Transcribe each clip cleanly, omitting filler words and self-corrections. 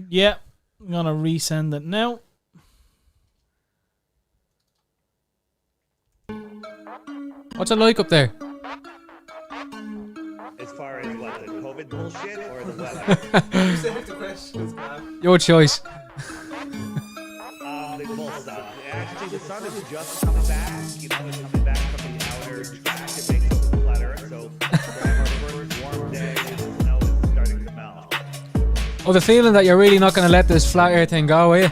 Yeah, I'm gonna resend it now. What's it like up there? As far as what, the COVID bullshit or the weather? You saved the questions, man. Your choice. They both suck. Actually, the sun is just coming back. You know, it's coming back from the outer track. It makes it flat Earth. So we're having our first warm day, and the snow is starting to melt. Oh, the feeling that you're really not going to let this flat earth thing go, are you?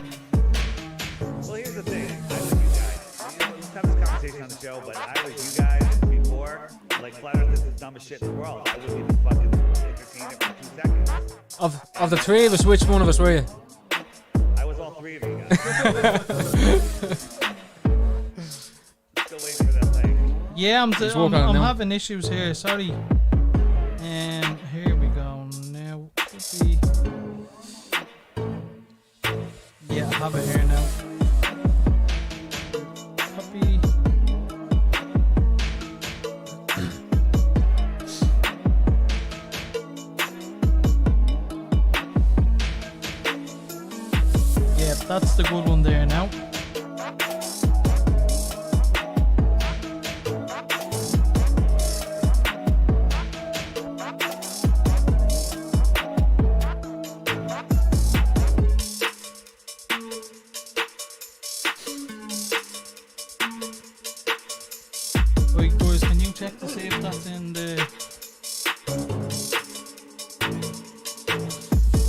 Well, here's the thing. I was you guys. You know, we've had this conversation on the show, but I was you guys before. Like, flat Earth is the dumbest shit in the world. I wouldn't even fucking entertain it for 2 seconds. Of the three of us, which one of us were you? I was all three of you guys. Still waiting for that leg. Yeah, I'm Just work on it I'm now. having issues here. Sorry. Here we go. Now, copy. Yeah, I have it here now. Copy. Yeah, that's the good one there now. Wait, boys, can you check to see if that's in the...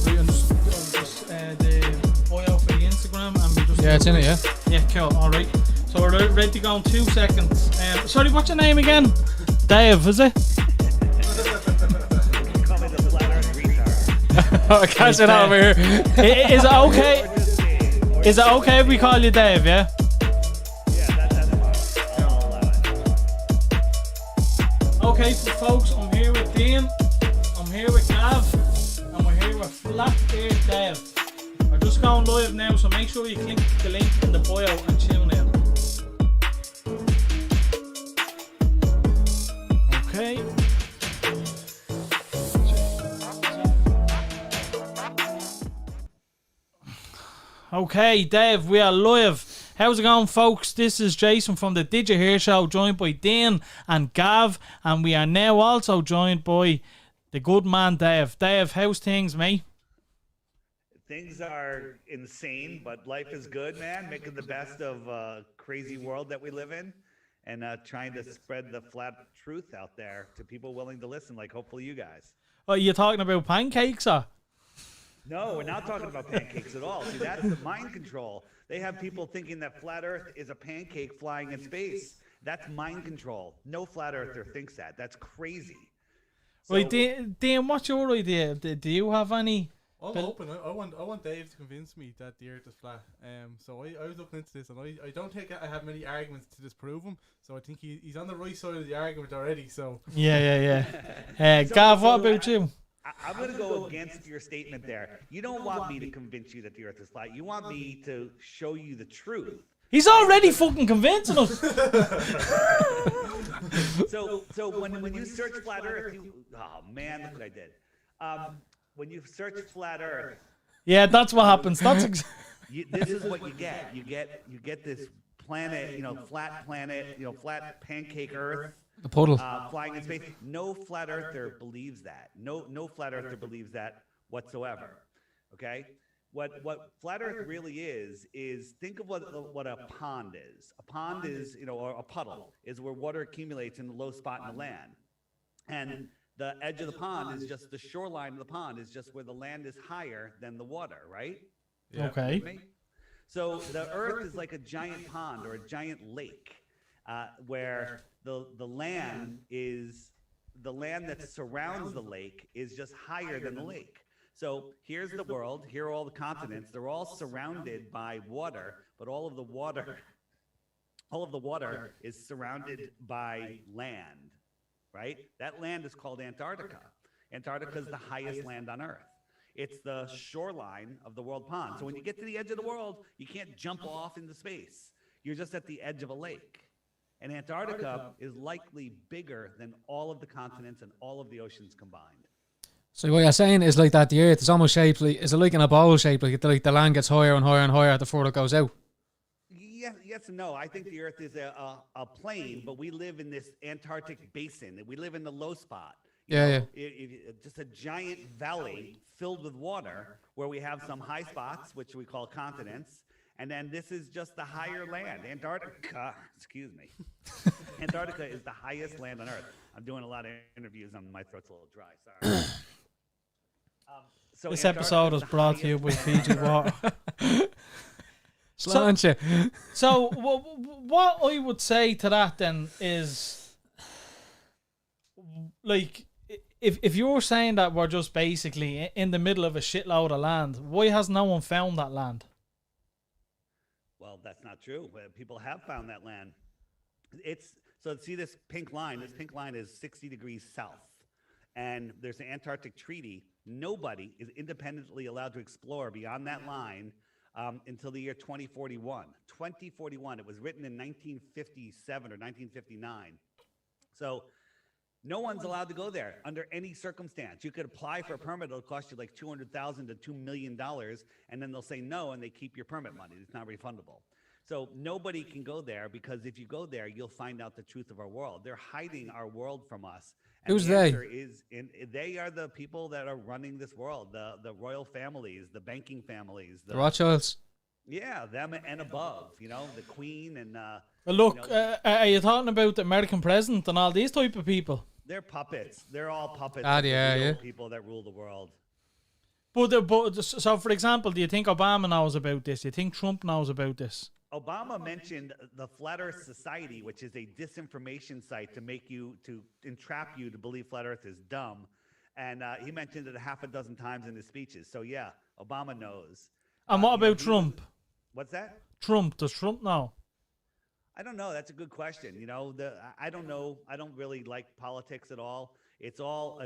Wait, I'm just the oil for the Instagram and we just... Yeah, it's in it, yeah. Yeah, cool, alright. So we're ready to go in 2 seconds. Sorry, what's your name again? Dave, is it? Call me the flat Earth retard. Catch it over here. Is it okay? Or just me. Or Is it okay if we call you Dave, yeah? Yeah, that's fine. I'll allow it. Okay, so folks, I'm here with Dean, I'm here with Gav, and we're here with Flat Earth Dave. We're just going live now, so make sure you click the link in the bio and tune in. Okay. Okay, Dave, we are live. How's it going, folks? This is Jason from the Didyahearshow, joined by Dean and Gav, and we are now also joined by the good man Dave. Dave, how's things, mate? Things are insane, but life is good, man. Making the best of a crazy world that we live in, and trying to spread the flat truth out there to people willing to listen, like hopefully you guys. Oh, you're talking about pancakes, or? No, we're not talking about pancakes at all. See, that's the mind control. They have people thinking that flat Earth is a pancake flying in space. That's mind control. No flat earther thinks that. That's crazy. So, Right, Dean, what's your idea? Do you have any? I'm Bill- open. I want Dave to convince me that the Earth is flat. So I was looking into this, and I don't think I have many arguments to disprove him. So I think he's on the right side of the argument already. So Yeah. So- Gav, what so about you? I'm going to go against your statement there. You don't want me to convince you that the Earth is flat. You want me to show you the truth. He's already fucking convincing us. So when you search flat Earth, oh man, look what I did. When you search flat Earth, Yeah, that's what happens. That's this is what you get. You get this planet, flat planet, flat pancake Earth. The puddle. Flying in space. No flat earther believes that. No flat earther believes that whatsoever. Okay? What flat Earth really is think of what a pond is. A pond is, or a puddle is where water accumulates in the low spot in the land. And the edge of the pond is just the shoreline of the pond is just where the land is higher than the water, right? yeah. okay. Me? So the Earth is like a giant pond or a giant lake, where the land that surrounds the lake is just higher than the lake. So here's the world. Here are all the continents. They're all surrounded by water, but all of the water is surrounded by land, right? That land is called Antarctica. Antarctica is the highest land on Earth. It's the shoreline of the world pond. So when you get to the edge of the world, you can't jump off into space. You're just at the edge of a lake. And Antarctica is likely bigger than all of the continents and all of the oceans combined. So what you're saying is like that the Earth is almost shaped like, is it like in a bowl shape, like the land gets higher and higher and higher the further it goes out? Yes and no. I think the Earth is a plane, but we live in this Antarctic basin. We live in the low spot. Yeah. Just a giant valley filled with water where we have some high spots, which we call continents. And then this is just the higher land. Antarctica, excuse me. Antarctica is the highest land on Earth. I'm doing a lot of interviews and my throat's a little dry. Sorry. So This Antarctica episode is is the brought to you by highest- Fiji Water. Slant you. So what I would say to that then is, like, if you're saying that we're just basically in the middle of a shitload of land, why has no one found that land? Well, that's not true. People have found that land. So see this pink line. This pink line is 60 degrees south. And there's an Antarctic treaty. Nobody is independently allowed to explore beyond that line until the year 2041. 2041. It was written in 1957 or 1959. So no one's allowed to go there under any circumstance. You could apply for a permit. It'll cost you like $200,000 to $2 million. And then they'll say no, and they keep your permit money. It's not refundable. So nobody can go there because if you go there, you'll find out the truth of our world. They're hiding our world from us. And Who's the they? answer they are the people that are running this world, the royal families, the banking families. The Rothschilds. Yeah, them and above, the Queen and... Well, look, are you talking about the American president and all these type of people? they're puppets. They're all puppets Ah, of the yeah, real yeah. people that rule the world. So, for example, do you think Obama knows about this? Do you think Trump knows about this? Obama mentioned the Flat Earth Society, which is a disinformation site to entrap you to believe Flat Earth is dumb. And he mentioned it a half a dozen times in his speeches. So, yeah, Obama knows. And what about Trump? What's that? Trump, does Trump know? I don't know. That's a good question. I don't know. I don't really like politics at all. It's all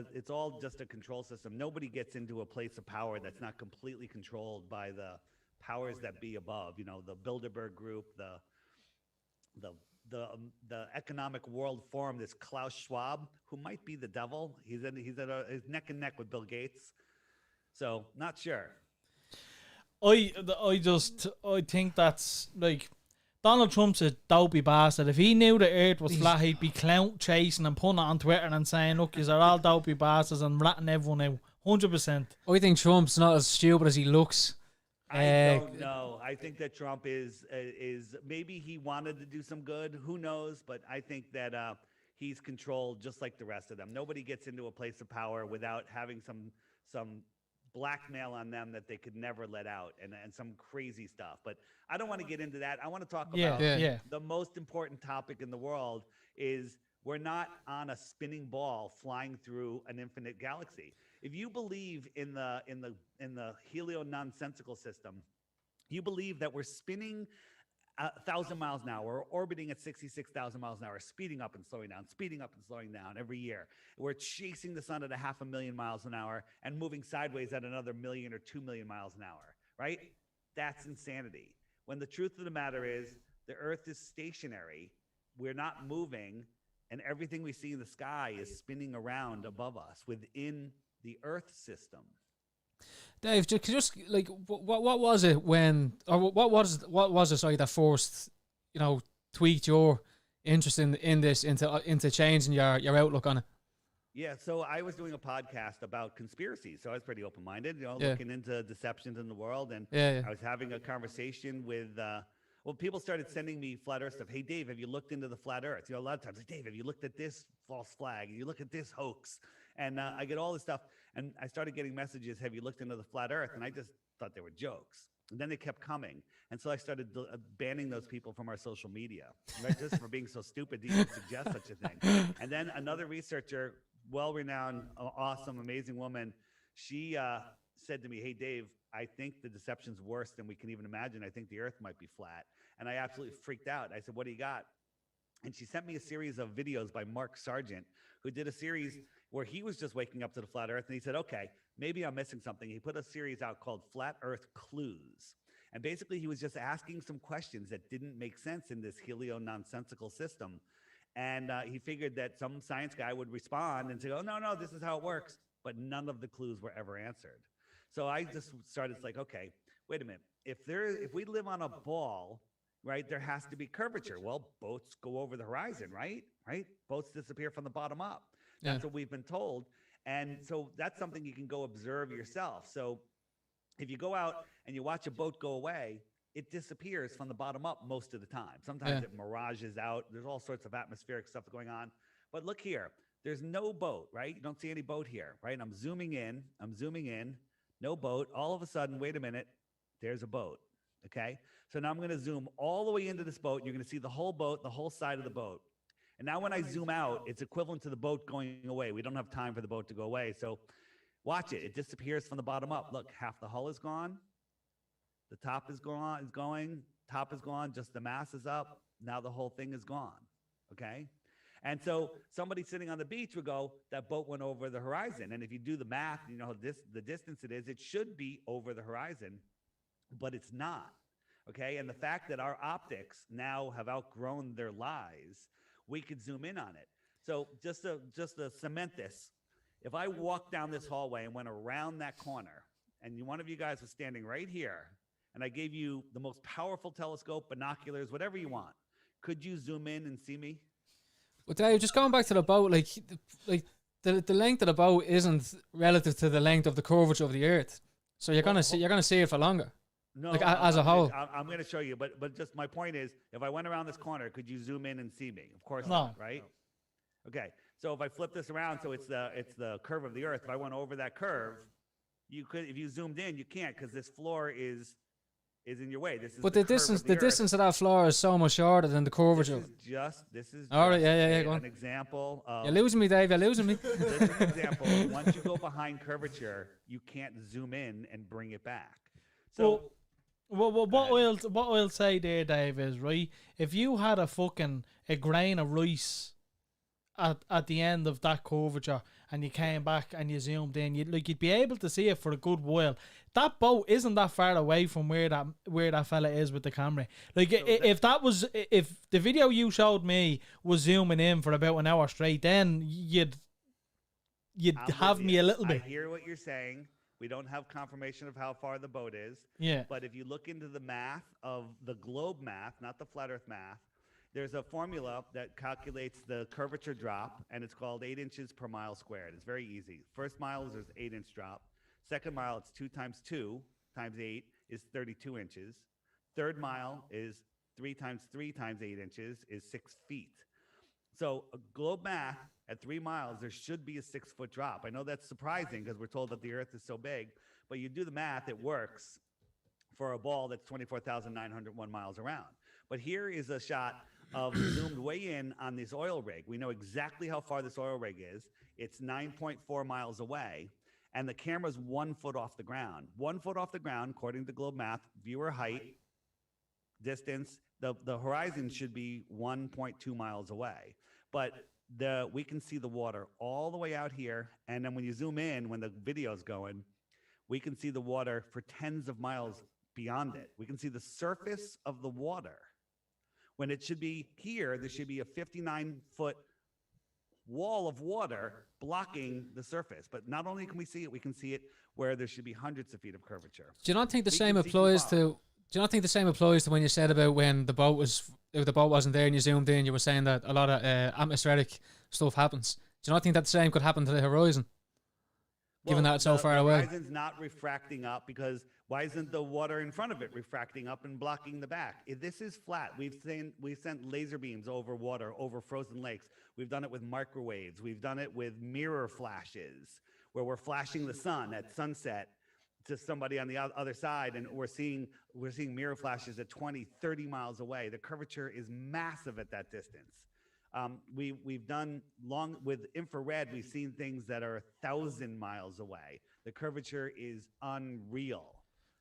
just a control system. Nobody gets into a place of power that's not completely controlled by the powers that be above. The Bilderberg Group, the Economic World Forum. This Klaus Schwab, who might be the devil. He's neck and neck with Bill Gates. So not sure. I think that's like Donald Trump's a dopey bastard. If he knew the Earth was flat, he'd be clout chasing and putting it on Twitter and saying, "Look, you're all dopey bastards," and ratting everyone out. 100%. I think Trump's not as stupid as he looks. I don't know. I think that Trump is maybe he wanted to do some good. Who knows? But I think that he's controlled just like the rest of them. Nobody gets into a place of power without having some blackmail on them that they could never let out and some crazy stuff. But I don't want to get into that. I want to talk about the most important topic in the world is we're not on a spinning ball flying through an infinite galaxy. If you believe in the helio-nonsensical system, you believe that we're spinning 1,000 miles an hour, or orbiting at 66,000 miles an hour, speeding up and slowing down every year. We're chasing the sun at 500,000 miles an hour and moving sideways at another 1 million or 2 million miles an hour, right? That's insanity. When the truth of the matter is the Earth is stationary, we're not moving, and everything we see in the sky is spinning around above us within the Earth system. Dave, just like what was it when, or what was it? Sorry, that first, tweaked your interest in this into changing your outlook on it. Yeah, so I was doing a podcast about conspiracies, so I was pretty open-minded, looking into deceptions in the world, and I was having a conversation with. People started sending me flat Earth stuff. Hey, Dave, have you looked into the flat Earth? A lot of times, like, Dave, have you looked at this false flag? You look at this hoax, and I get all this stuff. And I started getting messages, have you looked into the flat Earth? And I just thought they were jokes. And then they kept coming. And so I started banning those people from our social media, right? Just for being so stupid to even suggest such a thing. And then another researcher, well-renowned, awesome, amazing woman, she said to me, hey, Dave, I think the deception's worse than we can even imagine. I think the Earth might be flat. And I absolutely freaked out. I said, what do you got? And she sent me a series of videos by Mark Sargent, who did a series where he was just waking up to the flat Earth. And he said, okay, maybe I'm missing something. He put a series out called Flat Earth Clues. And basically, he was just asking some questions that didn't make sense in this helio-nonsensical system. And he figured that some science guy would respond and say, oh, no, this is how it works. but none of the clues were ever answered. So I just started, it's like, okay, wait a minute. If we live on a ball, right, there has to be curvature. Well, boats go over the horizon, right? Right? Boats disappear from the bottom up. That's what we've been told. And so that's something you can go observe yourself. So if you go out and you watch a boat go away, it disappears from the bottom up most of the time. Sometimes it mirages out. There's all sorts of atmospheric stuff going on. But look here, there's no boat, right? You don't see any boat here, right? I'm zooming in, no boat. All of a sudden, wait a minute, there's a boat, okay? So now I'm gonna zoom all the way into this boat. You're gonna see the whole boat, the whole side of the boat. And now when I zoom out, it's equivalent to the boat going away. We don't have time for the boat to go away. So watch it, it disappears from the bottom up. Look, half the hull is gone. The top is going, top is gone, just the mast is up. Now the whole thing is gone, okay? And so somebody sitting on the beach would go, that boat went over the horizon. And if you do the math, you know, the distance it is, it should be over the horizon, but it's not, okay? And the fact that our optics now have outgrown their lies, we could zoom in on it. So just to cement this, if I walked down this hallway and went around that corner, and one of you guys was standing right here, and I gave you the most powerful telescope, binoculars, whatever you want, could you zoom in and see me? Well, Dave, just going back to the boat, like the length of the boat isn't relative to the length of the curvature of the Earth. So you're gonna see it for longer. No, like as a whole. I'm going to show you, but just my point is, if I went around this corner, could you zoom in and see me? Of course not, right? Okay, so if I flip this around, so it's the curve of the Earth. If I went over that curve, you could, if you zoomed in, you can't because this floor is in your way. This is the distance of that floor is so much shorter than the curvature. This is all right. Yeah. Go on. An example of. You're losing me, Dave. You're losing me. This is an example. Once you go behind curvature, you can't zoom in and bring it back. So. Well, what I'll say there, Dave, is right. If you had a grain of rice at the end of that curvature, and you came back and you zoomed in, you'd be able to see it for a good while. That boat isn't that far away from where that fella is with the camera. Like so if the video you showed me was zooming in for about an hour straight, then you'd have me a little bit. I hear what you're saying. We don't have confirmation of how far the boat is. Yeah. But if you look into the math of the globe math, not the flat earth math, there's a formula that calculates the curvature drop, and it's called 8 inches per mile squared. It's very easy. First mile is there's 8-inch drop. Second mile, it's 2 times 2 times 8 is 32 inches. Third mile is 3 times 3 times 8 inches is 6 feet. So a globe math at 3 miles, there should be a 6-foot drop. I know that's surprising because we're told that the Earth is so big, but you do the math, it works for a ball that's 24,901 miles around. But here is a shot of zoomed way in on this oil rig. We know exactly how far this oil rig is. It's 9.4 miles away, and the camera's 1 foot off the ground. 1 foot off the ground, according to globe math, viewer height, distance, the horizon should be 1.2 miles away. But we can see the water all the way out here, and then when you zoom in, when the video's going, we can see the water for tens of miles beyond it. We can see the surface of the water. When it should be here, there should be a 59-foot wall of water blocking the surface. But not only can we see it, we can see it where there should be hundreds of feet of curvature. Do you not think the same applies to? Do you not think the same applies to when you said about when the boat wasn't there and you zoomed in? You were saying that a lot of atmospheric stuff happens. Do you not think that the same could happen to the horizon? Given that it's so far away. The horizon's not refracting up because why isn't the water in front of it refracting up and blocking the back? If this is flat, we've sent laser beams over water, over frozen lakes. We've done it with microwaves. We've done it with mirror flashes, where we're flashing the sun at sunset to somebody on the other side, and we're seeing mirror flashes at 20, 30 miles away. The curvature is massive at that distance. We've done with infrared, we've seen things that are 1,000 miles away. The curvature is unreal.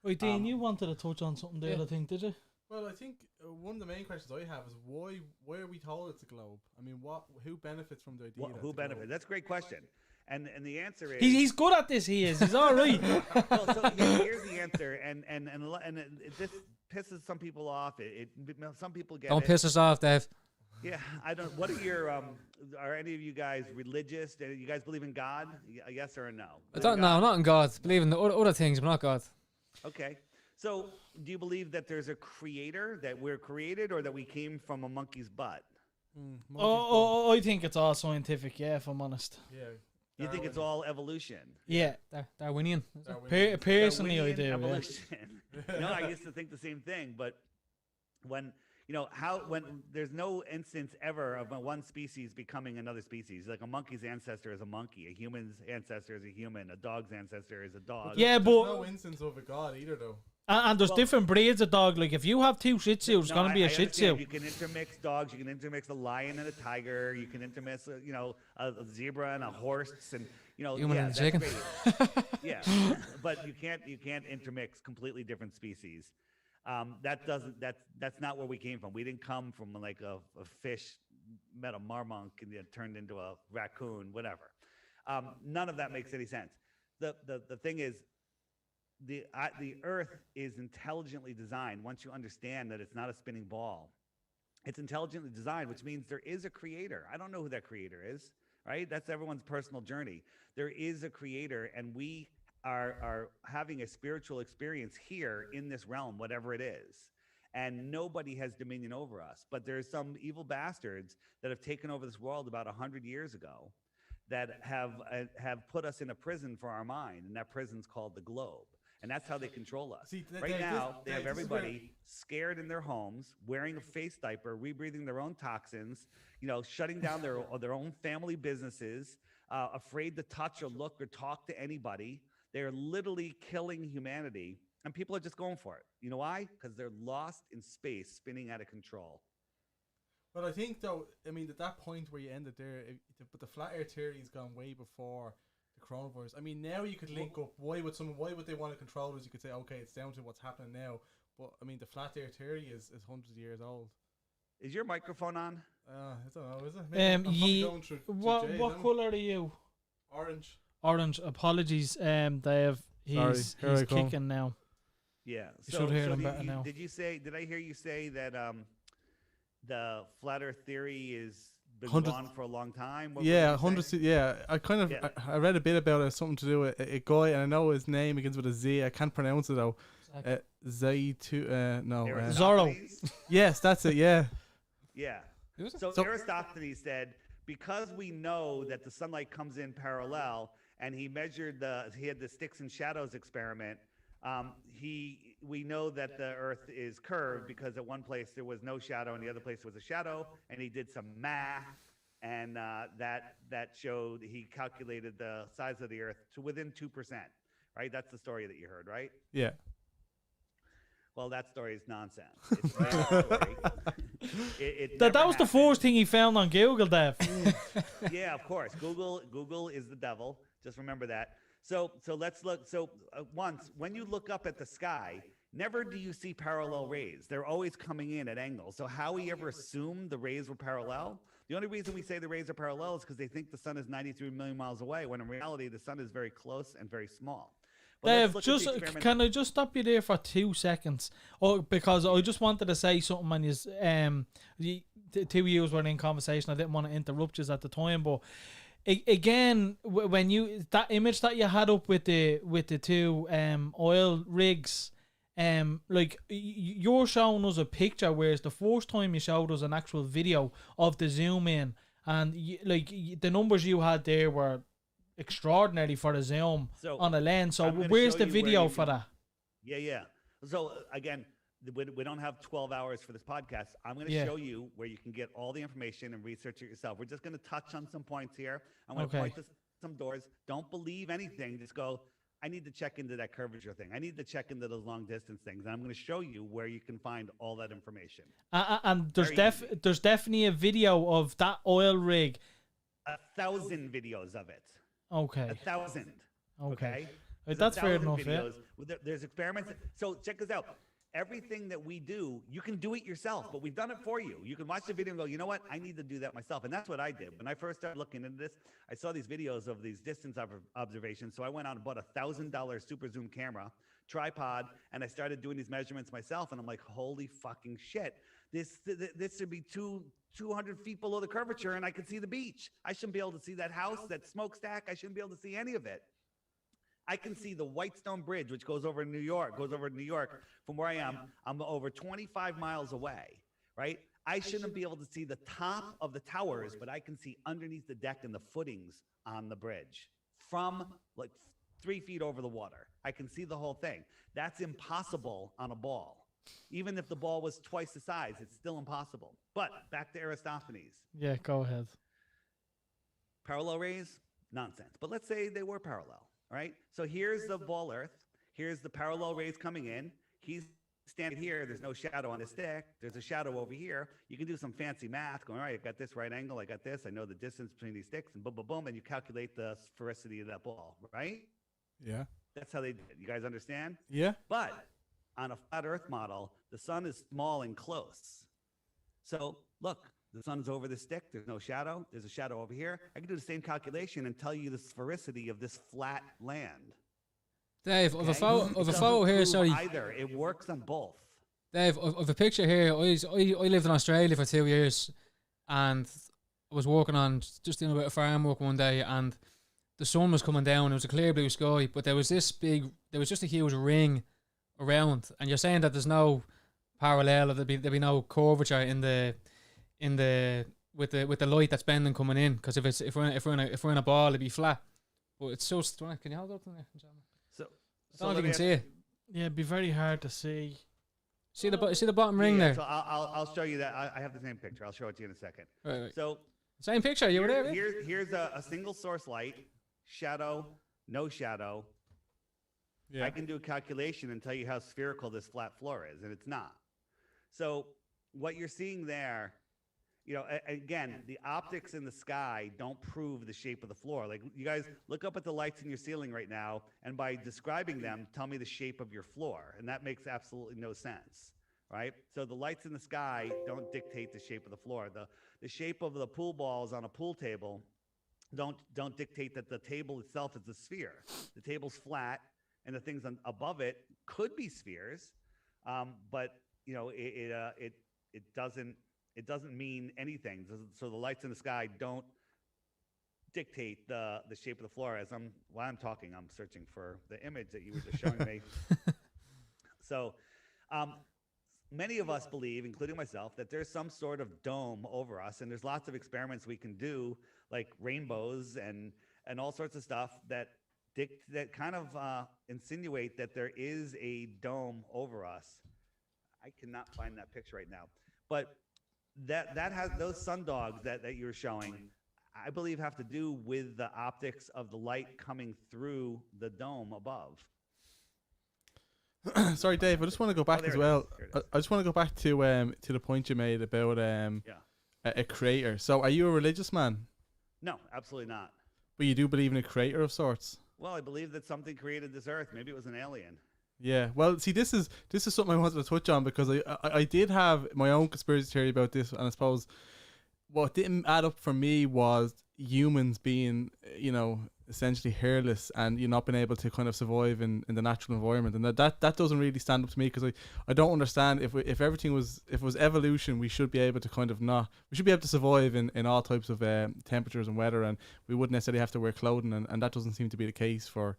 Wait, Dean, you wanted to touch on something there, I think, did you? Well, I think one of the main questions I have is why are we told it's a globe? I mean, who benefits from the idea? Who benefits? That's a great question. And the answer is he's good at this. He's all right. Well, so here's the answer, and this pisses some people off. Some people get. Don't piss us off, Dave. Yeah, I don't. What are your Are any of you guys religious? Do you guys believe in God? A yes or a no? I Believe in don't know, God? not in God. Believe in the other things, but not God. Okay. So, do you believe that there's a creator, that we're created, or that we came from a monkey's butt? Monkey's butt. I think it's all scientific. Yeah, if I'm honest. Yeah. You think it's Darwin. all evolution? Yeah, Darwinian. Darwinian. personally, I Darwinian do. Yeah. evolution. I used to think the same thing, but when when there's no instance ever of one species becoming another species. Like a monkey's ancestor is a monkey, a human's ancestor is a human, a dog's ancestor is a dog. Yeah, There's but no instance of a god either, though. and there's Well, different breeds of dog. Like if you have two Shih Tzus, it's gonna be a I Shih Tzu. understand. You can intermix dogs. You can intermix a lion and a tiger. You can intermix, a zebra and a horse, and Human and a that's chicken. great. Yeah, but you can't intermix completely different species. That's not where we came from. We didn't come from like a fish met a marmonk and then turned into a raccoon, whatever. None of that makes any sense. The thing is, the Earth is intelligently designed. Once you understand that it's not a spinning ball, it's intelligently designed, which means there is a creator. I don't know who that creator is, right? That's everyone's personal journey. There is a creator, and we are having a spiritual experience here in this realm, whatever it is. And nobody has dominion over us. But there's some evil bastards that have taken over this world about 100 years ago that have put us in a prison for our mind, and that prison's called the globe. And that's how they control us. See, Right now, they have this is where- everybody scared in their homes, wearing a face diaper, rebreathing their own toxins, shutting down their own family businesses, afraid to touch or look or talk to anybody. They're literally killing humanity, and people are just going for it. You know why? Because they're lost in space, spinning out of control. But I think, though, I mean, at that point where you ended there, but the flat Earth theory has gone way before the coronavirus. I mean, now you could link up. Why would they want to control us? You could say, okay, it's down to what's happening now. But I mean, the flat Earth theory is hundreds of years old. Is your microphone on? I don't know, is it? Maybe I'm probably going through What Jay, what then. color are you? Orange. Orange. Apologies, Dave. He's here I come. kicking now. Yeah. You should hear them better now. Did I hear you say that the flat Earth theory is been Hundreds- gone for a long time? What Yeah, were you hundreds. saying? Yeah, I kind of Yeah. I read a bit about it. Something to do with a guy, and I know his name begins with a Z. I can't pronounce it though. Zaitu. No. Aristophanes? Yes, that's it. Yeah. Yeah. Who was it? So So- Aristophanes said, because we know that the sunlight comes in parallel, and he had the sticks and shadows experiment. We know that the Earth is curved because at one place there was no shadow and the other place was a shadow, and he did some math, and that showed he calculated the size of the Earth to within 2%. Right? That's the story that you heard, right? Yeah. Well, that story is nonsense. It's not a story. That never was the happened. first thing he found on Google, Dave. Yeah, of course. Google is the devil. Just remember that. So let's look. So once when you look up at the sky, never do you see parallel rays. They're always coming in at angles. So how we ever assumed the rays were parallel? The only reason we say the rays are parallel is because they think the sun is 93 million miles away, when in reality the sun is very close and very small. But let's Dave, look at the just experiment- can I just stop you there for 2 seconds? Oh, because I just wanted to say something. And the two of you were in conversation. I didn't want to interrupt you at the time, but again, when that image that you had up with the two oil rigs, like you're showing us a picture, whereas the first time you showed us an actual video of the zoom in, and the numbers you had there were extraordinary for the zoom So, on a lens. So I'm gonna where's show the you where video you for can- that? Yeah. So again, we don't have 12 hours for this podcast. I'm going to Yeah. show you where you can get all the information and research it yourself. We're just going to touch on some points here. I'm going to Okay. point to some doors. Don't believe anything. Just go, I need to check into that curvature thing. I need to check into those long distance things. And I'm going to show you where you can find all that information. And there's Very easy. there's definitely a video of that oil rig. 1,000 videos of it. Okay. 1,000. Okay. There's That's fair 1,000 enough, yeah. videos. There's experiments. So check this out. Everything that we do, you can do it yourself, but we've done it for you. You can watch the video and go, you know what? I need to do that myself. And that's what I did. When I first started looking into this, I saw these videos of these distance observations. So I went out and bought $1,000 super zoom camera, tripod, and I started doing these measurements myself, and I'm like, holy fucking shit. This should be 200 feet below the curvature, and I can see the beach. I shouldn't be able to see that house, that smokestack. I shouldn't be able to see any of it. I can see the Whitestone Bridge, which goes over New York, from where I am. I'm over 25 miles away, right? I shouldn't be able to see the top of the towers, but I can see underneath the deck and the footings on the bridge from like 3 feet over the water. I can see the whole thing. That's impossible on a ball. Even if the ball was twice the size, it's still impossible. But back to Aristophanes. Yeah, go ahead. Parallel rays, nonsense. But let's say they were parallel. All right. So here's the ball Earth. Here's the parallel rays coming in. He's standing here. There's no shadow on the stick. There's a shadow over here. You can do some fancy math going, all right, I got this right angle. I got this. I know the distance between these sticks and boom, boom, boom. And you calculate the sphericity of that ball, right? Yeah. That's how they did it. You guys understand? Yeah. But on a flat Earth model, the sun is small and close. So look, the sun's over the stick. There's no shadow. There's a shadow over here. I can do the same calculation and tell you the sphericity of this flat land. Dave, of a photo here, sorry. Either. It works on both. Dave, of a picture here, I lived in Australia for 2 years, and I was working on just doing a bit of farm work one day, and the sun was coming down. It was a clear blue sky, but there was just a huge ring around, and you're saying that there's no parallel, or there'd be no curvature with the light that's bending coming in, because if we're in a ball, it'd be flat. But it's so strange. Can you hold it up there? So I don't know if you can see it. Yeah, it'd be very hard to see. See the bottom ring there. So I'll show you that. I have the same picture. I'll show it to you in a second. Right. So Same picture. You were there. Yeah? here's a single source light, shadow, no shadow. Yeah. I can do a calculation and tell you how spherical this flat floor is, and it's not. So what you're seeing there, again, the optics in the sky don't prove the shape of the floor. Like, you guys look up at the lights in your ceiling right now, and by describing them, tell me the shape of your floor. And that makes absolutely no sense, right? So the lights in the sky don't dictate the shape of the floor. The shape of the pool balls on a pool table don't dictate that the table itself is a sphere. The table's flat, and the things above it could be spheres, but it doesn't mean anything. So the lights in the sky don't dictate the shape of the floor. While I'm talking, I'm searching for the image that you were just showing me. So many of us believe, including myself, that there's some sort of dome over us, and there's lots of experiments we can do, like rainbows and all sorts of stuff that kind of insinuate that there is a dome over us. I cannot find that picture right now, but that has those sundogs that you're showing, I believe, have to do with the optics of the light coming through the dome above. Sorry, Dave. I just want to go back as well. I just want to go back to the point you made about a creator. So, are you a religious man? No, absolutely not. But you do believe in a creator of sorts. Well, I believe that something created this earth. Maybe it was an alien. Yeah. Well, see, this is something I wanted to touch on, because I did have my own conspiracy theory about this, and I suppose what didn't add up for me was humans being, essentially hairless, and you not being able to kind of survive in the natural environment, and that doesn't really stand up to me, because I don't understand if everything was, if it was evolution, we should be able to we should be able to survive in all types of temperatures and weather, and we wouldn't necessarily have to wear clothing, and that doesn't seem to be the case for.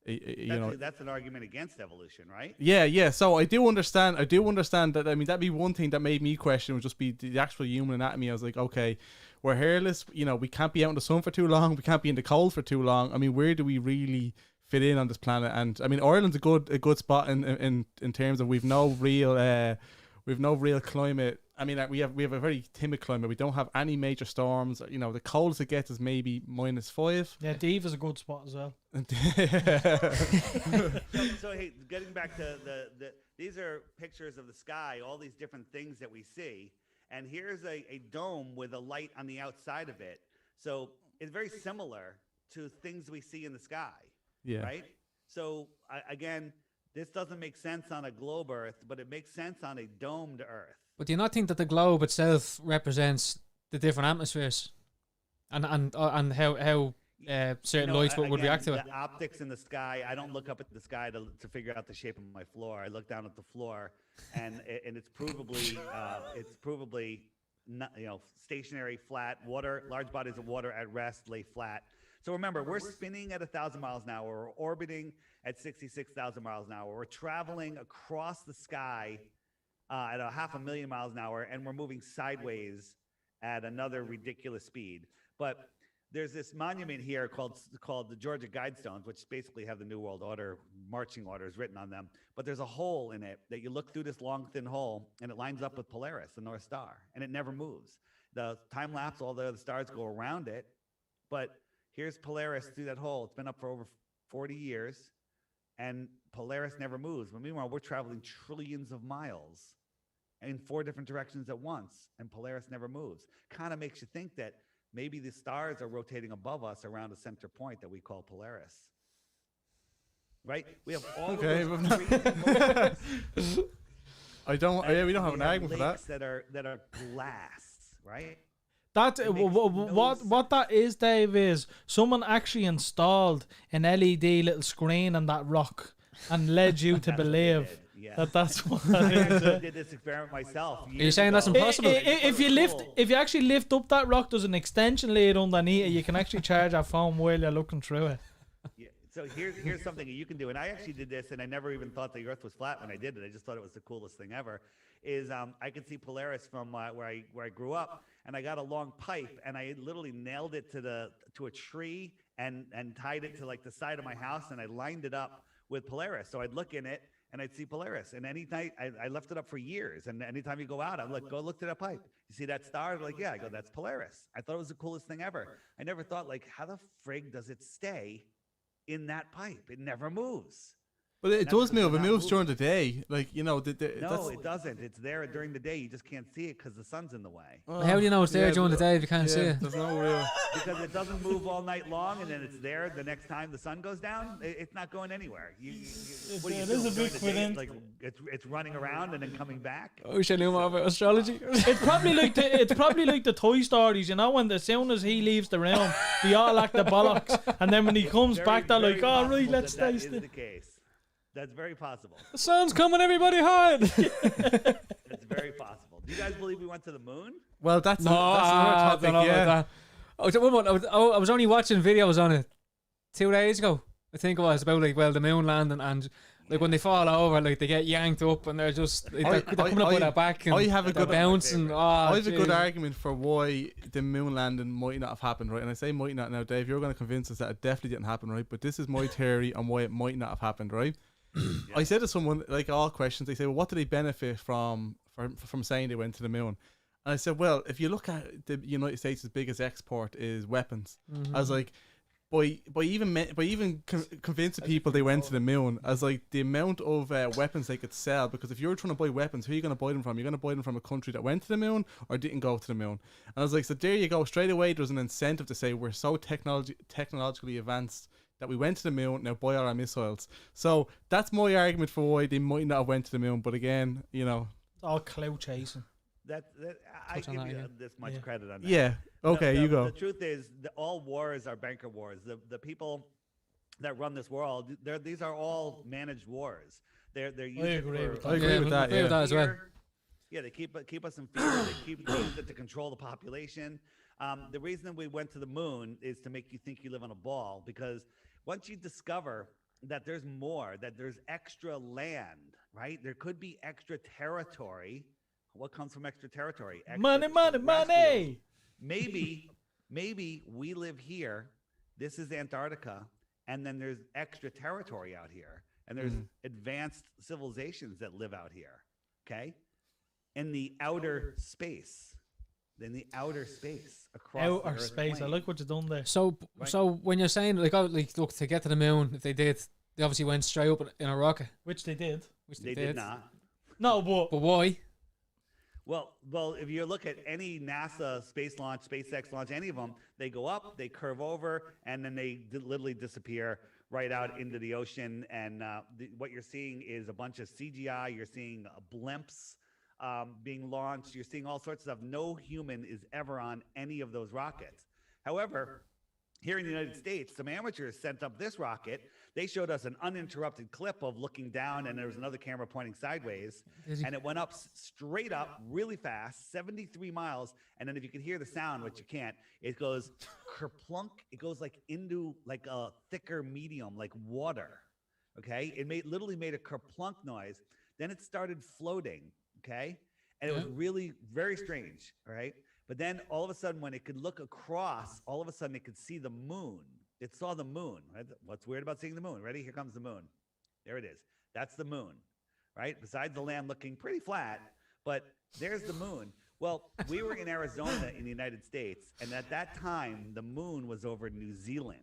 That's an argument against evolution, right? Yeah. So I do understand that. I mean, that'd be one thing that made me question, would just be the actual human anatomy. I was like, okay, we're hairless. We can't be out in the sun for too long. We can't be in the cold for too long. I mean, where do we really fit in on this planet? And I mean, Ireland's a good spot in terms of we've no real climate. I mean, we have a very timid climate. We don't have any major storms. The coldest it gets is maybe -5. Yeah, Dave is a good spot as well. So hey, getting back to these are pictures of the sky, all these different things that we see, and here's a dome with a light on the outside of it. So it's very similar to things we see in the sky. Yeah. Right. So again, this doesn't make sense on a globe Earth, but it makes sense on a domed Earth. But do you not think that the globe itself represents the different atmospheres, and how certain lights would again, react to it. The optics in the sky. I don't look up at the sky to figure out the shape of my floor. I look down at the floor, and it's provably not, stationary, flat water. Large bodies of water at rest lay flat. So remember, we're spinning at 1,000 miles an hour. We're orbiting at 66,000 miles an hour. We're traveling across the sky at 500,000 miles an hour, and we're moving sideways at another ridiculous speed. But there's this monument here called the Georgia Guidestones, which basically have the New World Order marching orders written on them. But there's a hole in it that you look through this long, thin hole, and it lines up with Polaris, the North Star, and it never moves. The time lapse, all the other stars go around it, but here's Polaris through that hole. It's been up for over 40 years, and Polaris never moves. But meanwhile, we're traveling trillions of miles in 4 different directions at once, and Polaris never moves. Kind of makes you think that maybe the stars are rotating above us around a center point that we call Polaris. Right? We have all of those crazy we don't have an argument for that. that are glass, right? That what that is, Dave, is someone actually installed an LED little screen on that rock and led you to believe that's what that is. I did this experiment myself. Are you saying that's impossible? If you actually lift up that rock, there's an extension lead underneath it. You can actually charge our phone while you're looking through it. Yeah, so here's something you can do, and I actually did this, and I never even thought the Earth was flat when I did it. I just thought it was the coolest thing ever. Is I could see Polaris from where I grew up, and I got a long pipe, and I literally nailed it to a tree and tied it to like the side of my house, and I lined it up with Polaris. So I'd look in it, and I'd see Polaris. And any night, I left it up for years. And anytime you go out, I'm like, go look to that pipe. You see that star? They're like, yeah. I go, that's Polaris. I thought it was the coolest thing ever. I never thought, like, how the frig does it stay in that pipe? It never moves. But it does move. It moves during the day. Like, no, it doesn't. It's there during the day. You just can't see it because the sun's in the way. How do you know it's there during the day if you can't see it? There's no real... Because it doesn't move all night long, and then it's there the next time the sun goes down. It's not going anywhere. What do you do? It is a big coincidence. Like it's running around and then coming back. I wish I knew more about astrology. It's probably like the Toy Stories, when as soon as he leaves the room, they all act the bollocks, and then when he comes back, they're like, "All right, let's stay still." That is the case. That's very possible. The sun's coming, everybody hide. That's very possible. Do you guys believe we went to the moon? Well, that's another topic. I don't know yeah. about that. I was only watching videos on it 2 days ago. I think it was about the moon landing and when they fall over, they get yanked up and they're just they're coming up with their back and they're bouncing. I have a good argument for why the moon landing might not have happened, right? And I say might not now, Dave. You're going to convince us that it definitely didn't happen, right? But this is my theory on why it might not have happened, right? I said to someone, like all questions, they say, well, what do they benefit from saying they went to the moon? And I said, well, if you look at the United States' biggest export is weapons. I was like, by even convincing people they went to the moon, as like the amount of weapons they could sell, because if you're trying to buy weapons, who are you going to buy them from? You're going to buy them from a country that went to the moon or didn't go to the moon. And I was like, so there you go. Straight away, there's an incentive to say we're so technologically advanced that we went to the moon, now buy all our missiles. So that's my argument for why they might not have went to the moon. But again, it's all clout chasing. I give you this much credit on that. Yeah. Okay, you go. The truth is, all wars are banker wars. The people that run this world, these are all managed wars. They're used. I agree with that. Yeah. As well. Yeah, they keep us in fear. They use it to control the population. The reason we went to the moon is to make you think you live on a ball, because once you discover that there's more, that there's extra land, right? There could be extra territory. What comes from extra territory? Money. Maybe we live here. This is Antarctica, and then there's extra territory out here, and there's advanced civilizations that live out here. Okay, in the outer space. Across outer space. plane. I like what you've done there. So when you're saying look to get to the moon, if they did, they obviously went straight up in a rocket, Which they did. They did not. No, but why? Well, if you look at any NASA space launch, SpaceX launch, any of them, they go up, they curve over, and then they literally disappear right out into the ocean. And what you're seeing is a bunch of CGI. You're seeing blimps being launched. You're seeing all sorts of stuff. No human is ever on any of those rockets. However, Here in the United States, some amateurs sent up this rocket. They showed us an uninterrupted clip of looking down, and there was another camera pointing sideways, and it went up straight up really fast, 73 miles. And then if you can hear the sound, which you can't, it goes kerplunk. It goes like into like a thicker medium, like water. Okay, it literally made a kerplunk noise. Then it started floating. Okay, and it was really very strange. All right. But then all of a sudden, when it could look across, all of a sudden it could see the moon. It saw the moon. Right? What's weird about seeing the moon? Ready? Here comes the moon. There it is. That's the moon, right? Besides the land looking pretty flat, but there's the moon. Well, we were in Arizona in the United States, and at that time, the moon was over New Zealand.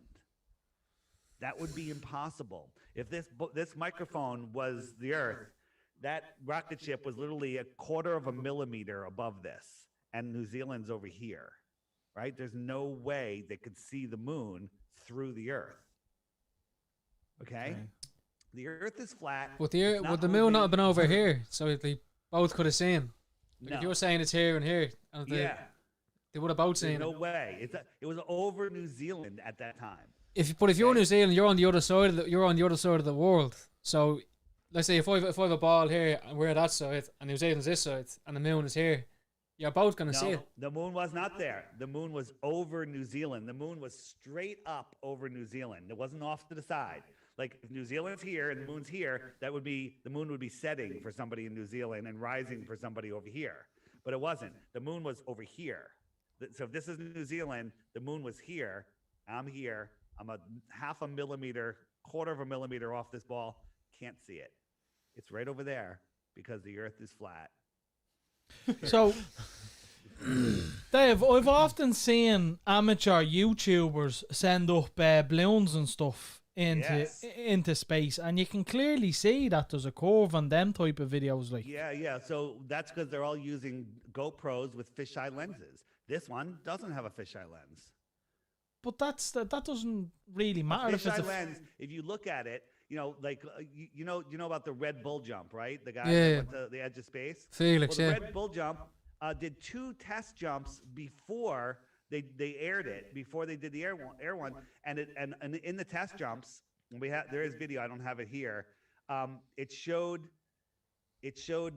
That would be impossible. If this microphone was the Earth, that rocket ship was literally 1/4 of a millimeter above this. And New Zealand's over here, right? There's no way they could see the moon through the Earth. Okay? The Earth is flat. Would the moon not have been over here, so they both could have seen? Like if you were saying it's here and here, and they would have both seen. No way. It was over New Zealand at that time. If you're New Zealand, you're on the other side of the world. So let's say if I have a ball here and we're at that side, and New Zealand's this side, and the moon is here. You're both going to see it. The moon was not there. The moon was over New Zealand. The moon was straight up over New Zealand. It wasn't off to the side. Like if New Zealand's here and the moon's here, the moon would be setting for somebody in New Zealand and rising for somebody over here. But it wasn't. The moon was over here. So if this is New Zealand, the moon was here. I'm here. I'm a 1/2 millimeter, 1/4 of a millimeter off this ball. Can't see it. It's right over there because the Earth is flat. So, Dave, I've often seen amateur YouTubers send up balloons and stuff into space, and you can clearly see that there's a curve on them type of videos. Like, yeah. So that's because they're all using GoPros with fisheye lenses. This one doesn't have a fisheye lens. But that doesn't really matter. If it's a lens, if you look at it, like you know about the Red Bull jump, right? The guy that went to the edge of space. Felix, the Red Bull jump did 2 test jumps before they aired it, before they did the air one, and in the test jumps, there is video. I don't have it here. It showed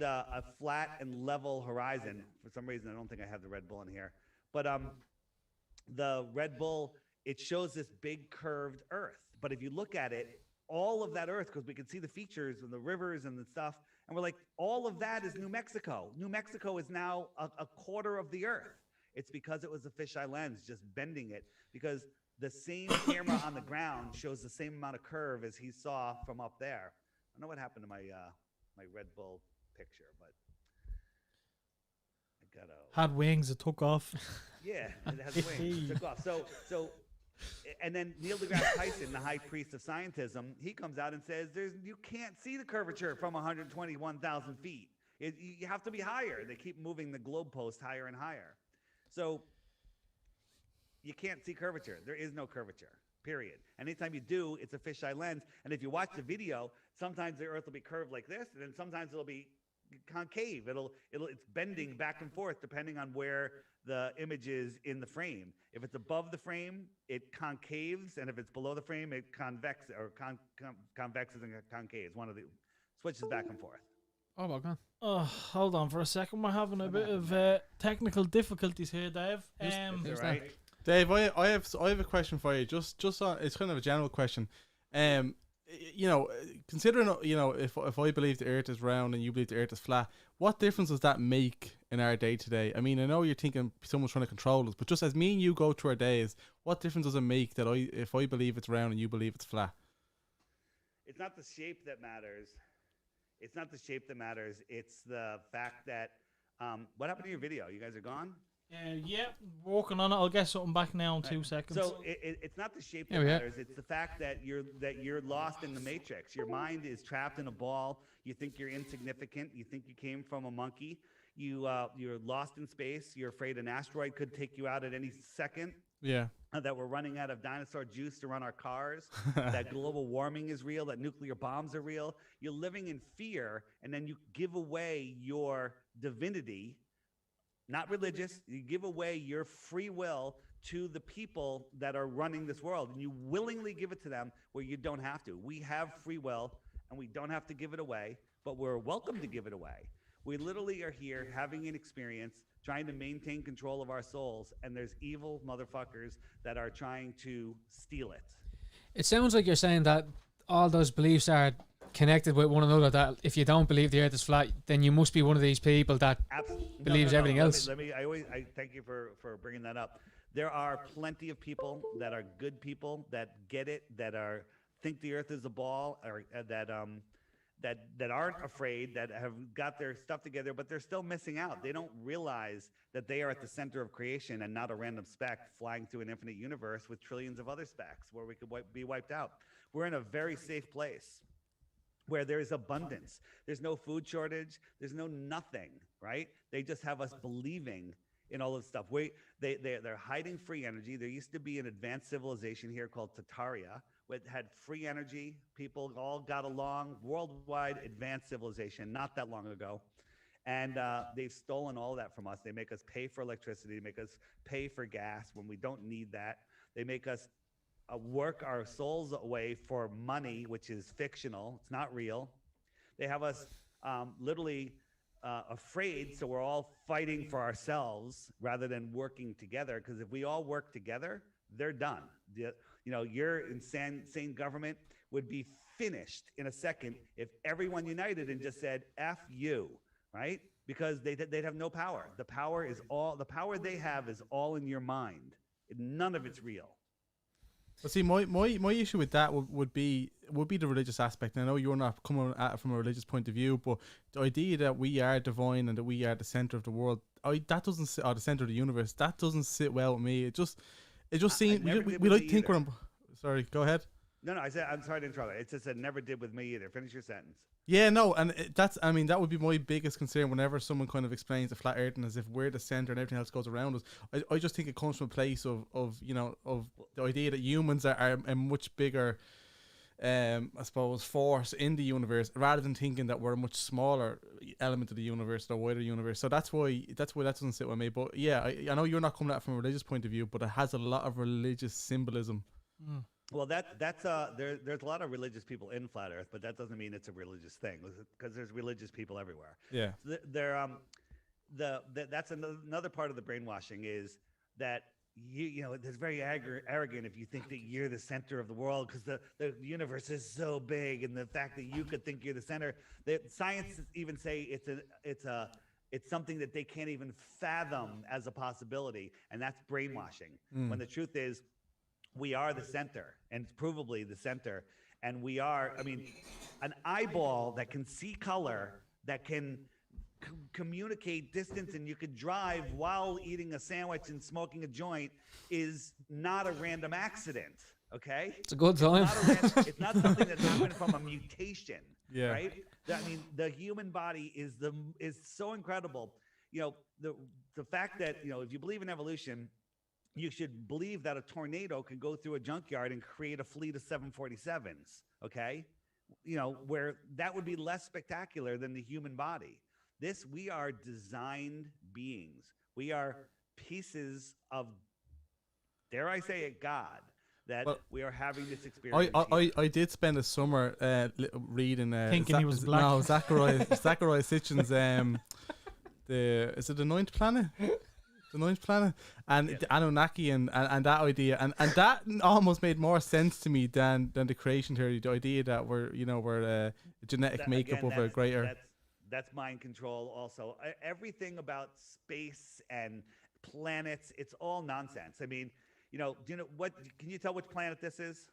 a flat and level horizon. For some reason, I don't think I have the Red Bull in here, but the Red Bull, it shows this big curved Earth. But if you look at it, all of that Earth, because we can see the features and the rivers and the stuff, and we're like, all of that is New Mexico. New Mexico is now a 1/4 of the Earth. It's because it was a fisheye lens just bending it, because the same camera on the ground shows the same amount of curve as he saw from up there. I don't know what happened to my Red Bull picture, but I got had wings, it took off. Yeah, it has wings. It took off. So, and then Neil deGrasse Tyson, the high priest of scientism, he comes out and says, you can't see the curvature from 121,000 feet. You have to be higher. They keep moving the globe post higher and higher. So you can't see curvature. There is no curvature, period. Anytime you do, it's a fisheye lens. And if you watch the video, sometimes the Earth will be curved like this, and then sometimes it'll be concave. It's bending back and forth depending on where the image is in the frame. If it's above the frame, it concaves, and if it's below the frame, it convexes and concaves. One of the switches back and forth. Oh my God. Oh, hold on for a second. We're having a bit of technical difficulties here, Dave. Right. Dave, I have a question for you. Just on, it's kind of a general question. Considering if I believe the Earth is round and you believe the Earth is flat, what difference does that make in our day to day? I mean, I know you're thinking someone's trying to control us, but just as me and you go through our days, what difference does it make that if I believe it's round and you believe it's flat? It's not the shape that matters. It's not the shape that matters. It's the fact that what happened to your video? You guys are gone? Yeah, working on it. I'll get something back now in 2 seconds. So it's not the shape that matters. It's the fact that you're lost in the matrix. Your mind is trapped in a ball. You think you're insignificant. You think you came from a monkey. You're lost in space. You're afraid an asteroid could take you out at any second. Yeah. That we're running out of dinosaur juice to run our cars. That global warming is real. That nuclear bombs are real. You're living in fear, and then you give away your divinity. Not religious. You give away your free will to the people that are running this world, and you willingly give it to them where you don't have to. We have free will, and we don't have to give it away, but we're welcome to give it away. We literally are here having an experience, trying to maintain control of our souls, and there's evil motherfuckers that are trying to steal it. It sounds like you're saying that all those beliefs are connected with one another, that if you don't believe the earth is flat, then you must be one of these people that believes everything else. I thank you for bringing that up. There are plenty of people that are good people that get it, that are think the earth is a ball, or that aren't afraid, that have got their stuff together, but they're still missing out. They don't realize that they are at the center of creation and not a random speck flying through an infinite universe with trillions of other specks where we could be wiped out. We're in a very safe place where there's abundance. There's no food shortage. There's no nothing, right? They just have us believing in all this stuff. They're hiding free energy. There used to be an advanced civilization here called Tataria, which had free energy. People all got along. Worldwide advanced civilization, not that long ago. And they've stolen all of that from us. They make us pay for electricity. They make us pay for gas when we don't need that. They make us work our souls away for money, which is fictional. It's not real. They have us literally afraid, so we're all fighting for ourselves rather than working together. Because if we all work together, they're done. Your insane government would be finished in a second if everyone united and just said "F you," right? Because they'd have no power. The power they have is all in your mind. None of it's real. But see, my issue with that would be the religious aspect. And I know you're not coming at it from a religious point of view, but the idea that we are divine and that we are the center of the world, that doesn't sit, or the center of the universe, that doesn't sit well with me. It just seems we like think we're. Sorry, go ahead. No, I said I'm sorry to interrupt. It just said never did with me either. Finish your sentence. Yeah, no, and that would be my biggest concern whenever someone kind of explains the flat earth and as if we're the center and everything else goes around us. I just think it comes from a place of the idea that humans are a much bigger, I suppose, force in the universe, rather than thinking that we're a much smaller element of the universe, the wider universe. So that's why that doesn't sit with me. But yeah, I know you're not coming at it from a religious point of view, but it has a lot of religious symbolism. Mm. Well, there's a lot of religious people in flat Earth, but that doesn't mean it's a religious thing, because there's religious people everywhere. Yeah. That's another part of the brainwashing, is that it's very arrogant if you think that you're the center of the world, because the universe is so big, and the fact that you could think you're the center. Science even say it's something that they can't even fathom as a possibility, and that's brainwashing. When the truth is, we are the center, and provably the center. And we are, an eyeball that can see color, that can communicate distance, and you could drive while eating a sandwich and smoking a joint, is not a random accident, okay? It's a good time. It's not something that happened from a mutation, right? The human body is so incredible. The fact that, if you believe in evolution, you should believe that a tornado can go through a junkyard and create a fleet of 747s, okay? Where that would be less spectacular than the human body. We are designed beings. We are pieces of, dare I say it, God, that we are having this experience. I did spend a summer reading thinking he was black. No, Zachariah Sitchin's is it the Ninth Planet? The Ninth Planet, and the Anunnaki, and that idea, and that almost made more sense to me than the creation theory. The idea that we're a genetic makeup of a greater. That's mind control. Also, everything about space and planets, it's all nonsense. Do you know what? Can you tell which planet this is?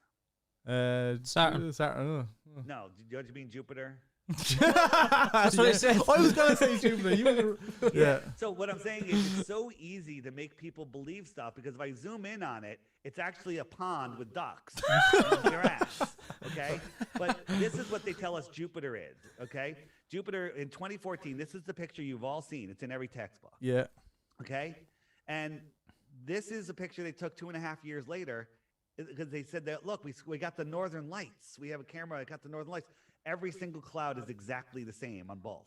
Saturn. No, don't you mean Jupiter? That's what I said. I was gonna say Jupiter. Yeah. So what I'm saying is, it's so easy to make people believe stuff, because if I zoom in on it, it's actually a pond with ducks and giraffes. Okay, but this is what they tell us Jupiter is. Okay, Jupiter in 2014. This is the picture you've all seen. It's in every textbook. Yeah. Okay, and this is a picture they took 2.5 years later, because they said that, look, we got the northern lights. We have a camera that got the northern lights. Every single cloud is exactly the same on both.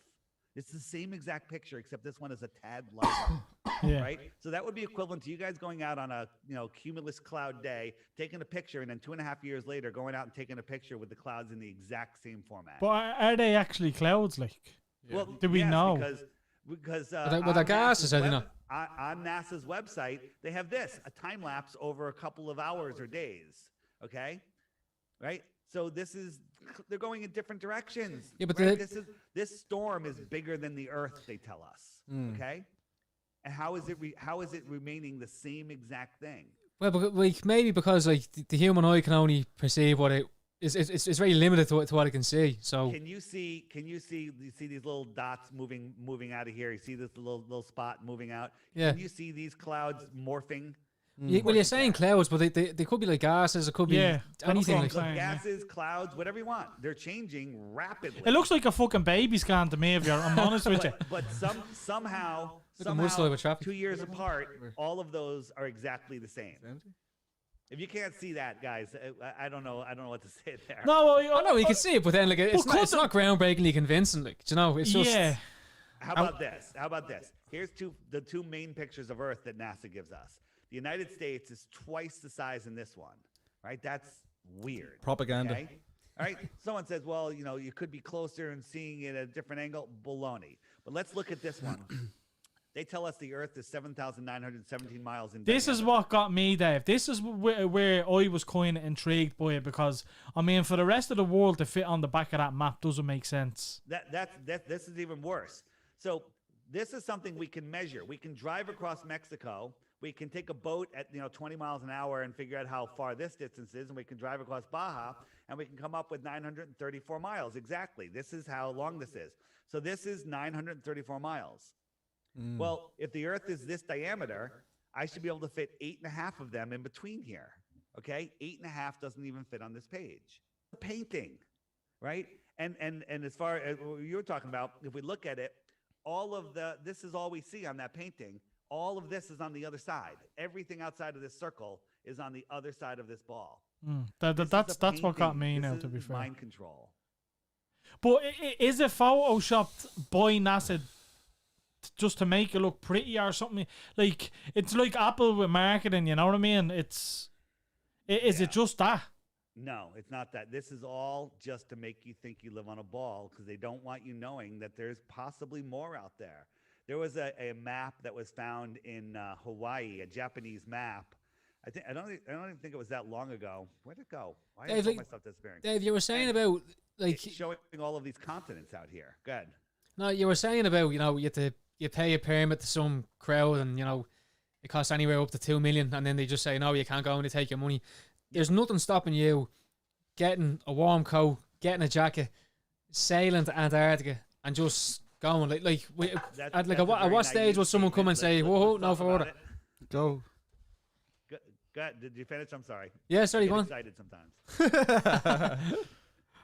It's the same exact picture, except this one is a tad lighter. Yeah. right? So that would be equivalent to you guys going out on a cumulus cloud day, taking a picture, and then 2.5 years later going out and taking a picture with the clouds in the exact same format. But are they actually clouds? Like, Well, do we yes, know? Because Well, the gases, I don't know. on NASA's website, they have a time lapse over a couple of hours or days. Okay, right? So they're going in different directions. Yeah, but right? This storm is bigger than the Earth. They tell us. Okay, and how is it remaining the same exact thing? Well, like maybe because like the human eye can only perceive what it's very limited to what it can see. So Can you see these little dots moving out of here? You see this little spot moving out? Yeah. Can you see these clouds morphing? well, you're saying clouds, but they could be like gases. It could be Yeah, anything. that's Like what I'm saying. Gases, clouds, whatever you want. They're changing rapidly. It looks like a fucking baby scan to me, if I'm honest with you. but somehow Like a muscle with traffic. 2 years apart, all of those are exactly the same. If you can't see that, guys, I don't know what to say there. No, I know you can see it, but then like it's not groundbreakingly convincing. Like, do you know, it's just yeah. How about this? Here's the two main pictures of Earth that NASA gives us. The United States is twice the size in this one, right? That's weird. Propaganda. Okay? All right. Someone says, well, you could be closer and seeing it at a different angle. Baloney. But let's look at this one. They tell us the Earth is 7,917 miles in This is diameter. what got me, Dave. This is where I was kind of intrigued by it, because, I mean, for the rest of the world to fit on the back of that map doesn't make sense. This is even worse. So this is something we can measure. We can drive across Mexico. We can take a boat at 20 miles an hour and figure out how far this distance is, and we can drive across Baja, and we can come up with 934 miles exactly. This is how long this is. So this is 934 miles. Well, if the Earth is this diameter, I should be able to fit 8.5 of them in between here. Okay, 8.5 doesn't even fit on this page. A painting, right? And as far as what you were talking about, if we look at it, this is all we see on that painting. All of this is on the other side. Everything outside of this circle is on the other side of this ball. That's what got me This now, is to be fair. mind control. But is it photoshopped by NASA just to make it look pretty or something? Like, it's like Apple with marketing, you know what I mean? Is it just that? No, it's not that. This is all just to make you think you live on a ball, because they don't want you knowing that there's possibly more out there. There was a map that was found in Hawaii, a Japanese map. I don't even think it was that long ago. Where'd it go? Why is all my stuff disappearing? Dave, you were saying about like It's showing all of these continents out here. Good. no, you were saying about you pay a permit to some crowd and it costs anywhere up to 2 million, and then they just say no, you can't go and they take your money. There's nothing stopping you getting a warm coat, getting a jacket, sailing to Antarctica, and just going at what stage will someone come and say, "Whoa, no further"? Go. Go ahead. Did you finish? I'm sorry. Yeah, sorry, I go get on. excited sometimes.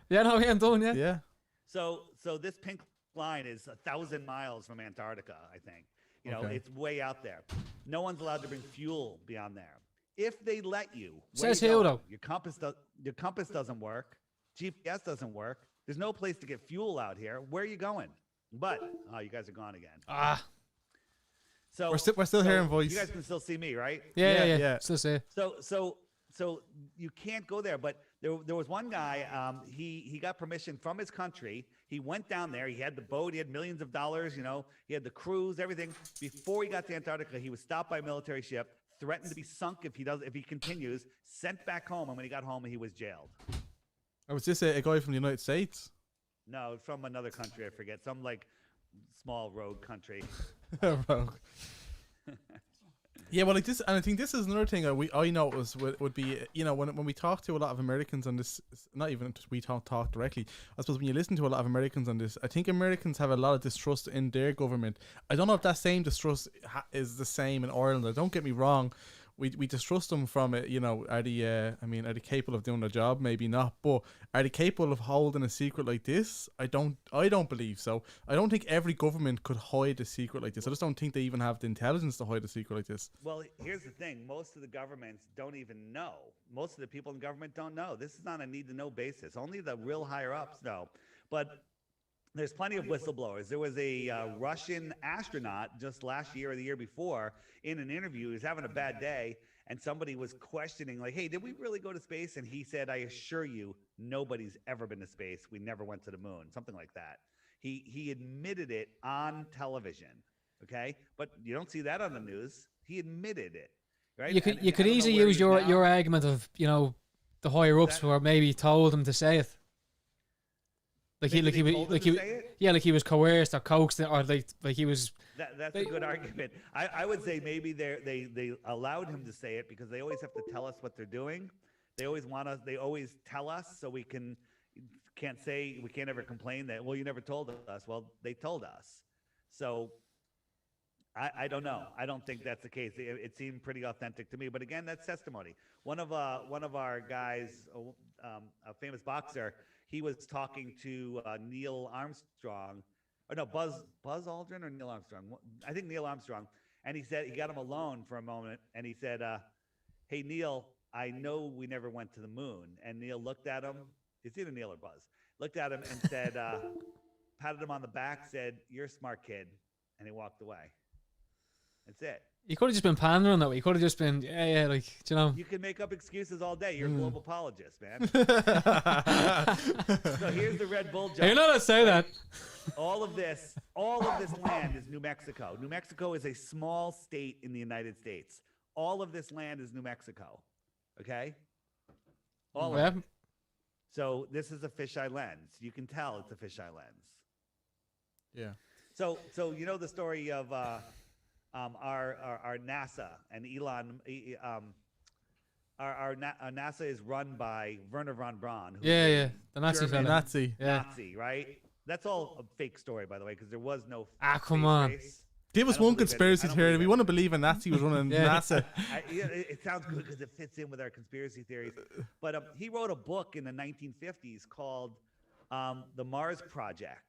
Yeah, no, I'm done. Yeah. Yeah. So this pink line is 1,000 miles from Antarctica, I think. Okay. It's way out there. No one's allowed to bring fuel beyond there. If they let you, Says where you who, going? though? Your compass doesn't work. GPS doesn't work. There's no place to get fuel out here. Where are you going? But you guys are gone again. So We're still hearing voice. You guys can still see me, right? Yeah. Still say. So you can't go there. But there was one guy. He got permission from his country. He went down there. He had the boat. He had millions of dollars. He had the cruise, everything. Before he got to Antarctica, he was stopped by a military ship, threatened to be sunk if he continues. Sent back home, and when he got home, he was jailed. Or was this a guy from the United States? No, from another country. I forget. Some small rogue country. Wrong. Yeah, well, like this, and I think this is another thing I noticed would be, when we talk to a lot of Americans on this, not even we talk directly. I suppose when you listen to a lot of Americans on this, I think Americans have a lot of distrust in their government. I don't know if that same distrust is the same in Ireland. Don't get me wrong. We distrust them from it, are they capable of doing their job? Maybe not, but are they capable of holding a secret like this? I don't believe so. I don't think every government could hide a secret like this. I just don't think they even have the intelligence to hide a secret like this. Well, here's the thing. Most of the governments don't even know. Most of the people in government don't know. This is on a need-to-know basis. Only the real higher-ups know. But there's plenty of whistleblowers. There was a Russian astronaut just last year or the year before in an interview. He was having a bad day, and somebody was questioning, like, "Hey, did we really go to space?" And he said, "I assure you, nobody's ever been to space. We never went to the moon." Something like that. He admitted it on television. Okay, but you don't see that on the news. He admitted it, right? You could And you I could don't know easily where he use is your now. your argument of the higher ups were maybe told him to say it. Maybe they told him to say it? Yeah, like he was coerced or coaxed or like he was. That's a good argument. I would say maybe they allowed him to say it because they always have to tell us what they're doing. They always want us. They always tell us so we can't ever complain that, well, you never told us. Well, they told us. So I don't know. I don't think that's the case. It seemed pretty authentic to me. But again, that's testimony. One of our guys, a famous boxer, he was talking to Neil Armstrong, or no, Buzz Aldrin or Neil Armstrong. I think Neil Armstrong. And he said he got him alone for a moment, and he said, "Hey Neil, I know we never went to the moon." And Neil looked at him. It's either Neil or Buzz. Looked at him and said, patted him on the back, said, "You're a smart kid," and he walked away. That's it. He could have just been pandering that way. He could have just been, like, You can make up excuses all day. You're a global apologist, man. So here's the Red Bull joke. Hey, you're not allowed to say that. All of this land is New Mexico. New Mexico is a small state in the United States. All of this land is New Mexico. Okay? All of it. So this is a fisheye lens. You can tell it's a fisheye lens. Yeah. So you know the story of our NASA and Elon. Our NASA is run by Werner von Braun. Who's The Nazi German fella. Nazi. Yeah. Nazi, right? That's all a fake story, by the way, because there was no. Come space on. race. Give us I don't one believe it. conspiracy I don't theory. believe We it. want to believe a Nazi was running NASA. It sounds good because it fits in with our conspiracy theories. But he wrote a book in the 1950s called The Mars Project.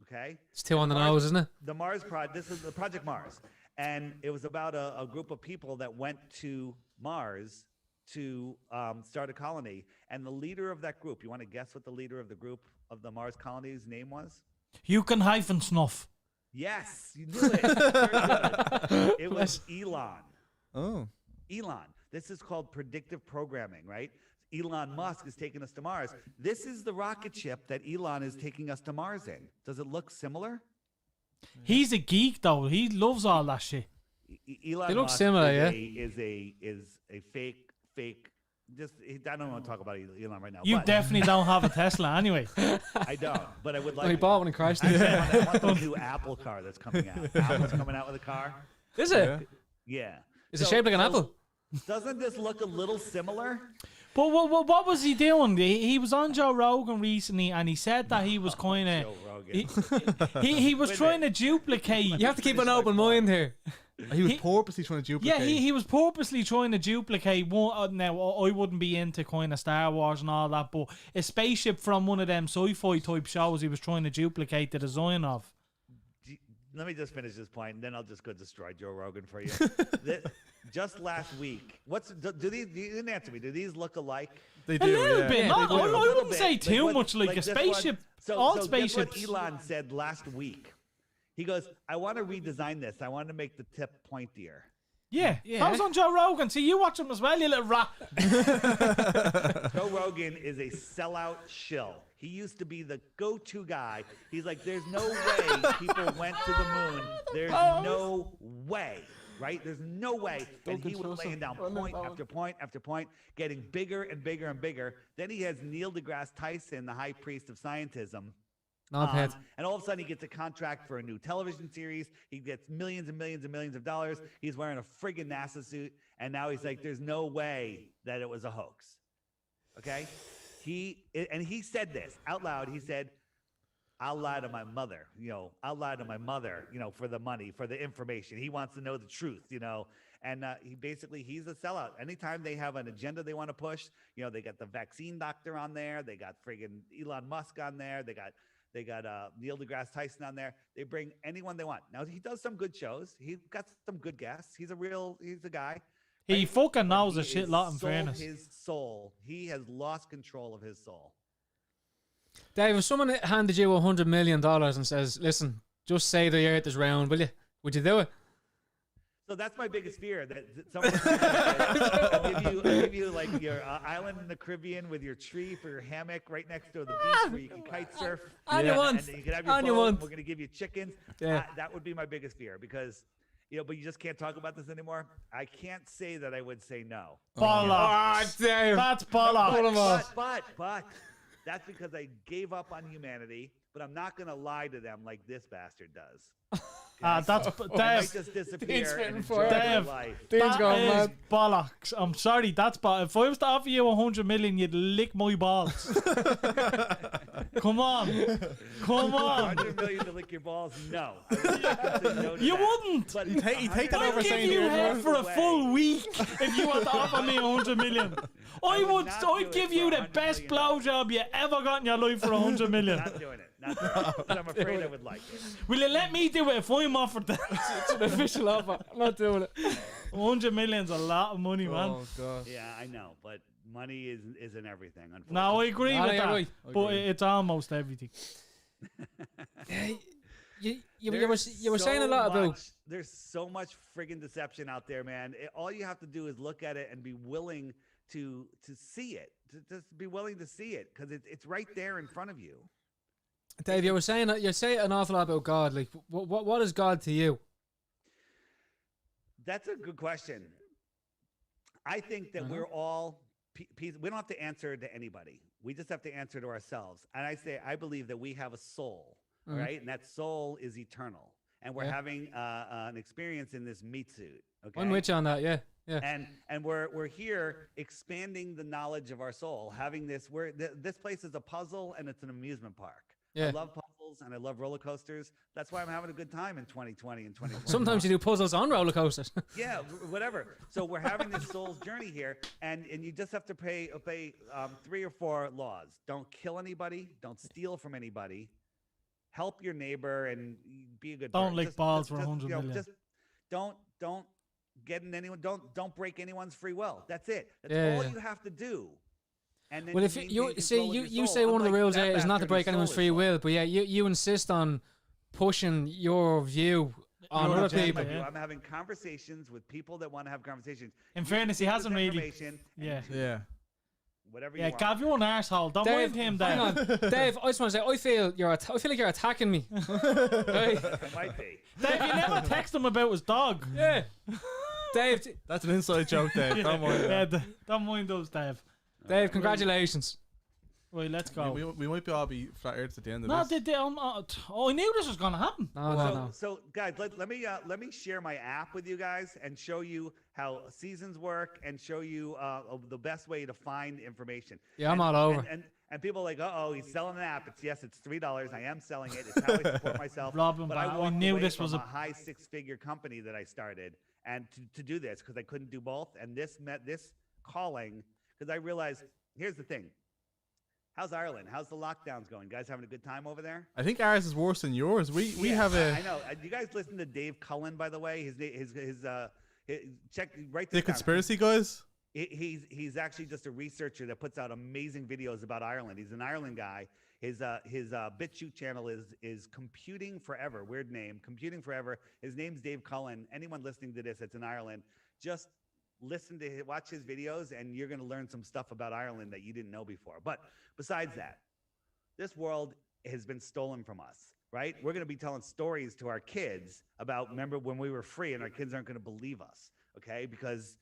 Okay? It's two on the nose, isn't it? The Mars Project. This is the Project Mars. And it was about a group of people that went to Mars to start a colony. And the leader of that group, you want to guess what the leader of the group of the Mars colony's name was? You can hyphen snuff. Yes, you knew it. Very good. It was Elon. Oh. Elon. This is called predictive programming, right? Elon Musk is taking us to Mars. This is the rocket ship that Elon is taking us to Mars in. Does it look similar? He's a geek though. He loves all that shit. Elon They look Musk similar, is a fake. I don't want to talk about Elon right now. You but definitely don't have a Tesla anyway. I don't, but I would like. He to. bought one in Christ. I want the new Apple car that's coming out. Apple's coming out with a car. Is it? Yeah. Is it shaped like an apple? Doesn't this look a little similar? But what was he doing? He was on Joe Rogan recently, and he said that he was kind of Joe Rogan. he was Wait a trying to minute. duplicate. You have to keep an open mind here. He was He- purposely trying to duplicate. Yeah, he was purposely trying to duplicate one. Now, I wouldn't be into kind of Star Wars and all that, but a spaceship from one of them sci-fi type shows he was trying to duplicate the design of. Let me just finish this point, and then I'll just go destroy Joe Rogan for you. Just last week, do these? You didn't answer me. Do these look alike? They A do, little yeah. bit. Yeah, Not, they I, do. I A little wouldn't bit. say too much like a this one- spaceship. So, all so spaceships. guess what Elon said last week? He goes, "I want to redesign this. I want to make the tip pointier." Yeah, Yeah. that was on Joe Rogan. See, you watch him as well, you little rat. Joe Rogan is a sellout shill. He used to be the go-to guy. He's like, there's no way people went to the moon. There's no way, right? There's no way. And he was laying down point after point after point, getting bigger and bigger and bigger. Then he has Neil deGrasse Tyson, the high priest of scientism. Knobhead. And all of a sudden, he gets a contract for a new television series. He gets millions and millions and millions of dollars. He's wearing a friggin' NASA suit. And now he's like, there's no way that it was a hoax. Okay? He said this out loud. He said, I'll lie to my mother, I'll lie to my mother, for the money, for the information. He wants to know the truth, And he's a sellout. Anytime they have an agenda they want to push, they got the vaccine doctor on there. They got friggin' Elon Musk on there. They got Neil deGrasse Tyson on there. They bring anyone they want. Now, he does some good shows. He got some good guests. He's a guy. He right? fucking But knows he a shit has lot, in sold fairness. his soul. He has lost control of his soul. Dave, if someone handed you $100 million and says, listen, just say the earth is round, will you? Would you do it? So that's my biggest fear, that someone will give you like your island in the Caribbean with your tree for your hammock right next to the beach where you can kite surf. And you want. And you can have your And you boat, want. we're going to give you chickens. Yeah. That would be my biggest fear because, but you just can't talk about this anymore. I can't say that I would say no. Bollocks. Dave. That's bollocks. But that's because I gave up on humanity, but I'm not going to lie to them like this bastard does. That's I might Dave. just Dean's disappear spitting and for enjoy it. my Dave. life. Dean's That going is mad. bollocks. I'm sorry, that's if I was to offer you $100 million, you'd lick my balls. Come on. 100 million to lick your balls? No. I would not say no to You that. wouldn't. But You take that I'd over give saying you the head earth for a way. full week if you want to offer me $100 million. would not do I'd it give for you the $100 best million. blowjob you ever got in your life for $100 million. Not doing it. Not doing it. 'Cause I'm afraid I would like it. Will you let me do it if I'm offered that? It's an official offer. I'm not doing it. $100 million's a lot of money, man. Oh god. Yeah, I know, but money isn't everything. Unfortunately. No, I agree No, with you're that, right. but it's almost everything. You were saying a lot about. There's so much friggin' deception out there, man. All you have to do is look at it and be willing to see it. To just be willing to see it because it's right there in front of you. Dave, you say an awful lot about God. Like, what is God to you? That's a good question. I think that we're all we don't have to answer to anybody. We just have to answer to ourselves. And I believe that we have a soul, all right? And that soul is eternal. And we're having an experience in this meat suit. Okay. I'm with you on that. Yeah. And we're here expanding the knowledge of our soul. Having this, this place is a puzzle and it's an amusement park. Yeah. I love puzzles and I love roller coasters. That's why I'm having a good time in 2020 and 2021. Sometimes you do puzzles on roller coasters. Yeah, whatever. So we're having this soul's journey here, and you just have to obey 3 or 4 laws. Don't kill anybody. Don't steal from anybody. Help your neighbor and be a good. Don't person. lick balls for 100 million. Just don't get in anyone. Don't break anyone's free will. That's it. That's Yeah, all yeah. you have to do. And then Well, if maintain you control say of your you soul. say one of the Unlike rules that is not to bastard break whose anyone's soul free is will, but yeah, you insist on pushing your view on Your other agenda, people. yeah. I'm having conversations with people that want to have conversations. In fairness, he Take hasn't this really. information and Yeah. Yeah. Whatever Yeah, you want. Gav, you're an arsehole. Don't Dave, mind him, hang Dave. on, Dave. I just want to say, I feel like you're attacking me. Right? It might be. Dave, you never text him about his dog. Yeah, Dave. That's an inside joke, Dave. Don't worry. Yeah, don't mind those, Dave. Dave, congratulations. Right, let's go. We might all be flat earths at the end of No, this. I knew this was gonna happen. No. So guys, let me share my app with you guys and show you how seasons work and show you the best way to find information. Yeah, I'm all over. And people are like, he's selling an app. It's $3. I am selling it. It's how I support myself. Rob him but back. I I walked knew away this from was a a- high 6-figure company that I started, and to do this because I couldn't do both. And this calling because I realized here's the thing. How's Ireland? How's the lockdowns going? Guys having a good time over there? I think ours is worse than yours. We Yeah, have a I know. You guys listen to Dave Cullen, by the way. His check right the conspiracy guys. He's actually just a researcher that puts out amazing videos about Ireland. He's an Ireland guy. His BitChute channel is Computing Forever. Weird name, Computing Forever. His name's Dave Cullen. Anyone listening to this that's in Ireland, just watch his videos, and you're going to learn some stuff about Ireland that you didn't know before. But besides that, this world has been stolen from us, right? We're going to be telling stories to our kids about, remember when we were free, and our kids aren't going to believe us, okay? Because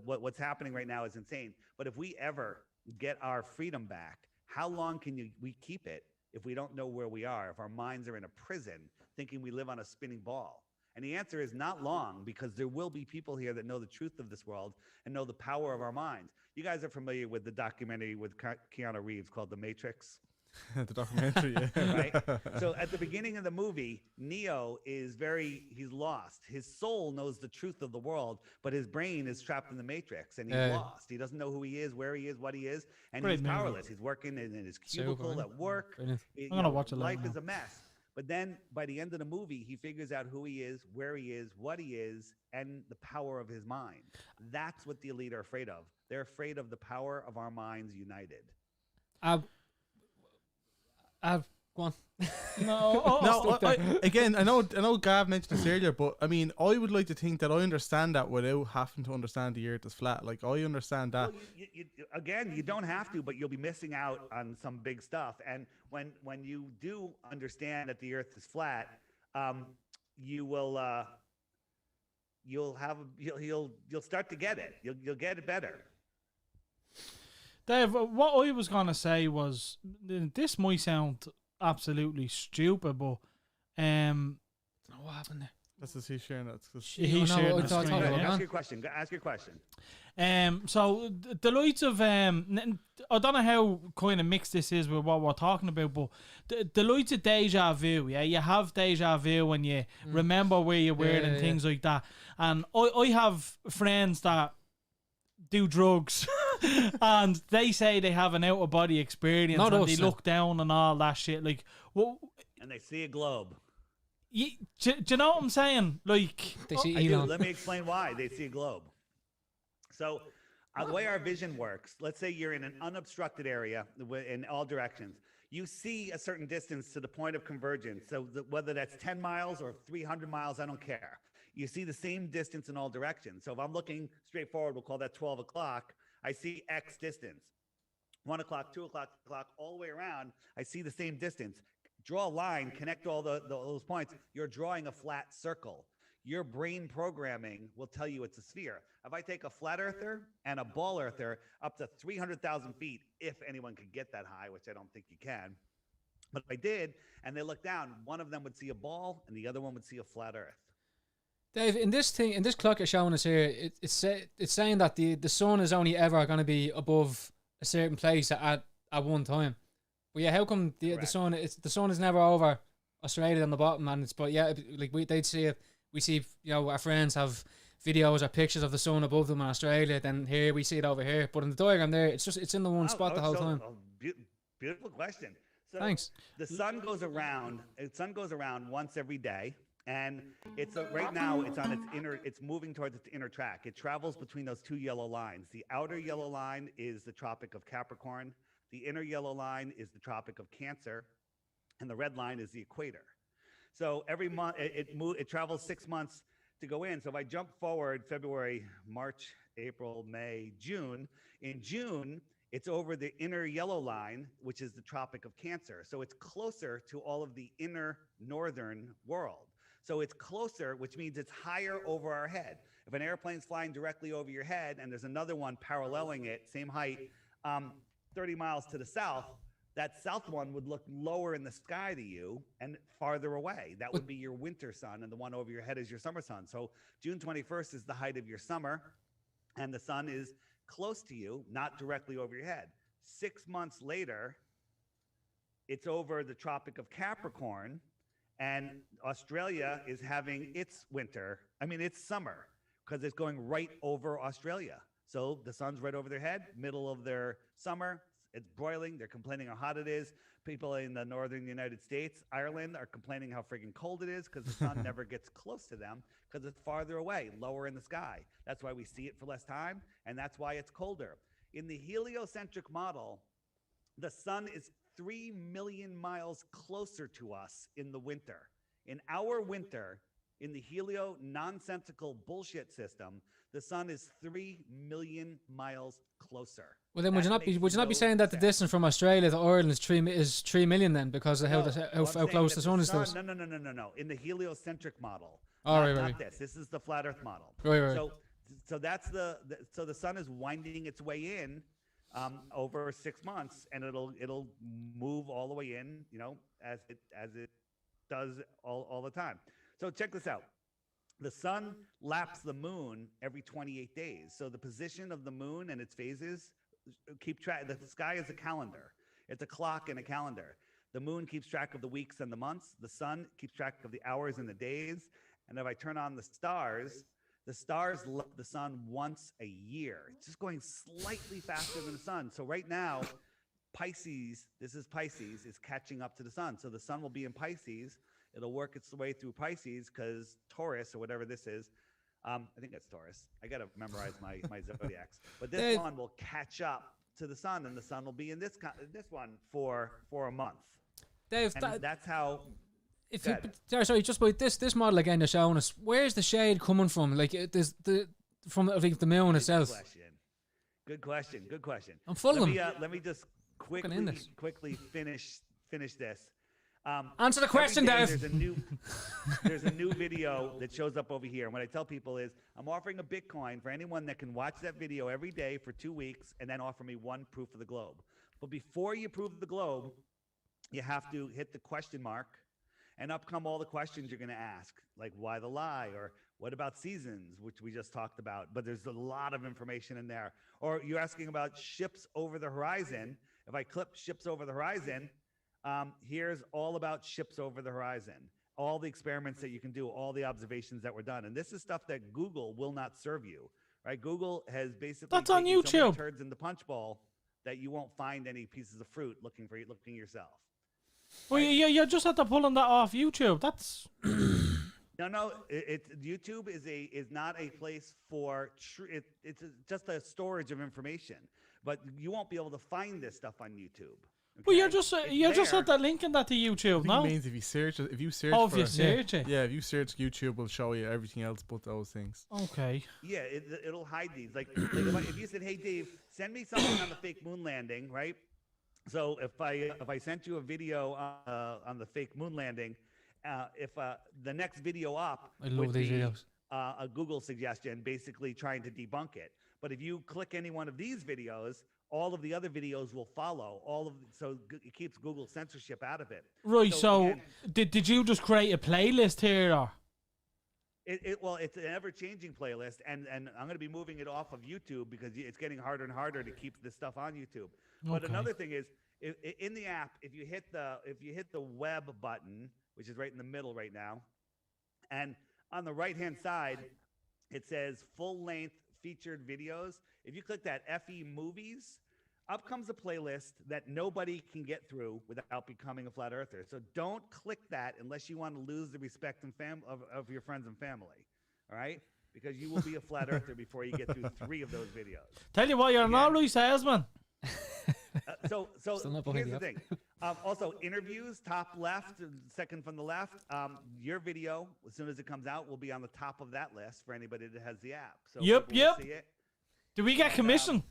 what's happening right now is insane. But if we ever get our freedom back, how long can we keep it if we don't know where we are, if our minds are in a prison thinking we live on a spinning ball? And the answer is not long, because there will be people here that know the truth of this world and know the power of our minds. You guys are familiar with the documentary with Keanu Reeves called The Matrix, The documentary, yeah. right? So at the beginning of the movie, Neo he's lost. His soul knows the truth of the world, but his brain is trapped in the Matrix, and he's lost. He doesn't know who he is, where he is, what he is, and Great he's movie. powerless. He's working in his cubicle Super, at work. Brilliant. I'm gonna watch it later Life is now. a mess. But then by the end of the movie, he figures out who he is, where he is, what he is, and the power of his mind. That's what the elite are afraid of. They're afraid of the power of our minds united. Go on. No, No, again, I know Gav mentioned this earlier, but I mean, I would like to think that I understand that without having to understand the Earth is flat. Like, I understand that. Well, again, you don't have to, but you'll be missing out on some big stuff. And when you do understand that the Earth is flat, you will you'll start to get it. You'll get it better. Dave, what I was gonna say was this might sound absolutely stupid, but I don't know what happened there. That's just he sharing that. he shared the screen, yeah. Ask your question. Ask your question. So the likes of I don't know how kind of mixed this is with what we're talking about, but the likes of deja vu, yeah, you have deja vu when you remember where you were and things like that. And I have friends that do drugs and they say they have an out of body experience. Not and us, they look down and all that shit. Like, what? And they see a globe. Do you know what I'm saying? Like, They see I do. Elon. Let me explain why they see a globe. So, the way our vision works, let's say you're in an unobstructed area in all directions. You see a certain distance to the point of convergence. So, whether that's 10 miles or 300 miles, I don't care. You see the same distance in all directions. So, if I'm looking straight forward, we'll call that 12 o'clock. I see X distance. 1 o'clock, 2 o'clock, all the way around, I see the same distance. Draw a line, connect all those points. You're drawing a flat circle. Your brain programming will tell you it's a sphere. If I take a flat earther and a ball earther up to 300,000 feet, if anyone could get that high, which I don't think you can, but if I did, and they look down, one of them would see a ball and the other one would see a flat earth. Dave, in this clock you're showing us here, it's saying that the sun is only ever going to be above a certain place at one time. But yeah, how come the sun is never over Australia on the bottom? And they'd see it. We see, our friends have videos or pictures of the sun above them in Australia. Then here we see it over here. But in the diagram there, it's in the one spot the whole time. Beautiful question. So Thanks. The sun goes around. Once every day, and right now it's moving towards its inner track. It travels between those two yellow lines. The outer yellow line is the Tropic of Capricorn. The inner yellow line is the Tropic of Cancer, and the red line is the equator. So every month it travels 6 months to go in. So if I jump forward February, March, April, May, June, in June it's over the inner yellow line, which is the Tropic of Cancer. So it's closer to all of the inner northern world. So it's closer, which means it's higher over our head. If an airplane's flying directly over your head and there's another one paralleling it, same height, 30 miles to the south, that south one would look lower in the sky to you and farther away. That would be your winter sun, and the one over your head is your summer sun. So June 21st is the height of your summer, and the sun is close to you, not directly over your head. 6 months later, it's over the Tropic of Capricorn, and Australia is having its summer, because it's going right over Australia. So the sun's right over their head, middle of their summer. It's broiling. They're complaining how hot it is. People in the northern United States, Ireland, are complaining how friggin' cold it is because the sun never gets close to them because it's farther away, lower in the sky. That's why we see it for less time, and that's why it's colder. In the heliocentric model, the sun is 3 million miles closer to us in the winter. In our winter, in the helio nonsensical bullshit system, the sun is 3 million miles closer. Well, then would you not be saying that the distance from Australia to Ireland is 3 million then, because of how close the sun is to us? No. In the heliocentric model, right. this. This is the flat Earth model. Right. So that's so the sun is winding its way in over 6 months, and it'll move all the way in, as it does all the time. So check this out. The sun laps the moon every 28 days. So the position of the moon and its phases keep track. The sky is a calendar. It's a clock and a calendar. The moon keeps track of the weeks and the months. The sun keeps track of the hours and the days. And if I turn on the stars lap the sun once a year. It's just going slightly faster than the sun. So right now, Pisces is catching up to the sun. So the sun will be in Pisces. It'll work its way through Pisces because Taurus, or whatever this is, I think that's Taurus. I got to memorize my zodiacs. But this one will catch up to the sun, and the sun will be in this one for a month. Dave, And that's how. if Go you, ahead. sorry, just about this model again you're showing us. Where's the shade coming from? Like there's from like the moon itself. Good question. Good question. I'm full of them. Let me just in this. quickly finish this. Answer the question, every day Dave. There's a new video that shows up over here. And what I tell people is, I'm offering a Bitcoin for anyone that can watch that video every day for 2 weeks and then offer me one proof of the globe. But before you prove the globe, you have to hit the question mark, and up come all the questions you're going to ask, like why the lie, or what about seasons, which we just talked about. But there's a lot of information in there. Or you're asking about ships over the horizon. If I clip ships over the horizon, here's all about ships over the horizon, all the experiments that you can do, all the observations that were done. And this is stuff that Google will not serve you, right? Google has basically That's on taken so many YouTube. turds in the punch bowl that you won't find any pieces of fruit looking yourself. Well, you just have to pull that off YouTube. That's No, it's YouTube is not a place for it's just a storage of information, but you won't be able to find this stuff on YouTube. well, you okay? just It's you just there. had that link in that to I YouTube. think No, it means if you search oh, if for you search it. yeah, if you search, YouTube will show you everything else but those things. Okay. Yeah, it'll hide these. Like if you said, "Hey, Dave, send me something on the fake moon landing," right? So if I sent you a video on the fake moon landing, if the next video up I love would these be videos. a Google suggestion, basically trying to debunk it. But if you click any one of these videos, all of the other videos will follow. It keeps Google censorship out of it. Right. So, again, did you just create a playlist here, or? Well, it's an ever-changing playlist, and I'm going to be moving it off of YouTube because it's getting harder and harder to keep this stuff on YouTube. But Okay. another thing is, in the app, if you hit the web button, which is right in the middle right now, and on the right-hand side, it says full-length featured videos. If you click that FE movies, up comes a playlist that nobody can get through without becoming a flat earther. So don't click that unless you want to lose the respect and of your friends and family. All right? Because you will be a flat earther before you get through 3 of those videos. Tell you what, you're an Again. all-right salesman. So Still not behind here's the the thing. Also, interviews, top left, second from the left. Your video, as soon as it comes out, will be on the top of that list for anybody that has the app. So Yep, people will yep. see it. Do we get commission?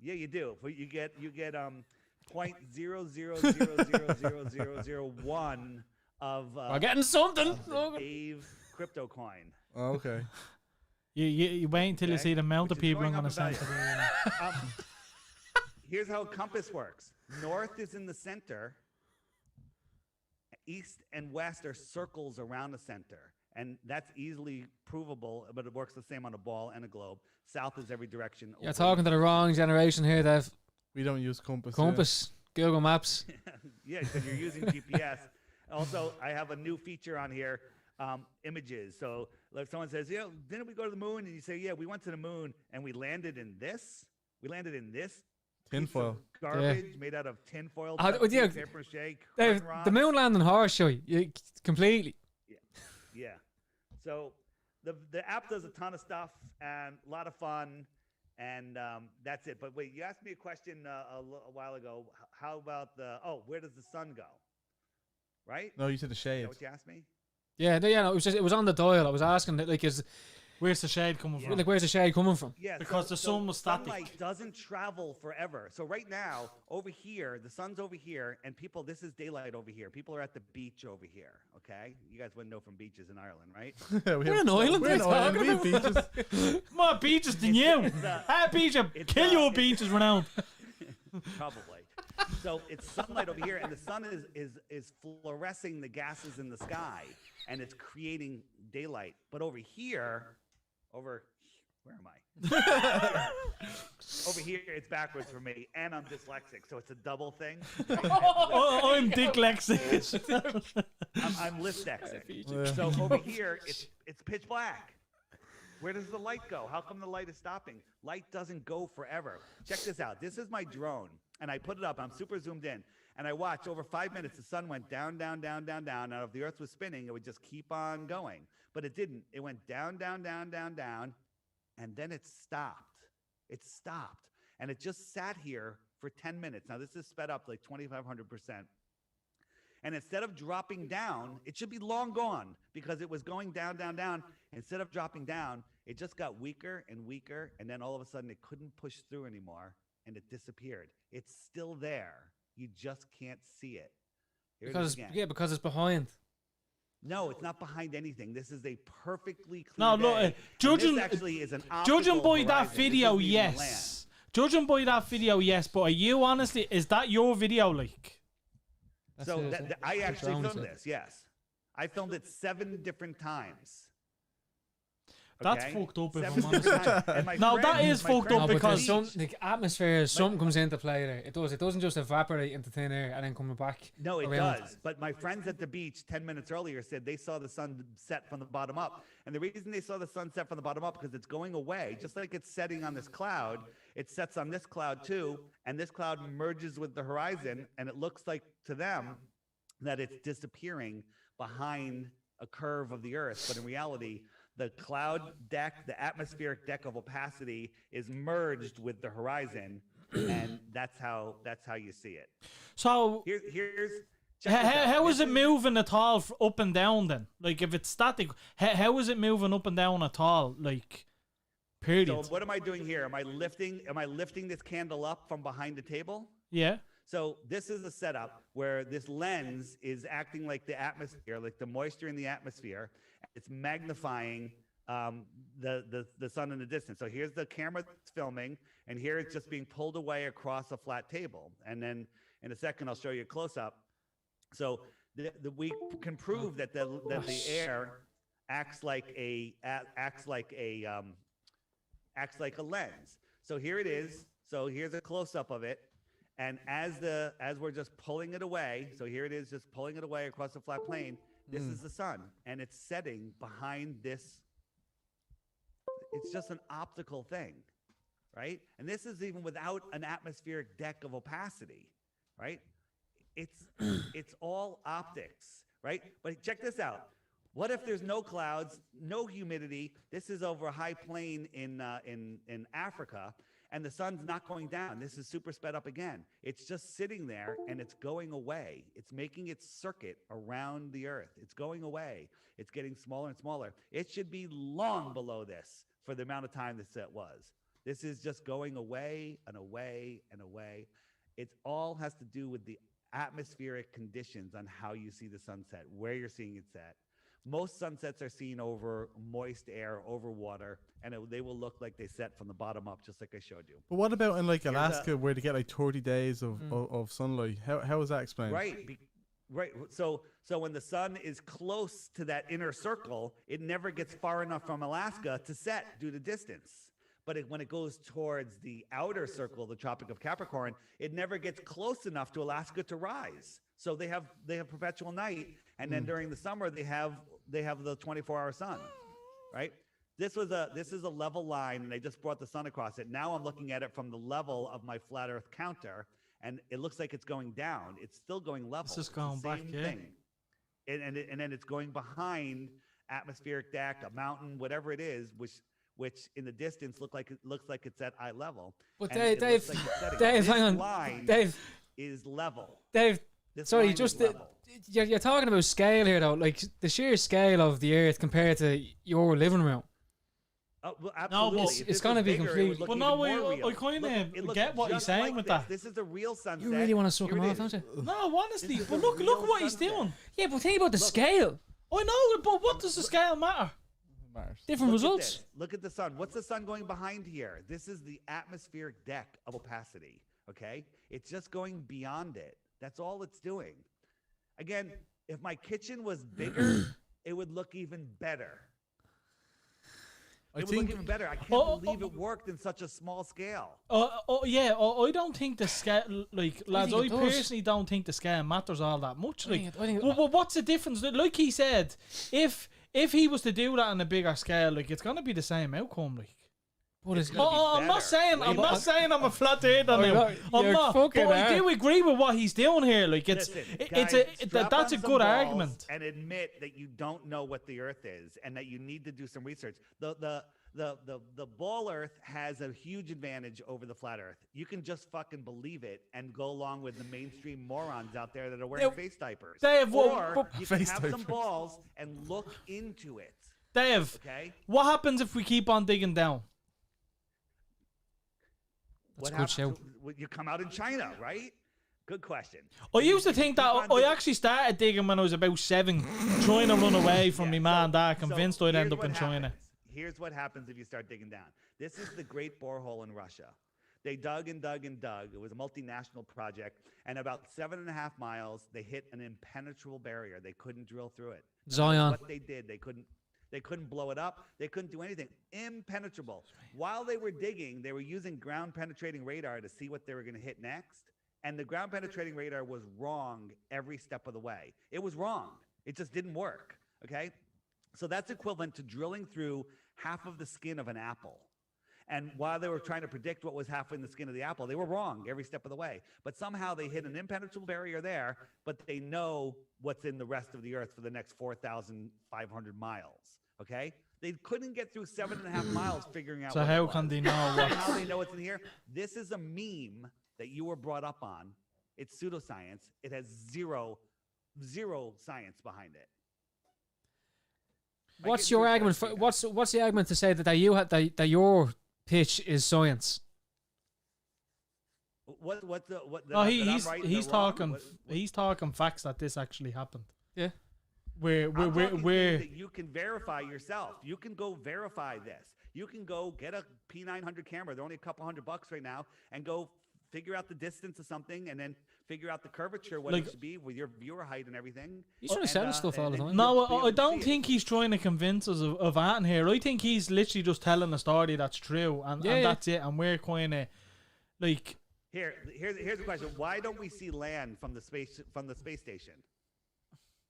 Yeah, you do. You get 0.00000001 of We're getting something. of the Dave crypto coin. Oh, okay. You wait until you Okay. see the amount of Which is people I'm going going to up in send to value. the. Here's how compass works. North is in the center. East and west are circles around the center. And that's easily provable, but it works the same on a ball and a globe. South is every direction. You're over talking to the wrong generation here, Dave. We don't use compass. Compass, Google Maps. Yeah, because you're using GPS. Also, I have a new feature on here, images. So like someone says, yeah, didn't we go to the moon? And you say, yeah, we went to the moon and we landed in this. We landed in this piece of Tinfoil. garbage made out of tinfoil, Ah, duct yeah. tape, paper mache, Dave, curtain the rods. moon landing horror show. You completely. Yeah. So the app does a ton of stuff and a lot of fun, and that's it. But wait, you asked me a question a while ago. How about where does the sun go? Right? No, you said the Is shade. that what you asked me? Yeah, no, it was on the dial. I was asking, like, Where's the shade coming from? where's the shade coming from? Yeah, Because the sun was static. Sunlight doesn't travel forever. So right now, over here, the sun's over here, and this is daylight over here. People are at the beach over here. Okay, you guys wouldn't know from beaches in Ireland, right? We're in Ireland. We're in what are you Ireland. We talking have beaches. More beaches than you. Our beach, kill your beach is renowned. Probably. So it's sunlight over here, and the sun is fluorescing the gases in the sky, and it's creating daylight. But over here, where am I? Over here, it's backwards for me, and I'm dyslexic, so it's a double thing. Right? Oh, I'm dyslexic. I'm dyslexic. Yeah. So over here, it's pitch black. Where does the light go? How come the light is stopping? Light doesn't go forever. Check this out. This is my drone, and I put it up. I'm super zoomed in, and I watched over 5 minutes. The sun went down, down, down, down, down. Now, if the Earth was spinning, it would just keep on going, but it didn't. It went down, down, down, down, down, and then it stopped. It stopped, and it just sat here for 10 minutes. Now, this is sped up like 2,500%. And instead of dropping down, it should be long gone because it was going down, down, down. Instead of dropping down, it just got weaker and weaker. And then all of a sudden it couldn't push through anymore and it disappeared. It's still there. You just can't see it. Here it is again. Because it's behind. No, it's not behind anything. This is a perfectly clear No, look, day. judging This actually is an judging by optical that horizon. video, This isn't even yes. Judging by that video, yes. But are you honestly? Is that your video? Like, So I actually drone filmed is. this. Yes, I filmed it 7 different times. that's Okay? fucked up. If 7 I'm honest. different times. And my No, that friend- is my fucked friend up No, was but because there's some the atmosphere, something comes into play there. It does. It doesn't just evaporate into thin air and then coming back. No, it around. does. But my friends at the beach 10 minutes earlier said they saw the sun set from the bottom up. And the reason they saw the sun set from the bottom up because it's going away, just like it's setting on this cloud, it sets on this cloud too. And this cloud merges with the horizon. And it looks like to them that it's disappearing behind a curve of the earth. But in reality, the cloud deck, the atmospheric deck of opacity is merged with the horizon. And that's how you see it. So Here's check this out. how is This it moving at all up and down then? Like if it's static, how is it moving up and down at all? Like, period. So what am I doing here? Am I lifting this candle up from behind the table? Yeah. So this is a setup where this lens is acting like the atmosphere, like the moisture in the atmosphere. It's magnifying the sun in the distance. So here's the camera that's filming, and here it's just being pulled away across a flat table. And then in a second, I'll show you a close up. So we can prove that the air acts like a lens. So here it is. So here's a close up of it. And as we're just pulling it away, so here it is, just pulling it away across the flat plane. This is the sun, and it's setting behind this. It's just an optical thing, right? And this is even without an atmospheric deck of opacity, right? It's all optics, right? But check this out. What if there's no clouds, no humidity? This is over a high plain in Africa, and the sun's not going down. This is super sped up again. It's just sitting there, and it's going away. It's making its circuit around the Earth. It's going away. It's getting smaller and smaller. It should be long below this for the amount of time this set was. This is just going away and away and away. It all has to do with the atmospheric conditions on how you see the sunset, where you're seeing it set. Most sunsets are seen over moist air, over water, and they will look like they set from the bottom up, just like I showed you. But what about in like Alaska, where they get like 30 days of sunlight? How is that explained? Right. So when the sun is close to that inner circle, it never gets far enough from Alaska to set due to distance. But when it goes towards the outer circle, the Tropic of Capricorn, it never gets close enough to Alaska to rise. So they have perpetual night, and then during the summer they have the 24-hour sun, right? This is a level line, and they just brought the sun across it. Now I'm looking at it from the level of my flat Earth counter, and it looks like it's going down. It's still going level. It's just going back, yeah. Thing. And then it's going behind atmospheric deck, a mountain, whatever it is, which in the distance looks like it's at eye level. But And it Dave, looks like it's setting. Dave, This hang on. line Dave, is level. Dave, This sorry, line is just level. you're talking about scale here, though. Like the sheer scale of the Earth compared to your living room. Oh, well, No, but absolutely. it's If this gonna was be bigger, it complete- would look But even no, more I real. kinda Look, it looks get what you're just saying like with this. that. This is a real sunset. You really want to suck Here him it off, is. don't you? No, honestly, This is but a look real what he's sunset. doing. Yeah, but think about the scale. I know, but what does the scale matter? Different Look at results. this. Look at the sun. What's the sun going behind here? This is the atmospheric deck of opacity. Okay, it's just going beyond it. That's all it's doing. Again, if my kitchen was bigger, it would look even better. It would look even better. I can't believe it worked in such a small scale. Yeah, I don't think the scale, like, lads, I think it does. personally don't think the scale matters all that much. I Like, think it- I think it- well, what's the difference? Like he said, if he was to do that on a bigger scale, like, it's gonna be the same outcome. Like, But it's gonna be I'm not better. saying I'm a flat earther Oh, now. you're I'm not. But fucking I do hard. agree with what he's doing here. Like, it's Listen, it's guys, that's strap a on some good balls argument. and admit that you don't know what the Earth is and that you need to do some research. the ball Earth has a huge advantage over the flat Earth. You can just fucking believe it and go along with the mainstream morons out there that are wearing face diapers. Dave, or you can Face have some diapers. balls and look into it. Dave, Okay. what happens if we keep on digging down? That's What a good happens show. when you come out in China, right? Good question. I used to think that I actually started digging when I was about 7, trying to run away from my man and dad, convinced I'd end here's up in what China. happens. Here's what happens if you start digging down. This is the Great Borehole in Russia. They dug and dug and dug. It was a multinational project. And about 7.5 miles, they hit an impenetrable barrier. They couldn't drill through it. Zion. What they did, they couldn't blow it up. They couldn't do anything. Impenetrable. While they were digging, they were using ground penetrating radar to see what they were going to hit next. And the ground penetrating radar was wrong every step of the way. It was wrong. It just didn't work. Okay. So that's equivalent to drilling through half of the skin of an apple. And while they were trying to predict what was halfway in the skin of the apple, they were wrong every step of the way. But somehow they hit an impenetrable barrier there, but they know what's in the rest of the earth for the next 4,500 miles. Okay? They couldn't get through 7.5 miles figuring out So what how it can was. they know How what? they know what's in here? This is a meme that you were brought up on. It's pseudoscience. It has zero science behind it. What's your argument for? What's the argument to say that you had that your pitch is science? What the No, that I'm he's right and he's they're wrong? talking he's talking facts that this actually happened. Yeah. We're I'm talking things we're that you can verify yourself. You can go verify this. You can go get a P900 camera. They're only a couple $100 right now, and go figure out the distance of something, and then figure out the curvature, what Like- it should be with your viewer height and everything. He's trying to And, sell stuff all the and time. you'll No, be able I to don't see think he's trying to convince us of anything here. I think he's literally just telling a story that's true, and Yeah. that's it. And we're kind of like, Here's the question: why don't we see land from the space station?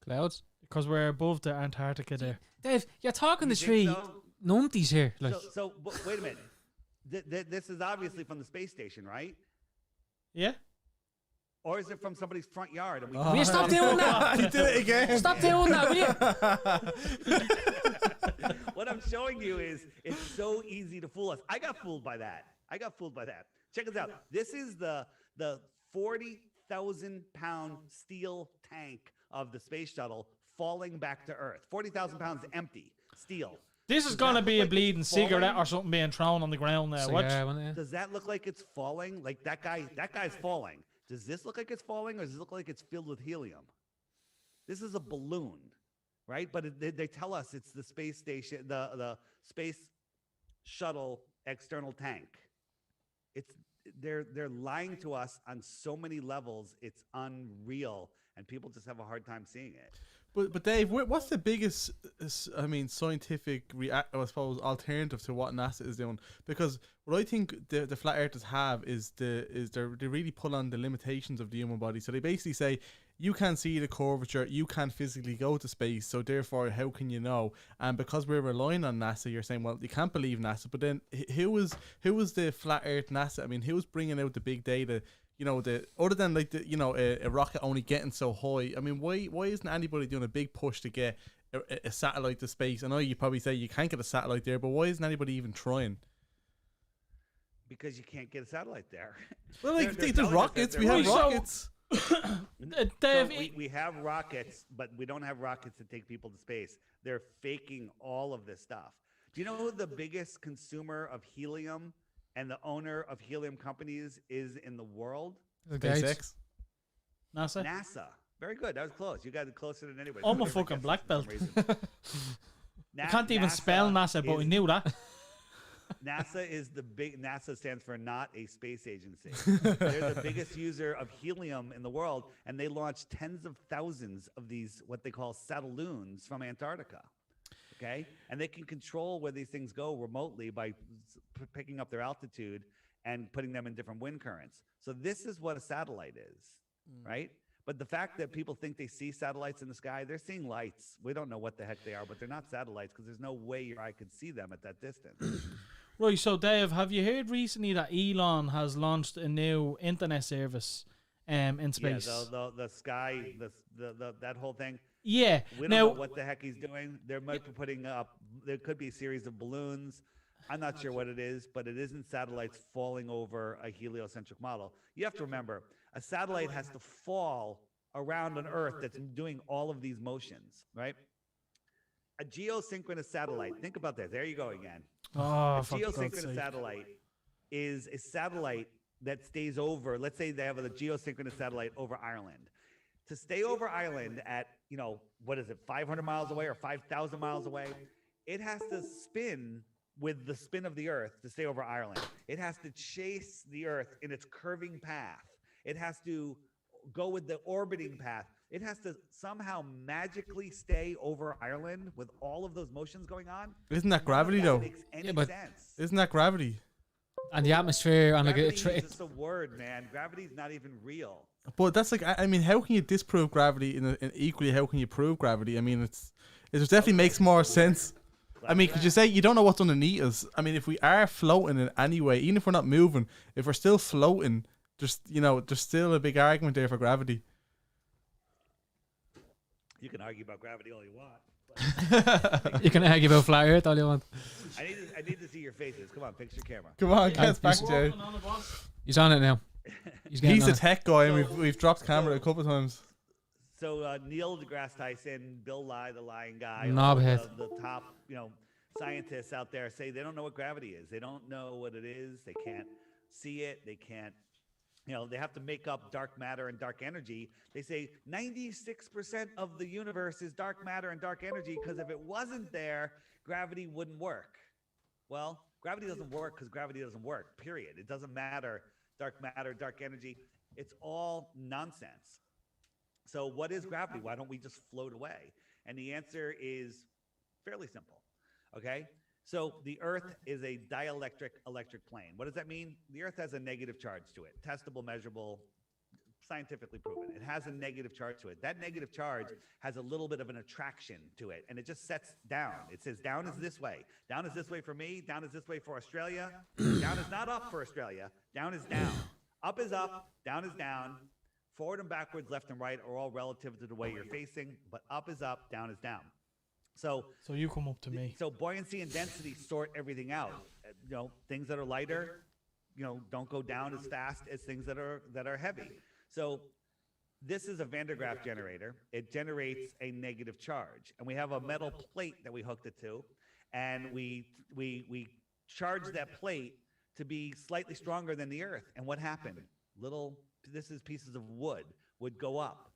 Clouds. because we're above the Antarctica there. Dave, you're talking You to think three so? numpties here. Like, But wait a minute. This is obviously from the space station, right? Yeah. Or is it from somebody's front yard? And we will you stop doing that? He did it again. Stop doing that, will you? What I'm showing you is it's so easy to fool us. I got fooled by that. Check this out. This is the 40,000-pound steel tank of the space shuttle falling back to Earth. 40,000 pounds empty steel. This is Does gonna that be look a like bleeding it's cigarette falling? or something being thrown on the ground there. Watch. Cigar, wasn't it? Does that look like it's falling? Like that guy's falling. Does this look like it's falling, or does it look like it's filled with helium? This is a balloon, right? But they tell us it's the space station, the space shuttle external tank. They're lying to us on so many levels. It's unreal, and people just have a hard time seeing it. But Dave, what's the biggest, scientific, I suppose, alternative to what NASA is doing? Because what I think the flat earthers have is they really pull on the limitations of the human body. So they basically say, you can't see the curvature, you can't physically go to space, so therefore, how can you know? And because we're relying on NASA, you're saying, well, you can't believe NASA. But then, who was the flat Earth NASA? I mean, who was bringing out the big data? You know, other than like a rocket only getting so high. I mean, why isn't anybody doing a big push to get a satellite to space? I know you probably say you can't get a satellite there, but why isn't anybody even trying? Because you can't get a satellite there. Well, like They're there's telling us rockets. that We they're have running. rockets. Dave, So we have rockets, but we don't have rockets to take people to space. They're faking all of this stuff. Do you know who the biggest consumer of helium and the owner of helium companies is in the world? SpaceX. NASA. NASA. Very good. That was close. You got it closer than anybody. I'm a Nobody fucking gets black it for some belt. reason. I can't even spell NASA, but I knew that. NASA is NASA stands for not a space agency. They're the biggest user of helium in the world, and they launch tens of thousands of these, what they call satelloons from Antarctica. Okay. And they can control where these things go remotely by picking up their altitude and putting them in different wind currents. So this is what a satellite is, right? But the fact that people think they see satellites in the sky, they're seeing lights. We don't know what the heck they are, but they're not satellites because there's no way your eye could see them at that distance. Right, so Dave, have you heard recently that Elon has launched a new internet service in space? Yeah, the sky, that whole thing. Yeah. We don't Now, know what the heck he's doing. There might be putting up. There could be a series of balloons. I'm not sure what it is, but it isn't satellites falling over a heliocentric model. You have to remember, a satellite has to fall around an Earth that's doing all of these motions, right? A geosynchronous satellite, think about that. There you go again. Oh, A for God's geosynchronous sake. satellite is a satellite that stays over, let's say they have a geosynchronous satellite over Ireland. To stay over Ireland at, what is it, 500 miles away or 5,000 miles away, it has to spin with the spin of the Earth to stay over Ireland. It has to chase the Earth in its curving path. It has to go with the orbiting path. It has to somehow magically stay over Ireland with all of those motions going on. Isn't that gravity, None though? of that makes any but- sense. Isn't that gravity? And the atmosphere and Gravity like is just a word, man. Gravity is not even real. But that's like, I mean, how can you disprove gravity in equally? How can you prove gravity? I mean, it definitely makes more sense. I mean, could you say you don't know what's underneath us? I mean, if we are floating in any way, even if we're not moving, if we're still floating, there's still a big argument there for gravity. You can argue about gravity all you want. you can argue about flat Earth all you want. I need to see your faces. Come on, fix your camera. Come on, get us back, Jay. He's on it now. Getting He's on a it. tech guy, and we've dropped camera a couple of times. So Neil deGrasse Tyson, Bill Nye, the lying guy, Knobhead. the top scientists out there say they don't know what gravity is. They don't know what it is. They can't see it. They can't. They have to make up dark matter and dark energy. They say 96% of the universe is dark matter and dark energy because if it wasn't there, gravity wouldn't work. Well, gravity doesn't work because gravity doesn't work, period. It doesn't matter, dark matter, dark energy. It's all nonsense. So what is gravity? Why don't we just float away? And the answer is fairly simple, okay? So the Earth is a dielectric electric plane. What does that mean? The Earth has a negative charge to it, testable, measurable, scientifically proven. It has a negative charge to it. That negative charge has a little bit of an attraction to it, and it just sets down. It says down is this way. Down is this way for me. Down is this way for Australia. Down is not up for Australia. Down is down. Up is up. Down is down. Forward and backwards, left and right are all relative to the way you're facing, but up is up, down is down. So you come up to me. So buoyancy and density sort everything out. Things that are lighter, don't go down as fast as things that are heavy. So this is a Van der Graaf generator. It generates a negative charge, and we have a metal plate that we hooked it to, and we charge that plate to be slightly stronger than the Earth. And what happened? This is pieces of wood would go up.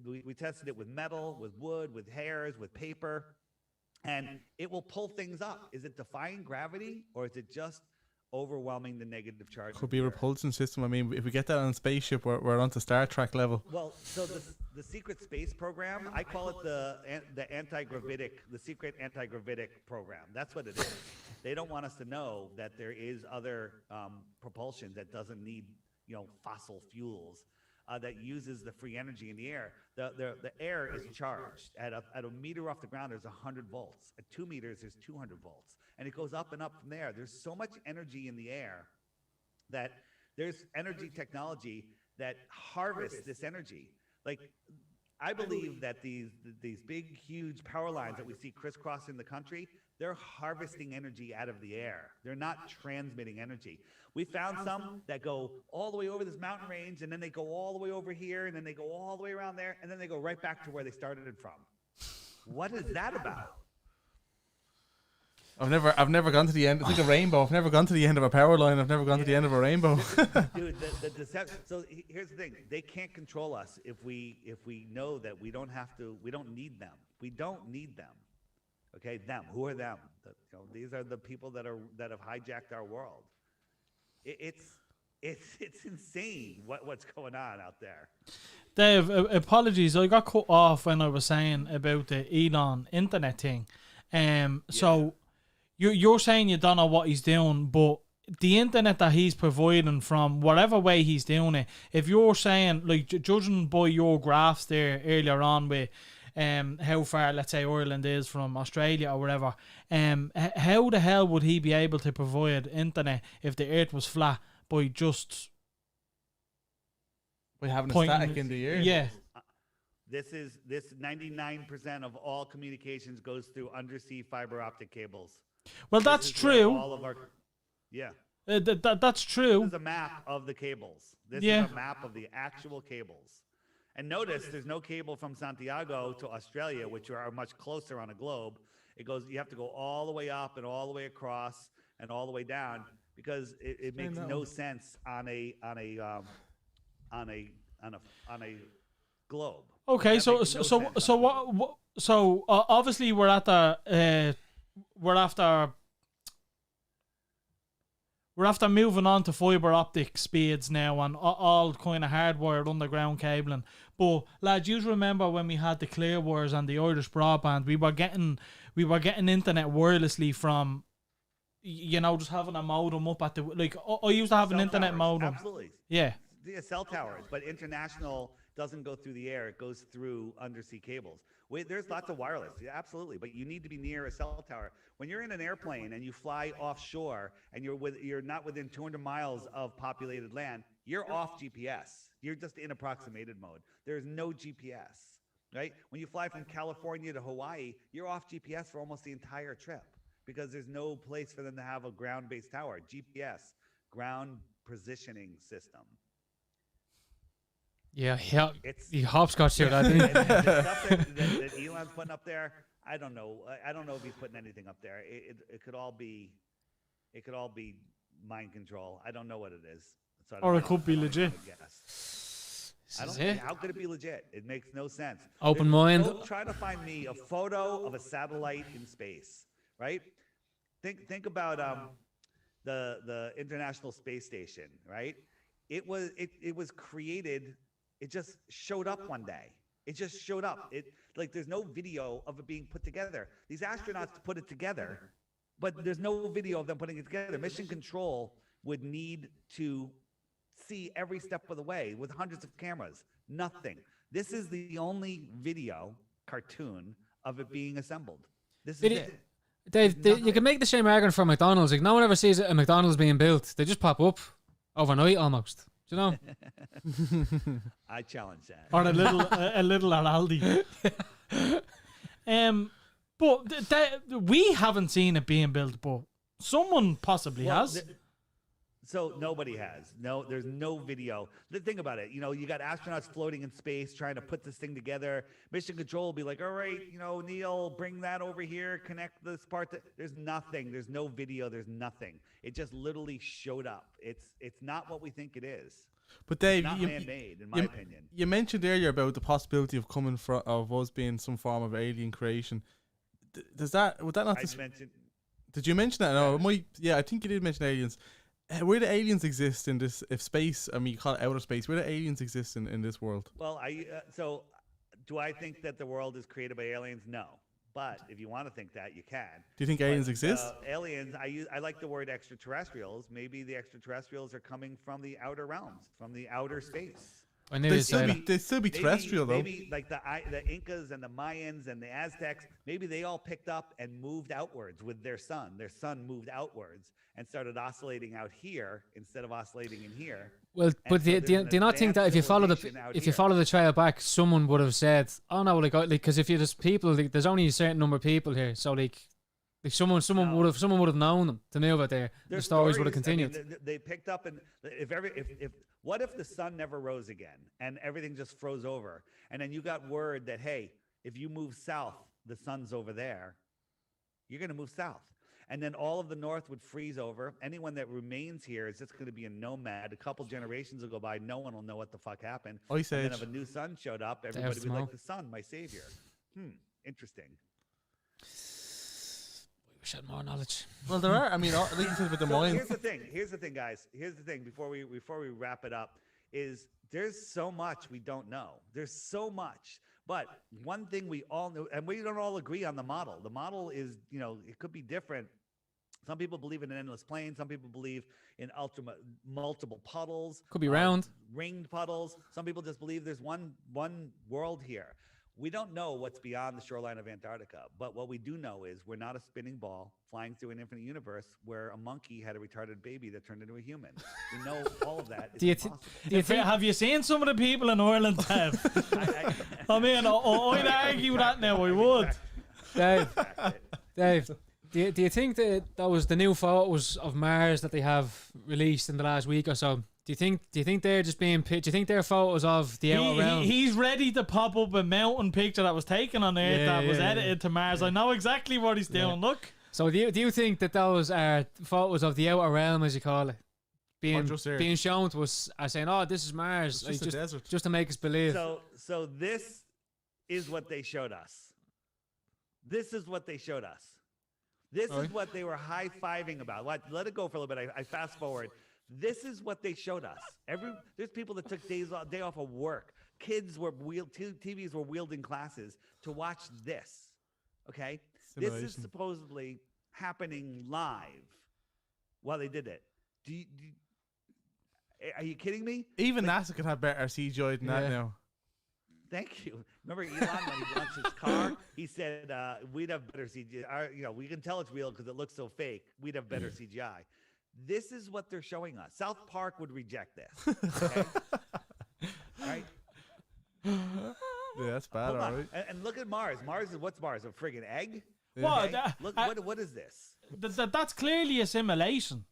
We tested it with metal, with wood, with hairs, with paper, and it will pull things up. Is it defying gravity, or is it just overwhelming the negative charge? Could be a repulsion system. I mean, if we get that on a spaceship, we're onto Star Trek level. Well, so the secret space program, I call it the secret anti-gravitic program. That's what it is. They don't want us to know that there is other propulsion that doesn't need fossil fuels. That uses the free energy in the air. The air is charged. At a meter off the ground, there's 100 volts. At 2 meters, there's 200 volts. And it goes up and up from there. There's so much energy in the air that there's energy technology that harvests this energy. Like, I believe that these big, huge power lines that we see crisscrossing the country, they're harvesting energy out of the air. They're not transmitting energy. We found some that go all the way over this mountain range, and then they go all the way over here, and then they go all the way around there, and then they go right back to where they started it from. What is that about? I've never gone to the end. It's like a rainbow. I've never gone to the end of a power line. I've never gone to the end of a rainbow. Dude, the deception. So here's the thing: they can't control us if we know that we don't need them. We don't need them. Okay, them. Who are them? These are the people that have hijacked our world. It's insane what's going on out there. Dave, apologies. I got cut off when I was saying about the Elon internet thing. So you're saying you don't know what he's doing, but the internet that he's providing from whatever way he's doing it, if you're saying, like, judging by your graphs there earlier on with how far, let's say, Ireland is from Australia or whatever, how the hell would he be able to provide internet if the earth was flat by just By having a pointing- static in the air. Yeah. This 99% of all communications goes through undersea fiber optic cables. Well, This that's is where true. all of our, yeah. That's This true. is a map of the cables. This Yeah. is a map of the actual cables. And notice there's no cable from Santiago to Australia, which are much closer on a globe. It goes, you have to go all the way up and all the way across and all the way down because it makes no sense on a globe. Okay, That so makes no so so sense so on a globe. what? So obviously we're at the we're after moving on to fiber optic speeds now and all kind of hardwired underground cabling. But lads, you remember when we had the clear wires and the Irish broadband, we were getting internet wirelessly from, just having a modem up at the I used to have an Cell internet towers, modem. Absolutely. Yeah. Yeah, cell towers, but international doesn't go through the air. It goes through undersea cables. There's lots of wireless, yeah, absolutely, but you need to be near a cell tower. When you're in an airplane and you fly offshore and you're not within 200 miles of populated land, you're off GPS. You're just in approximated mode. There's no GPS, right? When you fly from California to Hawaii, you're off GPS for almost the entire trip because there's no place for them to have a ground-based tower. GPS, ground positioning system. Yeah, It's he hopscotched here, that and didn't he? the stuff that Elon's putting up there. I don't know. I don't know if he's putting anything up there. It could all be mind control. I don't know what it is. So I don't Or it know. could be I don't legit. even guess. This I is don't. it. How could it be legit? It makes no sense. Open mind. Go try to find me a photo of a satellite in space. Right? Think about the International Space Station. Right? It was created. It just showed up one day. It just showed up. There's no video of it being put together. These astronauts put it together, but there's no video of them putting it together. Mission Control would need to see every step of the way with hundreds of cameras. Nothing. This is the only video cartoon of it being assembled. This is it. Dave, you can make the same argument for McDonald's. Like, no one ever sees a McDonald's being built. They just pop up overnight almost. Do you know? I challenge that. Or a little at Aldi. But we haven't seen it being built, but someone possibly has. So nobody has. No, there's no video. Think about it. You got astronauts floating in space trying to put this thing together. Mission Control will be like, all right, Neil, bring that over here, connect this part. There's nothing. There's no video. There's nothing. It just literally showed up. It's not what we think it is. But Dave, Not man-made, in my opinion. You mentioned earlier about the possibility of of us being some form of alien creation. Would that not? Did you mention that? No, I think you did mention aliens. Where do aliens exist in this? If space, you call it outer space. Where do aliens exist in this world? Well, so do I think that the world is created by aliens? No. But if you want to think that, you can. Do you think aliens exist? Aliens, I like the word extraterrestrials. Maybe the extraterrestrials are coming from the outer realms, from the outer space. I knew They'd still be terrestrial, though. Maybe like the Incas and the Mayans and the Aztecs, maybe they all picked up and moved outwards with their sun. Their sun moved outwards and started oscillating out here instead of oscillating in here. Well, but do you not think that if you follow the trail back, someone would have said, "Oh no, because if you just people, there's only a certain number of people here, so someone would have known them to move out there. The stories would have continued." They picked up, and what if the sun never rose again and everything just froze over, and then you got word that, hey, if you move south, the sun's over there, you're going to move south. And then all of the north would freeze over. Anyone that remains here is just going to be a nomad. A couple generations will go by. No one will know what the fuck happened. Ice Age. And then if a new sun showed up, everybody would be like, the sun, my savior. Interesting. We wish I had more knowledge. Well, there are. Like you said with the mines. Here's the thing, guys. Here's the thing. Before we wrap it up, is there's so much we don't know. There's so much. But one thing we all know, and we don't all agree on the model. The model is, it could be different. Some people believe in an endless plane. Some people believe in multiple puddles. Could be round. Ringed puddles. Some people just believe there's one world here. We don't know what's beyond the shoreline of Antarctica, but what we do know is we're not a spinning ball flying through an infinite universe where a monkey had a retarded baby that turned into a human. We know all of that is impossible. Have you seen some of the people in Ireland, Dev? I mean, I'd argue that now. I would. Dave, do you think that was the new photos of Mars that they have released in the last week or so? Do you think they're just being do you think they're photos of the outer realm? He's ready to pop up a mountain picture that was taken on Earth that was edited to Mars. I know exactly what he's doing. Look. So do you think that those are photos of the outer realm, as you call it, being shown to us as saying, "Oh, this is Mars," it's just a desert, just to make us believe? So this is what they showed us. This is what they showed us. This is what they were high-fiving about. Let it go for a little bit. I fast forward. This is what they showed us. There's people that took day off of work. Kids were TVs were wielding classes to watch this. Okay, this is supposedly happening live while they did it. Are you kidding me? Even NASA could have better CGI than that now. Thank you. Remember Elon when he launched his car? He said we'd have better CGI. We can tell it's real because it looks so fake. We'd have better CGI. This is what they're showing us. South Park would reject this. Okay? Right? Yeah, that's bad, all right. And look at Mars. What's Mars? A friggin' egg? What? Okay? Look, what is this? That's clearly a simulation.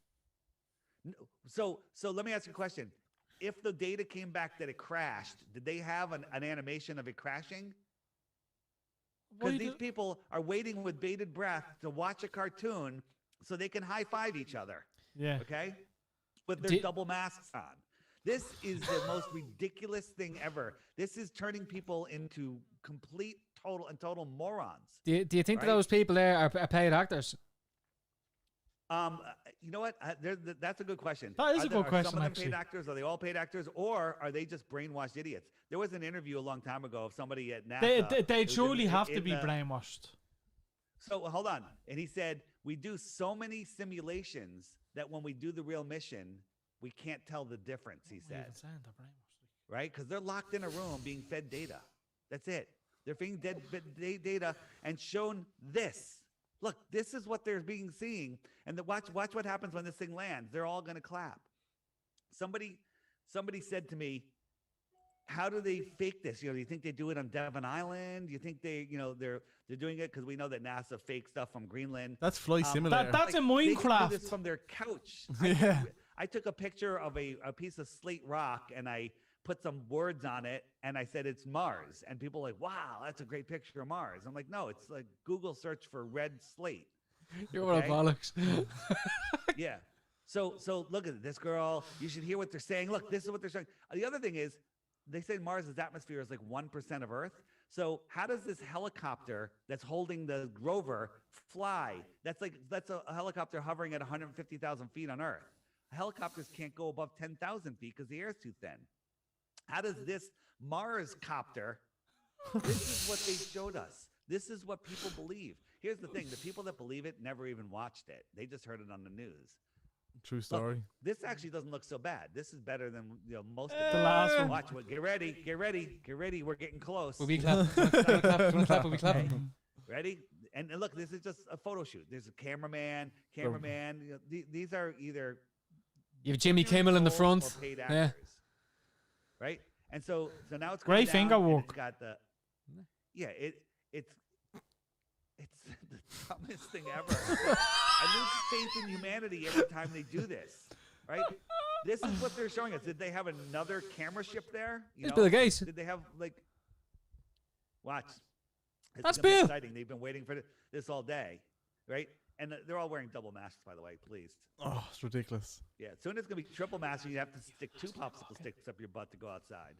So let me ask you a question. If the data came back that it crashed, did they have an animation of it crashing? Because these people are waiting with bated breath to watch a cartoon so they can high-five each other. Yeah. Okay? With their double masks on. This is the most ridiculous thing ever. This is turning people into complete, total morons. Do you think that those people there are paid actors? You know what? That's a good question. That is a good question, Some of them actually. paid actors? Are they all paid actors? Or are they just brainwashed idiots? There was an interview a long time ago of somebody at NASA. They truly have to be brainwashed. So hold on. And he said, we do so many simulations that when we do the real mission, we can't tell the difference, he said. Right? Because they're locked in a room being fed data. That's it. They're being fed data and shown this. Look, this is what they're seeing. And watch what happens when this thing lands. They're all going to clap. Somebody said to me, how do they fake this? Do you think they do it on Devon Island? Do you think they're doing it because we know that NASA fakes stuff from Greenland? That's Flight Simulator. That's a Minecraft. They can do this from their couch. I took a picture of a piece of slate rock and I put some words on it and I said it's Mars. And people are like, wow, that's a great picture of Mars. I'm like, no, it's like Google search for red slate. You're one of bollocks. Yeah. So look at this girl. You should hear what they're saying. Look, this is what they're saying. The other thing is, they say Mars's atmosphere is like 1% of Earth. So how does this helicopter that's holding the rover fly? That's a helicopter hovering at 150,000 feet on Earth. Helicopters can't go above 10,000 feet because the air is too thin. How does this Mars copter? This is what they showed us. This is what people believe. Here's the thing: the people that believe it never even watched it. They just heard it on the news. True story. Look, this actually doesn't look so bad. This is better than most of the last one. Watch what. Get ready. We're getting close. We'll be clapping. We'll be clapping. Ready? And look, this is just a photo shoot. There's a cameraman. These are either you have Jimmy Kimmel in the front. Or paid actors, right? And so now it's great finger work. It's got the it's the dumbest thing ever. I lose faith in humanity every time they do this, right? This is what they're showing us. Did they have another camera ship there? It's Bill Gates. Did they have watch? That's Bill. Bill. Exciting. They've been waiting for this all day, right? And they're all wearing double masks, by the way. Please. Oh, it's ridiculous. Yeah, soon it's gonna be triple mask. You have to stick 2 popsicle sticks up your butt to go outside.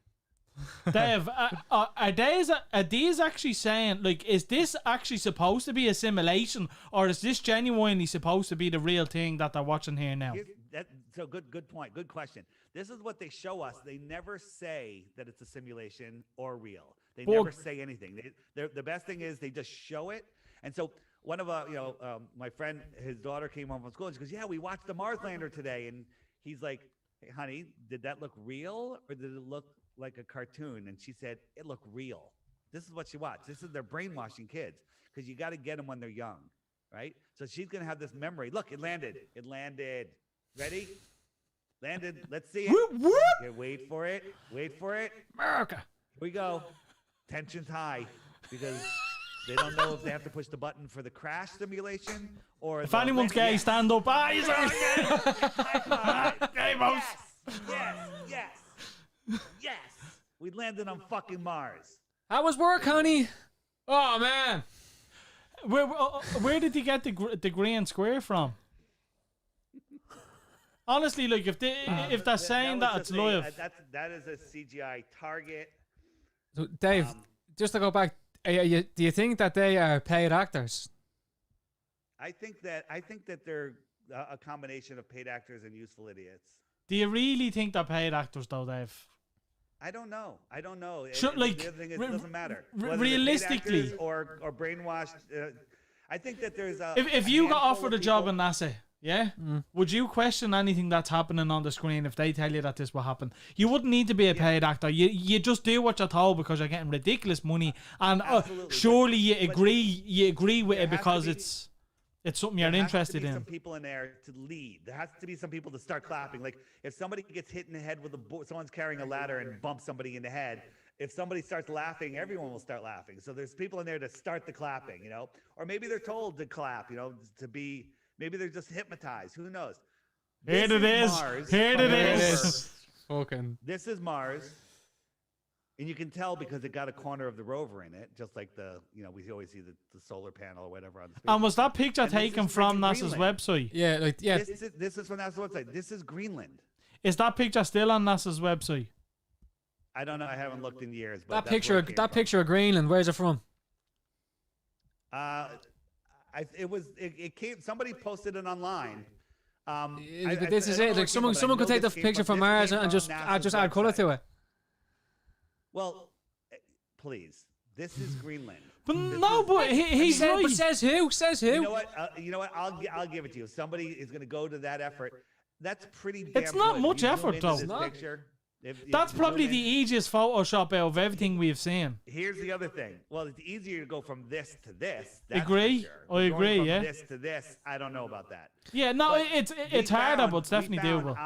Dave, are these actually saying, is this actually supposed to be a simulation, or is this genuinely supposed to be the real thing that they're watching here now? So good point. Good question. This is what they show us. They never say that it's a simulation or real. They never say anything. The best thing is they just show it. And so one of my friend, his daughter came home from school and she goes, "Yeah, we watched the Mars lander today." And he's like, "Hey, honey, did that look real or did it look like a cartoon?" And she said, "It looked real." This is what she wants. This is they're brainwashing kids because you got to get them when they're young, right? So she's gonna have this memory. Look, it landed. It landed. Ready? Landed. Let's see it. Whoop, whoop. Okay, wait for it. Wait for it. America. Here we go. Tension's high because they don't know if they have to push the button for the crash simulation or If anyone's gay, yes. stand up. Ah, he's High five. Gay boss. Yes. We landed on fucking Mars. How was work, honey? Oh man. Where did you get the green square from? Honestly, like if they're saying that it's live, that is a CGI target. So Dave, just to go back, do you think that they are paid actors? I think that they're a combination of paid actors and useful idiots. do you really think they're paid actors though, Dave? I don't know. Sure, like, the other thing is, it doesn't matter. Whether they're paid realistically, actors or brainwashed. I think that there's a. if a you got handful offered a of job people- in NASA, yeah, would you question anything that's happening on the screen if they tell you that this will happen? You wouldn't need to be a paid actor. You just do what you're told because you're getting ridiculous money, and Absolutely, surely but you agree with there it has to because be- it's something you're There has to interested be in. some people in there to lead. There has to be some people to start clapping. Like if somebody gets hit in the head with someone's carrying a ladder and bumps somebody in the head. If somebody starts laughing, everyone will start laughing. So there's people in there to start the clapping, you know, or maybe they're told to clap, you know, maybe they're just hypnotized. Who knows? Here it is. Mars. Here it is. is. Fucking. This is Mars. And you can tell because it got a corner of the rover in it, just like we always see the solar panel or whatever on the space. And was that picture And this taken is from freaking NASA's Greenland. website? Yeah, like yeah. This is from NASA's website. This is Greenland. Is that picture still on NASA's website? I don't know. I haven't looked in years. But That that's where it came from. picture of Greenland. Where's it from? It came. Somebody posted it online. This is it. Like someone could take the picture from Mars and just add color to it. Well, please. This is Greenland. But no, but he's But right. says who? Says who? You know what? I'll give it to you. Somebody is going to go to that effort. That's pretty damn It's not good. much You zoom effort, into though. this It's not. picture, if That's you probably zoom the in- easiest Photoshop out of everything we've seen. Here's the other thing. Well, it's easier to go from this to this. That's Agree. for sure. I Going agree, from yeah. This to this, I don't know about that. Yeah, no, But it's we harder, found- but it's definitely we found doable.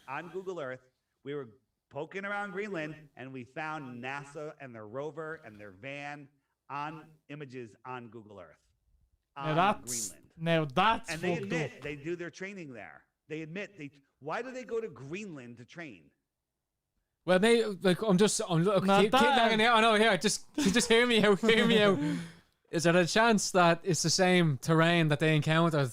On Google Earth, we were poking around Greenland, and we found NASA and their rover and their van on images on Google Earth. On Greenland. That's And they fucked admit up. they do their training there. They admit why do they go to Greenland to train? Well, look, look, Now keep that- hanging here. I know, here, just hear me out, hear me out. Is there a chance that it's the same terrain that they encountered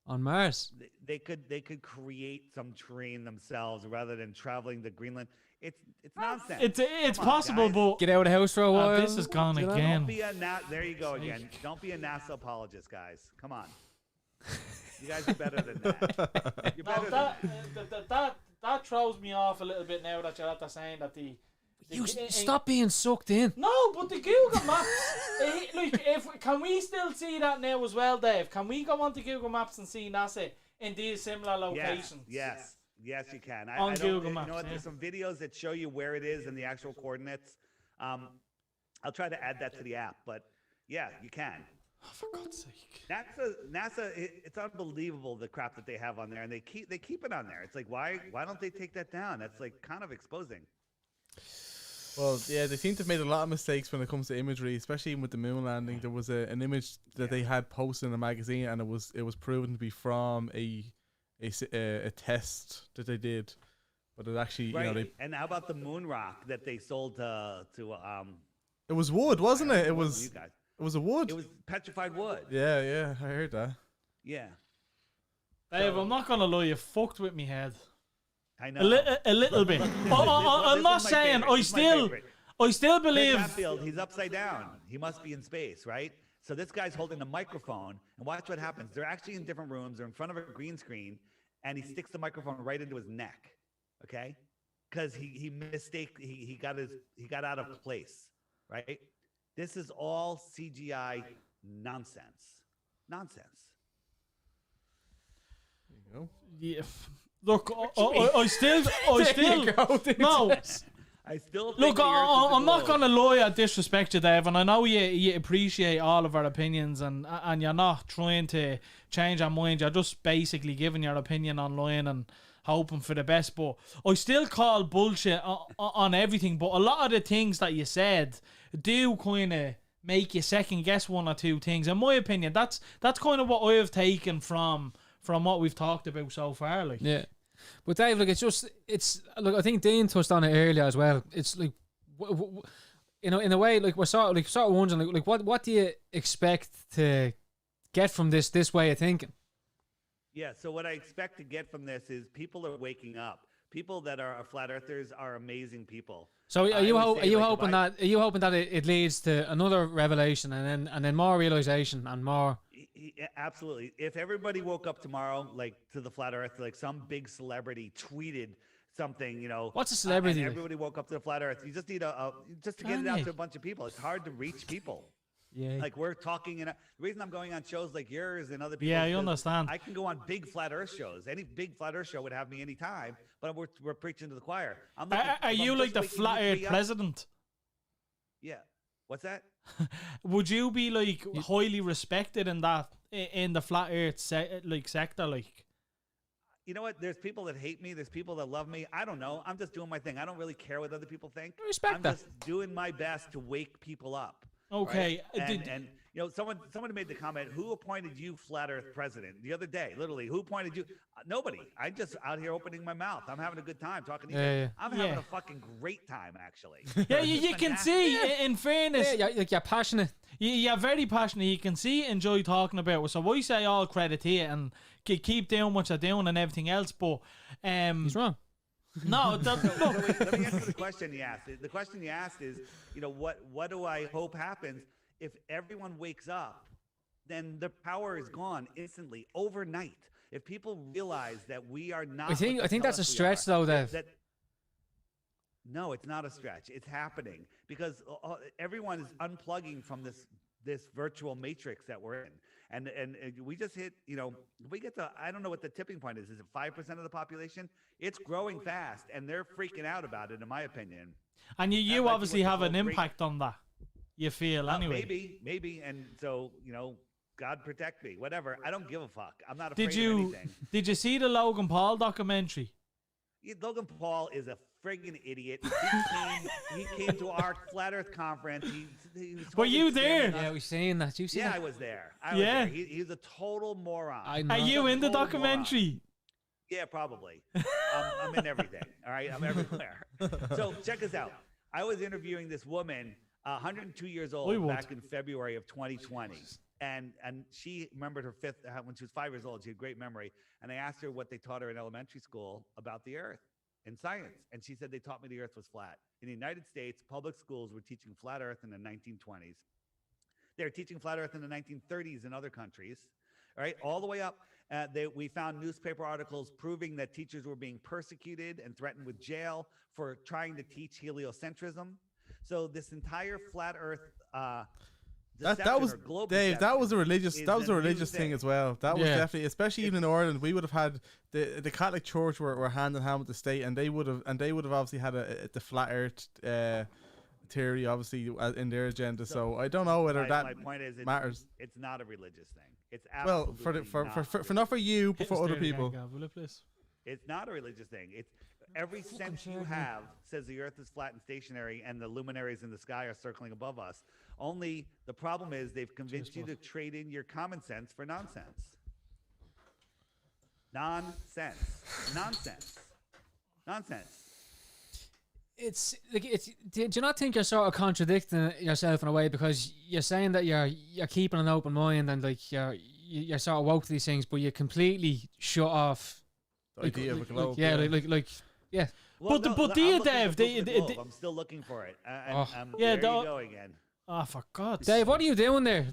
on Mars? They could create some terrain themselves rather than traveling to Greenland. It's nonsense. It's Come on, possible, guys. but Get out of the house for a while. this is gone you know? again. There you go again. Don't be a NASA apologist, guys. Come on. You guys are better than that. You're better than that throws me off a little bit now that you're after saying that Stop being sucked in. No, but the Google Maps. Can we still see that now as well, Dave? Can we go onto Google Maps and see NASA in these similar locations? Yes, you can. On I don't, Google you Maps, know what? yeah. There's some videos that show you where it is and the actual coordinates. I'll try to add that to the app, but yeah, you can. Oh, for God's sake. NASA, it's unbelievable the crap that they have on there, and they keep it on there. It's like why don't they take that down? That's like kind of exposing. Well, yeah, they seem to have made a lot of mistakes when it comes to imagery, especially with the moon landing. There was an image that they had posted in a magazine, and it was proven to be from a test that they did, but it actually Right. And how about the moon rock that they sold to it was wood, wasn't it? It you was guys. it was a wood. It was petrified wood. Yeah, I heard that. Yeah. Dave, I'm not gonna lie, you fucked with me head. I know. A little bit. I'm not saying I still Chris believe. Hadfield, he's upside down. He must be in space, right? So this guy's holding a microphone, and watch what happens. They're actually in different rooms. They're in front of a green screen, and he sticks the microphone right into his neck. Okay, because he got out of place, right? This is all CGI nonsense. Nonsense. There you go. Yeah. Look, I still There you go, dude. no. I still think Look, the Earth is a I'm not globe. going to lie or disrespect you, Dave, and I know you appreciate all of our opinions, and you're not trying to change our mind. You're just basically giving your opinion online and hoping for the best. But I still call bullshit on everything. But a lot of the things that you said do kind of make you second guess one or two things. In my opinion, that's kind of what I have taken from what we've talked about so far. Like, Yeah. But Dave, look, look, I think Dean touched on it earlier as well. It's like, in a way, like we're sort of wondering, like what do you expect to get from this way of thinking? Yeah, so what I expect to get from this is people are waking up. People that are flat earthers are amazing people. So are I you would say, hoping like, that it leads to another revelation and then more realization and more? Yeah, absolutely. If everybody woke up tomorrow, like to the flat Earth, like some big celebrity tweeted something, What's a celebrity? and everybody woke up to the flat Earth. You just need just to get it out to a bunch of people. It's hard to reach people. Yeah. Like we're talking, and the reason I'm going on shows like yours and other people. Yeah, is you 'cause understand. I can go on big flat Earth shows. Any big flat Earth show would have me anytime. But we're preaching to the choir. Are you like the flat Earth president? Yeah. What's that? Would you be like highly respected in the flat Earth sector? Like, You know what? There's people that hate me. There's people that love me. I don't know. I'm just doing my thing. I don't really care what other people think. Respect I'm that. just doing my best to wake people up. okay, Right? And someone made the comment, who appointed you flat Earth president the other day? Literally, who appointed you? Nobody. I'm just out here opening my mouth. I'm having a good time talking to you. Yeah. I'm having Yeah. a fucking great time, actually. yeah, you can see in fairness, Yeah, you're passionate. you're very passionate. You can see, enjoy talking about it. So I say all credit to you and keep doing what you're doing and everything else. But He's wrong. no, Let me answer the question you asked. The question you asked is, what do I hope happens if everyone wakes up? Then the power is gone instantly, overnight. If people realize that we are not, I think what they that's tell a us we stretch, are, though, Dave. No, it's not a stretch. It's happening because everyone is unplugging from this virtual matrix that we're in. And we just hit, we get to, I don't know what the tipping point is. Is it 5% of the population? It's growing fast, and they're freaking out about it, in my opinion. and you might be obviously what the have an whole great- impact on that. You feel anyway. Maybe. And so, God protect me, whatever. I don't give a fuck. I'm not afraid of anything. Did you see the Logan Paul documentary? Logan Paul is a friggin' idiot. He came to our flat Earth conference. He was Were totally you there? scamming us. Yeah, we've seen that. You've seen Yeah, that? I was there. Yeah. He's a total moron. I know. Are you in the Total documentary? Yeah, probably. I'm in everything. All right, I'm everywhere. So check us out. I was interviewing this woman, 102 years I old, would. back in February of 2020, and she remembered her fifth when she was 5 years old. She had great memory, and I asked her what they taught her in elementary school about the Earth and science, and she said they taught me the Earth was flat. In the United States, public schools were teaching flat Earth in the 1920s. They were teaching flat Earth in the 1930s in other countries. All right, all the way up. We found newspaper articles proving that teachers were being persecuted and threatened with jail for trying to teach heliocentrism. So this entire flat Earth That was or globe Dave. That deception was a religious. is That was a new religious thing as well. That was Yeah. definitely, especially even in Ireland, we would have had the Catholic Church were hand in hand with the state, and they would have obviously had the flat Earth theory obviously in their agenda. So I don't know whether my that point is matters. It's not a religious thing. It's Well, absolutely for not for you, but for other people. Will it, please? It's not a religious thing. It's every sense you have says the Earth is flat and stationary, and the luminaries in the sky are circling above us. Only the problem is they've convinced you to trade in your common sense for nonsense. Nonsense. It's like do you not think you're sort of contradicting yourself in a way, because you're saying that you're keeping an open mind and like you're sort of woke to these things, but you completely shut off The idea of a globe. yeah. Well, But do I'm you, looking Dave, for they- the they- globe. I'm still looking for it. Oh. Yeah, there you go again. Oh, for God's Dave, what are you doing there?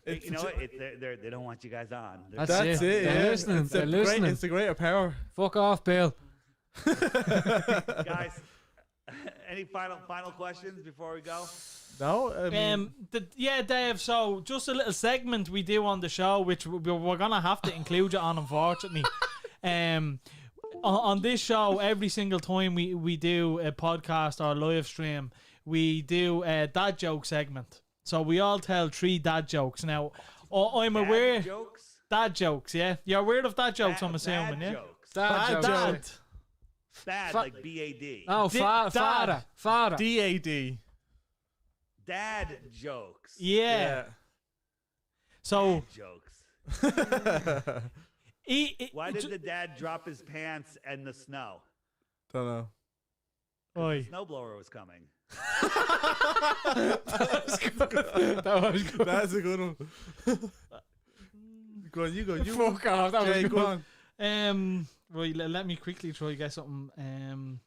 You know what? They don't want you guys on. That's That's it. it. They're Yeah. listening. It's They're the great. listening. It's the greater power. Fuck off, Bill. Guys, any final questions before we go? No, I mean, Dave. So just a little segment we do on the show, which we're gonna have to include you on, unfortunately. on this show, every single time we do a podcast or a live stream, we do a dad joke segment. So we all tell 3 dad jokes. Now, I'm aware. Jokes? Dad jokes, yeah? You're aware of dad jokes, I'm Bad assuming, yeah? Jokes. Dad. Bad, like B-A-D. No, father. DAD. Dad jokes. Yeah. So, Dad jokes. Why did the dad drop his pants in the snow? Don't know. Oi. Snowblower was coming. That was good. That's a good one. Go on, you go. You Fuck off. That was Jay, good. go on. Right, let me quickly try to get something.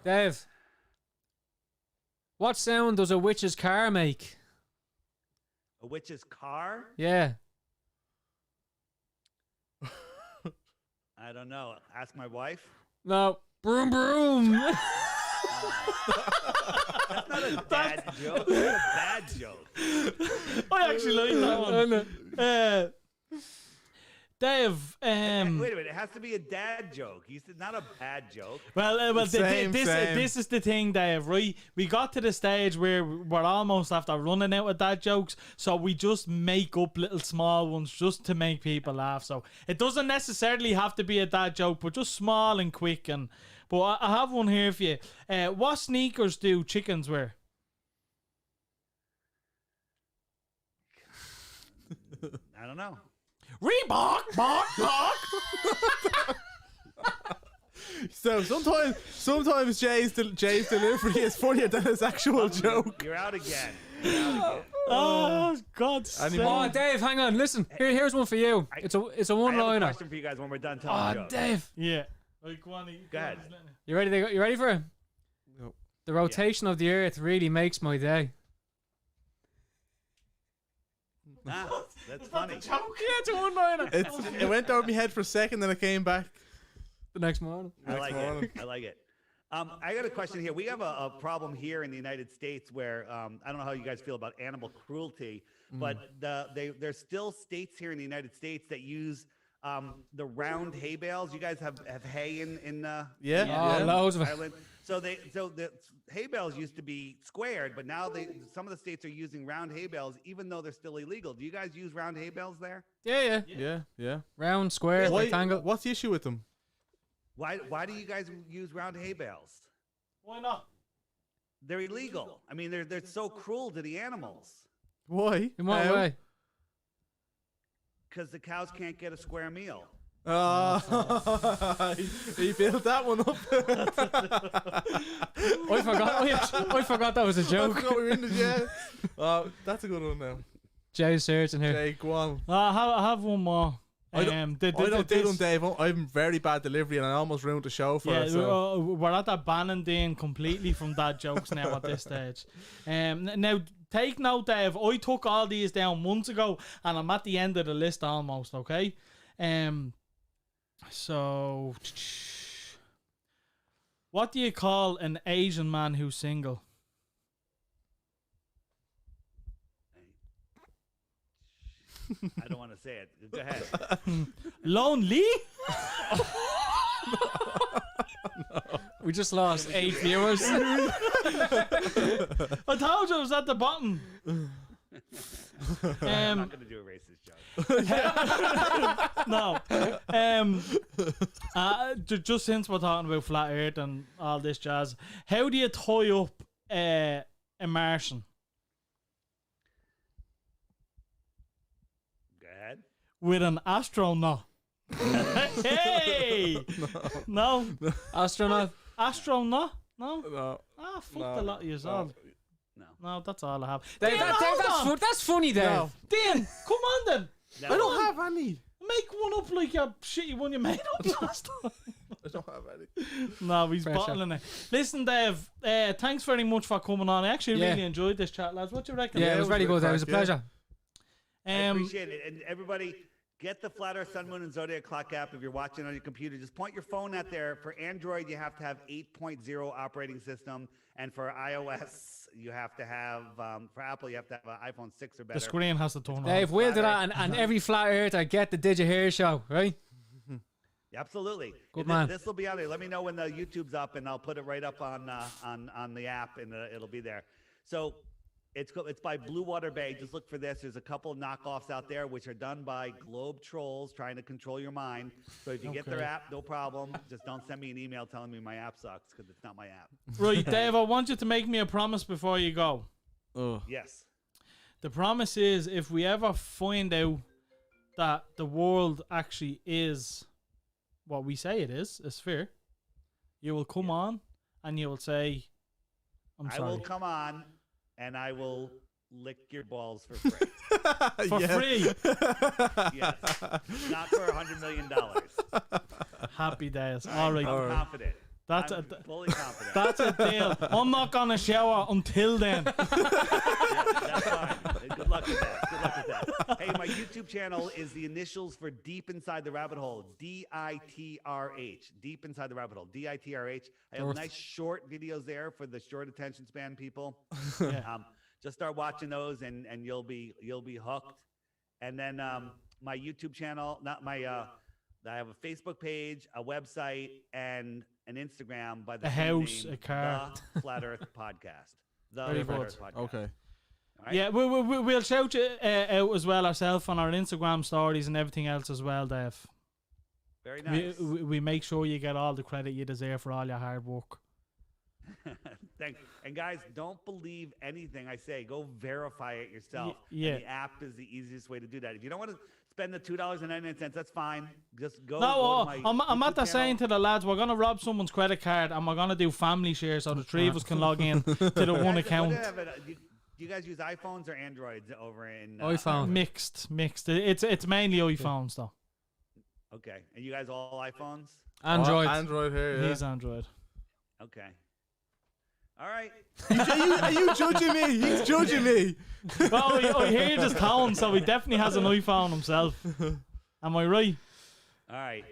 Dave, what sound does a witch's car make? A witch's car? Yeah. I don't know. Ask my wife. No. Broom, broom. That's not a dad joke. That's a bad joke. I actually like that one. Dave, Wait a minute. It has to be a dad joke. You said not a bad joke. Same. This is the thing, Dave, right? We got to the stage where we're almost after running out of dad jokes, so we just make up little small ones just to make people laugh. So it doesn't necessarily have to be a dad joke, but just small and quick. But I have one here for you. What sneakers do chickens wear? I don't know. Reebok, bark, bark. So sometimes Jay's delivery is funnier than his actual joke. You're out again. Oh, God's sake. Oh, Dave, hang on. Listen. Here's one for you. It's a I have a one-liner. question for you guys when we're done telling Oh, jokes. Dave. Yeah. Right, go on. Go ahead. You ready? You ready for it? No. The rotation of the Earth really makes my day. Nah, that's funny. Yeah, it's a one-liner. It went over my head for a second, then it came back. The next morning. I like morning. it. I like it. I got a question here. We have a problem here in the United States where I don't know how you guys feel about animal cruelty, but there's still states here in the United States that use the round hay bales. You guys have hay in Yeah. Oh, loads of it. Ireland. So the hay bales used to be squared, but now some of the states are using round hay bales, even though they're still illegal. Do you guys use round hay bales there? Yeah. Round, square, rectangle. What's the issue with them? Why do you guys use round hay bales? Why not? They're illegal. I mean, they're so cruel to the animals Why? In what way? because the cows can't get a square meal. Oh, he built that one up. I forgot that was a I joke. forgot we were in the jet. Oh, that's a good one now. Jay's searching here. Jay, go on. I have one more. I don't do them, Dave. I'm very bad delivery, and I almost ruined the show for us. So. We're at that banning Dean completely from dad jokes now at this stage. Now, take note, Dave. I took all these down months ago, and I'm at the end of the list almost. Okay. So, what do you call an Asian man who's single? I don't want to say it. Go ahead. Lonely? We just lost 8 viewers. I told you it was at the bottom. I'm not going to do a racist joke. No. Just since we're talking about flat earth and all this jazz, how do you tie up a Martian? Go ahead. With an astronaut. Hey! No. Astronaut. Astronaut? No? No. Ah, fuck the lot of yourself. No, that's all I have. Dave, that's funny, Dave. No. Dan, come on then. No. I don't have any. Make one up like a shitty one you made up last time. I don't have any. No, he's Pressure. bottling it. Listen, Dave, thanks very much for coming on. I actually Yeah. really enjoyed this chat, lads. What do you reckon? Yeah, it was very good. It was a crack, yeah. pleasure. I appreciate it. And everybody, get the Flat Earth, Sun, Moon, and Zodiac Clock app if you're watching on your computer. Just point your phone at there. For Android, you have to have 8.0 operating system. And for iOS, you have to have, for Apple, you have to have an iPhone 6 or better. The screen has to turn on. Dave, we'll do that, and every flat earther get the Didyahearshow, right? Absolutely. Good man. This will be on there. Let me know when the YouTube's up, and I'll put it right up on the app, and it'll be there. So it's by Blue Water Bay. Just look for this. There's a couple of knockoffs out there which are done by Globe Trolls trying to control your mind. So if you get their app, no problem. Just don't send me an email telling me my app sucks, because it's not my app. Right, Dave, I want you to make me a promise before you go. Oh. Yes. The promise is, if we ever find out that the world actually is what we say it is, a sphere, you will come on and you will say, I'm sorry. I will come on and I will lick your balls for free. For free. Yes. Not for $100 million. Happy days. All right. I'm confident. That's I'm a fully confident. that's a deal. I'm not gonna shower until then. Yeah, that's fine. Good luck with that. Good luck with that. Hey, my YouTube channel is the initials for Deep Inside the Rabbit Hole. DITRH. Deep Inside the Rabbit Hole. DITRH. I have nice short videos there for the short attention span people. Yeah. Just start watching those, and you'll be hooked. And then my YouTube channel, I have a Facebook page, a website, and an Instagram by the A same house, name, a car. The Flat Earth Podcast. The Very Flat good. Earth Podcast. Okay. All right? Yeah, we'll shout you out as well ourselves on our Instagram stories and everything else as well, Dave. Very nice. We make sure you get all the credit you deserve for all your hard work. Thanks. And guys, don't believe anything I say. Go verify it yourself. Yeah. And the app is the easiest way to do that. If you don't want to spend the $2.99, that's fine. Just go. No, go to my I'm at YouTube the saying channel. to the lads, we're gonna rob someone's credit card and we're gonna do family share so the three of us can log in to the one Guys, account. do you guys use iPhones or Androids over in iPhone. Mixed. It's mainly iPhones though. Okay. And you guys all iPhones? Android. Android here. Yeah. He's Android. Okay. All right. Are you judging me? He's judging me. Well, I hear this tone, so he definitely has an iPhone himself. Am I right? All right.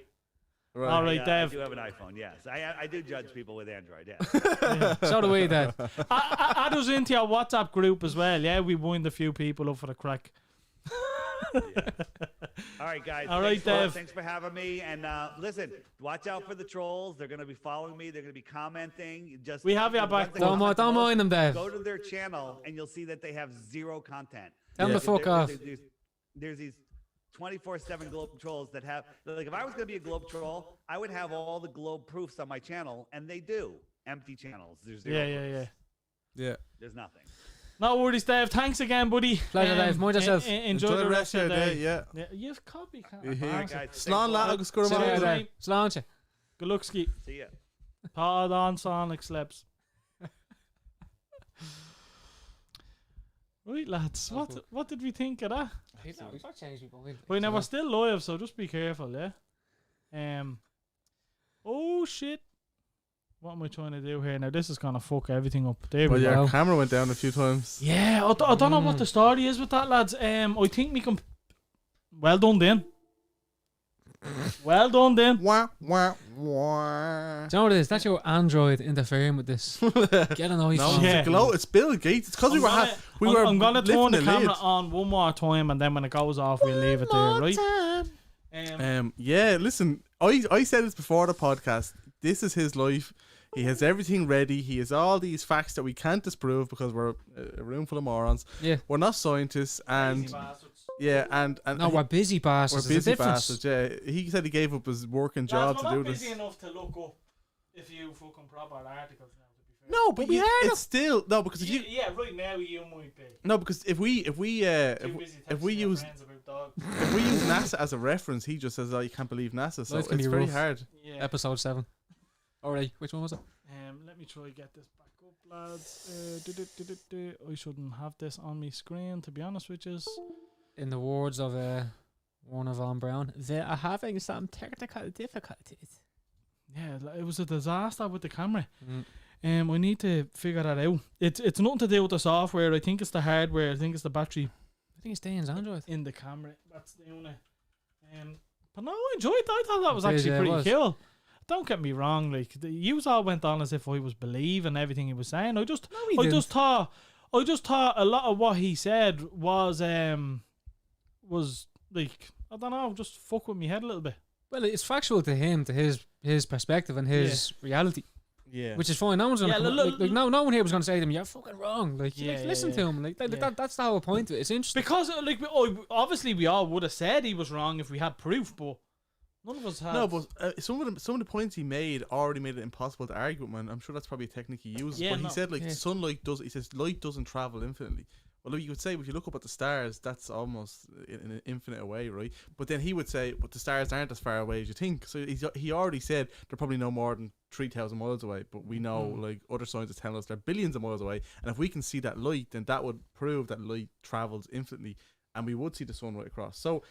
Right. All right, I Dave. do have an iPhone, yes. I do judge people with Android, yes. So do we, Dave. Add us into your WhatsApp group as well. Yeah, we wind a few people up for the crack. All right, guys. All right, Dave. Thanks for having me. And listen, watch out for the trolls. They're going to be following me. They're going to be commenting. Just We have your the ones back. that Don't comment the mind most, them, Dave. Go to their channel, and you'll see that they have zero content. Tell them to fuck off. There's these 24/7 Globe trolls that have, like, if I was going to be a Globe troll, I would have all the Globe proofs on my channel, and they do. Empty channels. There's zero. Yeah. Yeah. There's nothing. No worries, Dave. Thanks again, buddy. Pleasure, Dave. Mind yourself. Enjoy the rest of your day. Yeah. You've copy. All right, guys. Slán lá agus gur See you Cheers, later. mate. Sláinte. Good luck, Ski. See ya. Pod on Sonic Slips. Right, lads. What did we think of that? Well, now we're still live, so just be careful, yeah. Oh shit. What am I trying to do here? Now this is gonna fuck everything up. There Well, we your go. camera went down a few times. Yeah, I don't know what the story is with that, lads. I think we can. Well done, then. Well done, then. Wah, wah, wah. Do you know what it is? That's your Android interfering with this. Get an No, iPhone. Yeah. it's Bill Gates. It's because we were I'm gonna lifting turn the lid. camera on one more time, and then when it goes off, we'll leave it there, right? Yeah, listen, I said this before the podcast. This is his life. He has everything ready. He has all these facts that we can't disprove because we're a room full of morons. Yeah. We're not scientists, and yeah, and No, we're busy bastards. we're There's a busy difference. bastards. Yeah, he said he gave up his working job to do this. enough to look up if you fucking proper articles now. To be fair. No, but we are it's still no because if you Yeah, right now you might be. no because if we Too busy if we texting your use friends about dogs. if we use NASA as a reference, he just says, "Oh, you can't believe NASA." So Life can it's be very rough. hard. Yeah. Episode 7. Alright, which one was it? Let me try get this back up, lads. I shouldn't have this on my screen, to be honest with you. In the words of Warner Von Braun, they are having some technical difficulties. Yeah, it was a disaster with the camera. Mm. I need to figure that out. It's nothing to do with the software. I think it's the hardware. I think it's the battery I think it's Dan's Android. in the camera. That's the only. But no, I enjoyed that. I thought that was It is, actually yeah, it pretty was. cool. Don't get me wrong. Like you all went on as if I was believing everything he was saying. I just thought a lot of what he said was like, I don't know, just fuck with me head a little bit. Well, it's factual to him, to his perspective and his reality, Yeah. which is fine. No one's gonna no one here was gonna say to him, "You're fucking wrong." Like, listen to him. Like, that's the whole point of it. It's interesting Because obviously we all would have said he was wrong if we had proof, but none of us have. No, but some of the points he made already made it impossible to argue with, man. I'm sure that's probably a technique he uses. Yeah, but he no. said he says light doesn't travel infinitely. Well, you could say if you look up at the stars, that's almost in an infinite way, right? But then he would say, but the stars aren't as far away as you think. So he already said they're probably no more than 3,000 miles away. But we know, like other scientists tell us, they're billions of miles away. And if we can see that light, then that would prove that light travels infinitely, and we would see the sun right across. So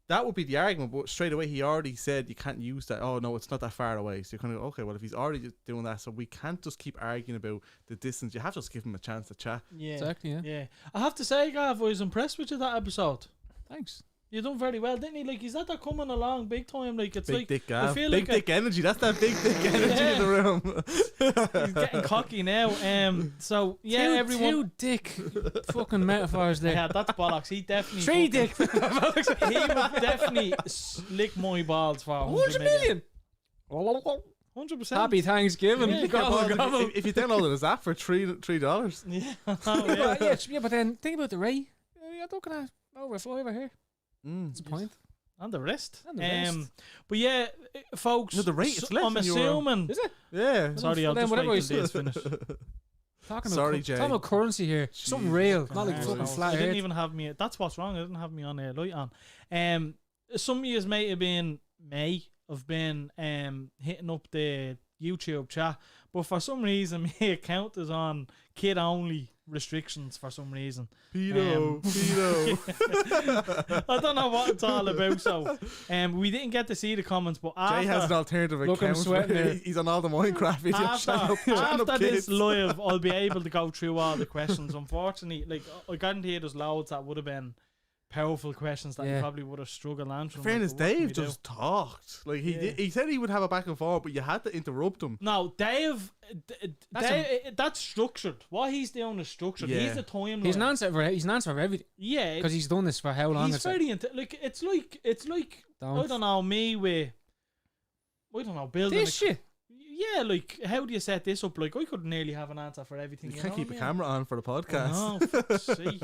that would be the argument, but straight away he already said you can't use that. Oh no, it's not that far away. So you're kind of okay. Well, if he's already just doing that, so we can't just keep arguing about the distance. You have to just give him a chance to chat. Yeah, exactly. Yeah. I have to say, Gav, I was impressed with you that episode. Thanks. You done very well, didn't he? Like, he's not that coming along big time. Like, it's Big like dick Gav. I feel Big like dick energy. That's that big dick energy in the room. he's getting cocky now. So yeah, everyone. Two dick fucking metaphors there. Yeah, that's bollocks. He definitely 3 dick. he would definitely lick my balls for 100 million. 100%. Happy Thanksgiving. Yeah, Gobble, gobble. If you downloaded his app for $3, Yeah. Yeah, but then think about the rate. You're looking at over 5 here. That's the point. And the rest. And the rest. But yeah, folks. No, the rate is less I'm than euro. assuming. Is it? yeah. Sorry, I'll Then just whatever wait we till this finish. Talking Sorry, about, Jay. talking about currency here. Something real. Not like Christ. fucking I flat didn't earth. even have me. That's what's wrong. I didn't have me on a light on. Some of you may have been hitting up the YouTube chat, but for some reason my account is on kid only restrictions for some reason. Pedo. I don't know what it's all about. So we didn't get to see the comments, but after, Jay has an alternative Look, I'm account. sweating there. He's on all the Minecraft videos. after this live, I'll be able to go through all the questions. Unfortunately, like I guarantee there's loads that would have been powerful questions that you probably would have struggled answering. Fairness, like, but what can Dave we do? just talked. Like he said he would have a back and forth, but you had to interrupt him. No, Dave, that's structured. What he's doing is structured. Yeah. He's the timeline. He's an answer for everything. Yeah, Because he's done this for how long? he's very like it's like I don't know me with I don't know building this shit. Yeah, like how do you set this up? Like I could nearly have an answer for everything. You You can't know keep what a I mean? camera on for the podcast. Oh, for fuck's sake.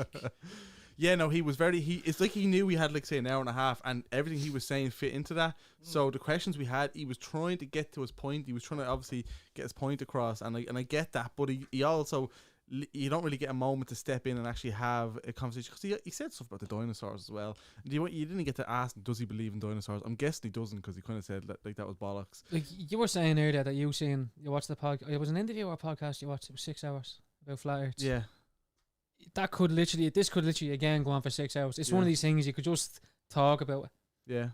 Yeah, no, he was very. It's like he knew we had like say an hour and a half, and everything he was saying fit into that. So the questions we had, he was trying to get to his point. He was trying to obviously get his point across, and I get that. But he also you don't really get a moment to step in and actually have a conversation because he said stuff about the dinosaurs as well. And you didn't get to ask him, does he believe in dinosaurs? I'm guessing he doesn't because he kind of said like that was bollocks. Like you were saying earlier that you watched the podcast. It was an interview or a podcast you watched. It was 6 hours about flat Earth. Yeah. This could literally again go on for 6 hours. It's one of these things you could just talk about. Yeah.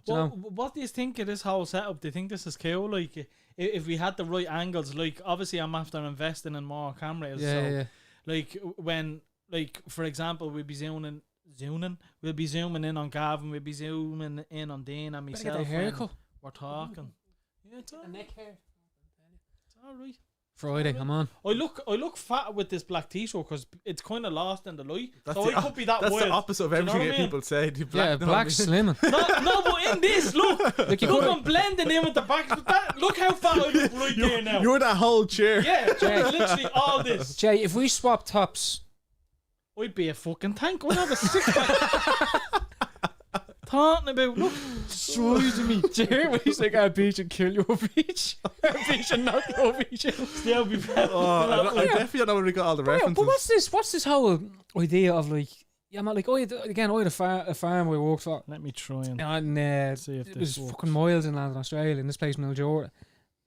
Well, what do you think of this whole setup? Do you think this is cool? Like, if we had the right angles, like obviously I'm after investing in more cameras. Yeah. Like when, like for example, we'd be zooming in on Gavin, we'd be zooming in on Dean and Better myself. get a haircut. We're talking. Yeah, it's alright. neck hair. It's alright. Friday, come on. I look fat with this black t-shirt because it's kind of lost in the light. That's So I could be that That's wild. the opposite of Do you know everything what I mean? people say. Black slimming. No, but in this, look, Like you look, could I'm blending in with the back. Look how fat I look right there now. You're that whole chair. Yeah, literally all this. Jay, if we swap tops, I'd be a fucking tank. I'd have a six-pack. Talking about, look, size me. Jay, when he's like, I'll beat you, kill you, I'll beat you. I'll beat you, knock you, I'll beat you. still be better. I definitely don't know where we got all the But references. what's this whole idea of like, yeah, man, like, I had a farm we worked for. Let me try and And see if it was this works. fucking miles inland in Australia, in this place in Mildura.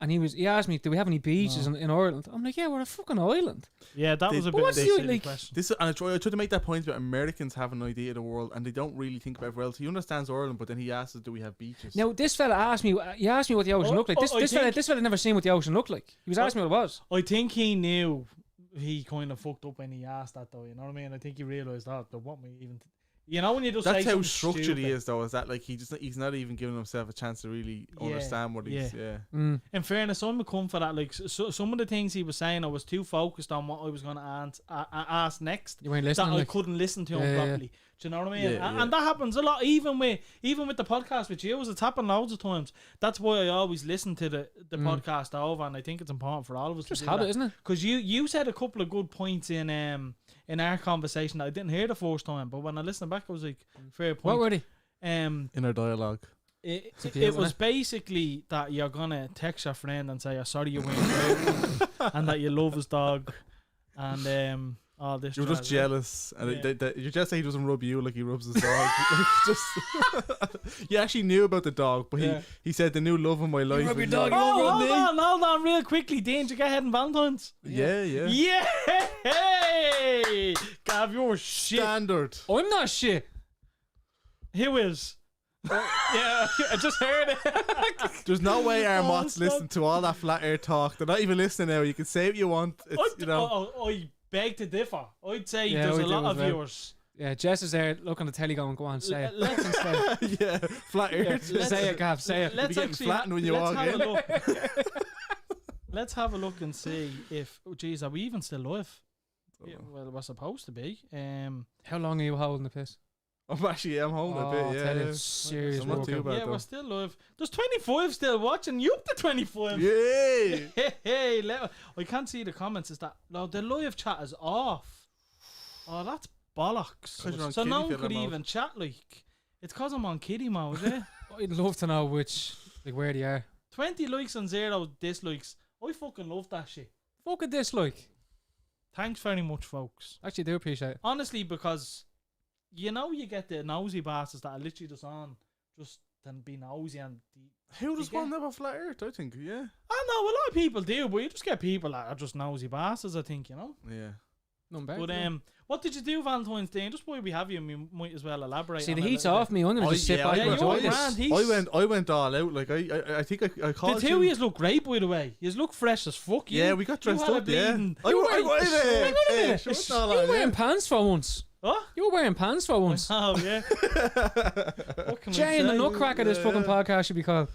And he asked me, do we have any beaches in Ireland? I'm like, yeah, we're a fucking island. Yeah, that was a But bit of what's a the, silly like- question. And I tried to make that point about Americans having an idea of the world and they don't really think about everywhere else. He understands Ireland, but then he asks us, do we have beaches? Now, this fella asked me, what the ocean looked like. This fella never seen what the ocean looked like. He was asking me what it was. I think he knew he kind of fucked up when he asked that, though. You know what I mean? I think he realised that. What me even... You know when you just That's say how something structured stupid. he is, though. Is that like he's not even giving himself a chance to really understand what he's. Yeah. In fairness, I'm come for that. Like some of the things he was saying, I was too focused on what I was going to ask next You weren't that listening. I Like, couldn't listen to him Yeah. properly. Do you know what I mean? Yeah, And, yeah. and that happens a lot, even with the podcast with you. It's happened loads of times. That's why I always listen to the podcast over, and I think it's important for all of us Just to do habit, that. isn't it? Because you said a couple of good points in our conversation that I didn't hear the first time, but when I listened back, I was like, fair point. What were they? Inner dialogue. It beautiful, was innit? basically that you're gonna text your friend and say you're sorry you weren't out and that you love his dog and all this. You're just jazz. jealous, and Yeah. you just say he doesn't rub you like he rubs his dog. Like, just you actually knew about the dog, but Yeah. he said the new love of my life. rub your is- dog, Oh, hold on, real quickly, Dean. Did you get ahead in Valentine's? Yeah, yeah. Yeah, hey, Gav, you're shit. Standard. I'm not shit. Who is? Yeah, I just heard it. There's no way our mots stop. listen to all that flat air talk. They're not even listening now. You can say what you want. It's, you know. I beg to differ. I'd say Yeah, there's I a do lot as of well. viewers. Yeah, Jess is there looking at the telly going, go on, say it. Let's Yeah, flat air. let's- Say it, Gav, say it. let's be getting actually flattened when you let's walk have in. a look. Let's have a look and see if. Oh, geez, are we even still live? Yeah, well, we're supposed to be. How long are you holding the piss? I'm holding a bit. Yeah, tell you, yeah. it's serious I'm not too workout. bad. Yeah, though. we're still live. There's 25 still watching. You up to 25? Yay! Hey, I can't see the comments. Is that no? The live chat is off. Oh, that's bollocks. 'Cause you're on So kiddie no one fiddler could mode. even chat like. It's cause I'm on kiddie mode, is it? I'd love to know where they are. 20 likes and 0 dislikes. I fucking love that shit. Fuck a dislike. Thanks very much, folks. Actually, do appreciate it. Honestly, because you know you get the nosy bastards that are literally just on just to be nosy and Who does You one get- never flat earth? I think, yeah. I know a lot of people do, but you just get people that are just nosy bastards, I think, you know. Yeah. None better. But what did you do Valentine's Day? And just while we have you, we might as well elaborate. See, on the it a heat's little off bit. me. I'm gonna just sit yeah, back yeah, and Yeah, enjoy you're this. grand. He's, I went all out. Like I think I called the two of you look great, by the way. You look fresh as fuck. Yeah, we got dressed had a up. Yeah. bleeding- I You went. were- Hang Hang on a minute. Sure, it's You all were on, wearing yeah. pants for once. What? You were wearing pants for once. Oh, yeah. What can I Jane, the say? nutcracker, this fucking podcast should be called.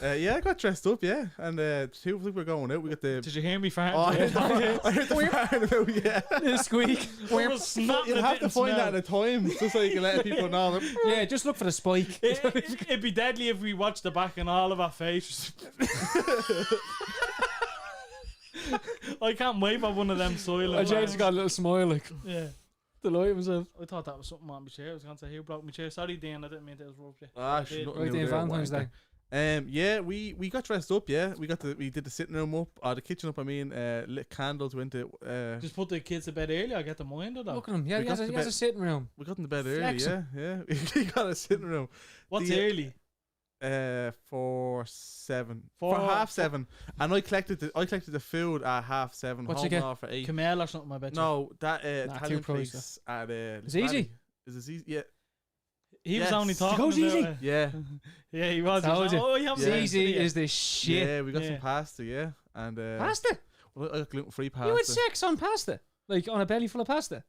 Yeah, I got dressed up. Yeah, and two of us were going out. We got the. Did you hear me farting? Oh, I heard the farting about, yeah. The squeak. I was snotting, You'll it have to didn't find smell. that at a time, just so you can let people know. That, Yeah, just look for the spike. It'd be deadly if we watched the back and all of our faces. I can't wait for one of them silent. James ones. got a little smile, like Yeah. delight himself. I thought that was something on my chair. I was going to say, who broke my chair? Sorry, Dan, I didn't mean to interrupt you. ah, did. Right there, Valentine's Day. Yeah, we got dressed up. Yeah, we did the sitting room up, the kitchen up. I mean, lit candles. Went to. Just put the kids to bed early. I get the mind of that. Look at him. Yeah, We he has got a the bed- sitting room. We got in the bed early. Flexing. Yeah. We got a sitting room. What's the- early? For 7. For- For half 7, and I collected the food at half 7. What'd you home get? off for 8. Camel or something, I bet you. No, that Nah, Italian too pricey. place at It's easy. Is it easy? Yeah, He was Yes. only talking goes about easy. it. yeah, Yeah, he was. He was Told like, you. oh, you haven't Yeah. seen Easy it yet. is the shit. yeah. We got Yeah. some pasta, yeah, and Pasta? well, I got gluten-free You had pasta. sex on pasta? Like on a belly full of pasta?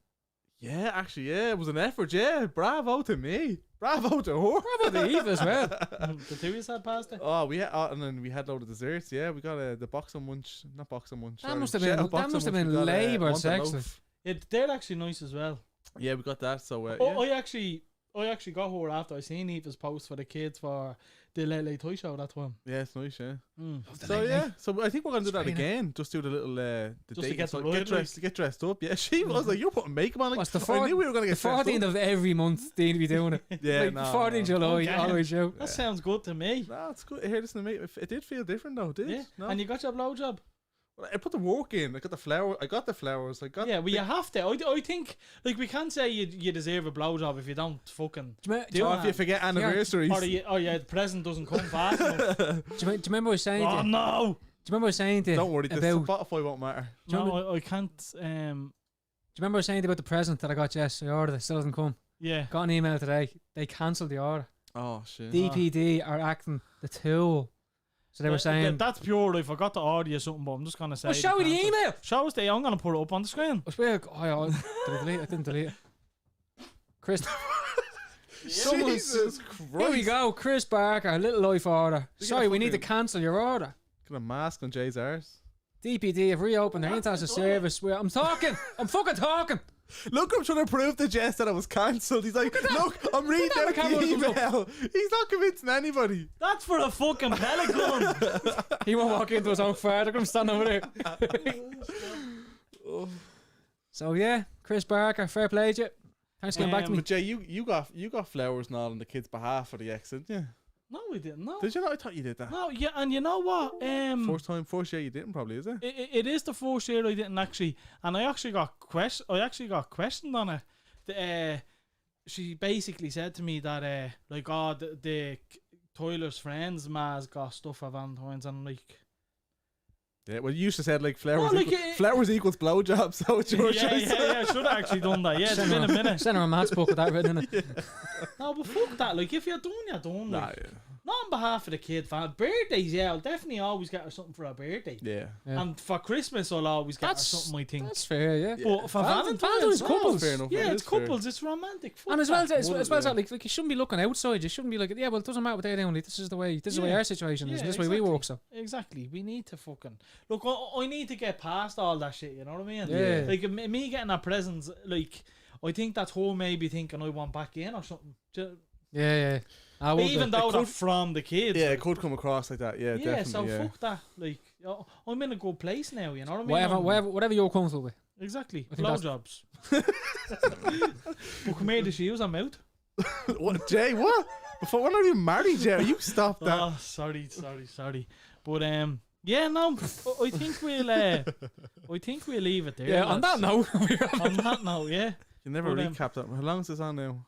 Yeah, actually, yeah, it was an effort. Yeah, bravo to me. Bravo to her. Bravo to Eve as well. The two of us had pasta. Oh, we had, and then we had a load of desserts. Yeah, we got the box and munch, not box and munch. That sorry, must have Shetto been- box that and must have munch. been We got, labour Monte sex. loaf. Yeah, they're actually nice as well. Yeah, we got that. So Oh, yeah. I actually got her after I seen Eva's post for the kids for the Late Late Toy Show. That one. Yeah, it's nice. Yeah. Mm. So yeah, so I think we're gonna do that Spraying it. again. Just do the little the Just to date. get So the ride, get dressed up. Yeah, she was like, "You're putting makeup on." Like, What's the I knew we were gonna The get dressed 14th up. of every month, Dean be doing it. Yeah, Like no, 14th no. July, Okay. all the way through. That sounds good to me. No, it's good. Here, listen to me. It did feel different though. Did Yeah. no? And you got your blowjob. Well, I put the work in. I got the flower. I got the flowers. I got. Yeah, well, you have to. I think, like, we can't say you deserve a blowjob if you don't fucking. Do you, Do you Or know if you forget anniversaries. Or yeah, the present doesn't come fast enough. do you remember I was saying Oh to you? no! Do you remember I was saying to you Don't worry, the about? Spotify won't matter. Do you No, I can't. Do you remember I was saying to you about the present that I got Jess? I ordered it, still hasn't come. Yeah. Got an email today. They cancelled the order. Oh shit. DPD are acting the tool. So they were saying. that's pure. I forgot to order you something, but I'm just gonna say. Well, show me the cancel. email. Show us the. I'm gonna put it up on the screen. I swear. Oh, yeah, did I delete it? I didn't delete it. Chris. Someone's- Jesus Christ. Here we go. Chris Barker, little life order. You Sorry, got we need to fucking- cancel your order. Got a mask on Jay's arse. DPD have reopened their international service. I'm talking. I'm fucking talking. Look, I'm trying to prove to Jess that it was cancelled. He's like, look, I'm reading out the camera comes up. email. He's not convincing anybody. That's for a fucking pelican. He won't walk into his own fire. They're going to stand over there. So yeah, Chris Barker, fair play to you. Thanks for getting back to me. But Jay, you got flowers and all on the kid's behalf for the ex, didn't you? No, we didn't. No. Did you not? I thought you did that. No, yeah, and you know what? First year you didn't probably, is it? It is the first year I didn't actually, and I actually got questioned on it. She basically said to me that like, oh, the Tyler's friends Ma's got stuff for Valentine's, and I'm like, Yeah, well, you used to said like flowers. Oh, like flowers equals blowjobs. So it's your choice. Yeah, I should have actually done that. Yeah, it's been a minute. Send her a maths book with that written in it. No, but fuck that. Like, if you're done, you're done. Nah, Like, yeah. not on behalf of the kid. For birthdays, yeah, I'll definitely always get her something for her birthday. Yeah. And for Christmas, I'll always get her That's- something, I think. That's fair, yeah. But for Valentine's, Valentine's no. couples. Fair enough. Yeah, It it's is fair. couples. It's romantic. Fuck And as well that. as that, like you shouldn't be looking outside. You shouldn't be like, yeah, well, it doesn't matter what they're doing. Like, this is the way our situation is. Yeah, This is the way we work. So Exactly. We need to fucking look. I need to get past all that shit. You know what I mean? Yeah. Like me getting a presents. Like, I think that's her maybe thinking I want back in or something. yeah. I will Even do. though they're from the kids. Yeah, like, it could come across like that. Yeah, yeah. definitely. So yeah. fuck that. Like, I'm in a good place now. You know what I mean? whatever you're comfortable with. Exactly. I think Blowjobs. But come here, does she use her mouth? What, Jay? What? Before when are you married, Jay? You stop that. Oh, sorry. But yeah, no. I think we'll leave it there. Yeah. On that lads. note, On that note, yeah. You never But, recapped that. How long is this on now?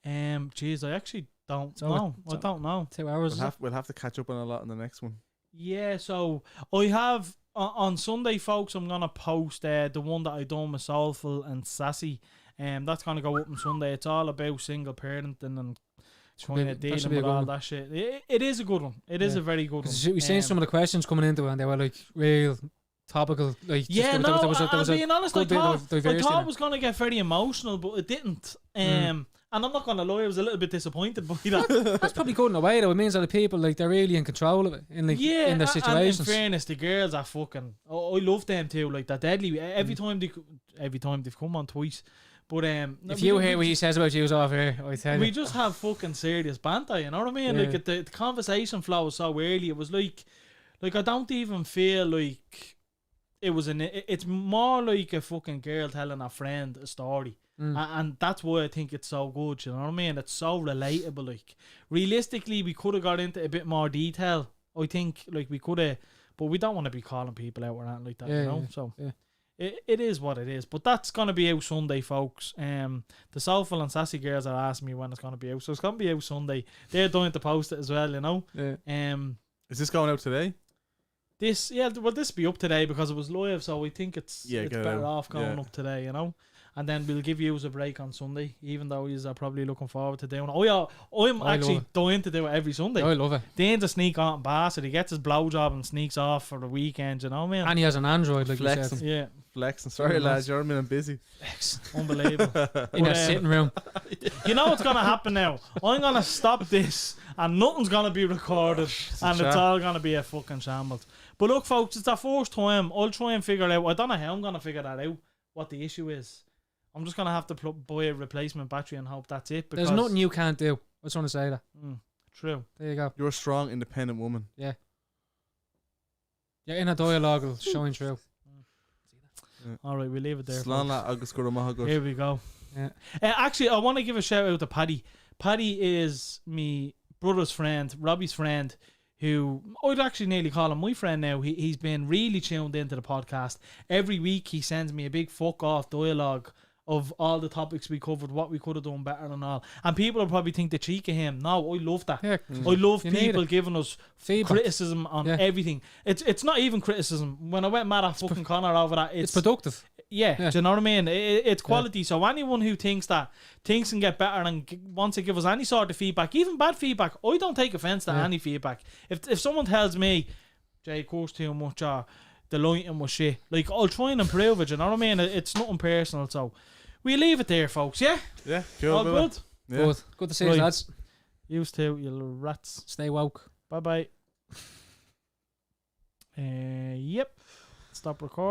Jeez, I actually don't So know. it's I don't know. 2 hours. We'll have to catch up on a lot in the next one. Yeah, so I have on Sunday, folks. I'm gonna post the one that I done with Soulful and Sassy. That's gonna go up on Sunday. It's all about single parenting and trying to that should dealing be a with good all one. that shit. It is a good one. It is a very good one. Because we've seen some of the questions coming into it, and they were like real topical. Like, Yeah, just, no, there was I'm a being honest, I good bit thought, of diversity in it it. was going to get very emotional, but it didn't. And I'm not going to lie, I was a little bit disappointed by that. That's probably good in a way, though. It means that the people, like, they're really in control of it in Yeah, in their and in situations. fairness, the girls are fucking... I love them too, like, they're deadly. Every time they've come on twice. But If you hear what he says about you off here, I tell we you. just have fucking serious banter, you know what I mean? Yeah. Like, the conversation flow was so early. It was like I don't even feel like it was it's more like a fucking girl telling a friend a story. And that's why I think it's so good, you know what I mean? It's so relatable. Like, realistically, we could have got into a bit more detail. I think, like, we could have, but we don't want to be calling people out or anything like that, you know? So it is what it is. But that's gonna be out Sunday, folks. The Soulful and Sassy girls are asking me when it's gonna be out, so it's gonna be out Sunday. They're dying to post it as well, you know. Yeah. Is this going out today? This be up today because it was live, so I think it's get it better out. off going Yeah. up today, you know. And then we'll give you a break on Sunday, even though you are probably looking forward to doing it. Oh yeah, I'm I actually love it. dying to do it every Sunday. I love it. Dane's a sneak on bastard. He gets his blowjob and sneaks off for the weekend, you know what I mean? And he has an Android, like you Flexing. said, Yeah, Flexing. Sorry, lads. You're I'm busy. unbelievable. in their But, sitting room. You know what's gonna happen now? I'm gonna stop this, and nothing's gonna be recorded, and it's all gonna be a fucking shambles. But look, folks, it's our first time. I'll try and figure out. I don't know how I'm gonna figure that out. What the issue is? I'm just gonna have to buy a replacement battery and hope that's it. Because, There's nothing you can't do. I just want to say that. True. There you go. You're a strong, independent woman. Your inner dialogue will shine through. All right, we'll leave it there. Slán folks. le agus go raibh agat. Here we go. Yeah. Actually, I want to give a shout out to Paddy. Paddy is me brother's friend, Robbie's friend, who I'd actually nearly call him my friend now. He's been really tuned into the podcast. Every week he sends me a big fuck off dialogue of all the topics we covered, what we could have done better and all. And people will probably think the cheek of him. No, I love that. Yeah. I love You need people it. giving us Feedback. criticism on everything. It's not even criticism. When I went mad at fucking Connor over that, It's productive. yeah, Yeah. do you know what I mean? It's quality. So anyone who thinks can get better and wants to give us any sort of feedback, even bad feedback, I don't take offence to any feedback. If someone tells me, Jay, course too much, or the lighting was shit, like, I'll try and improve it. Do you know what I mean? It's nothing personal. So we leave it there, folks. Yeah, Yeah, cool. all brother. good. Yeah. Good to see you, Right. lads. Used to, you little rats. Stay woke. Bye bye. Yep. Stop recording.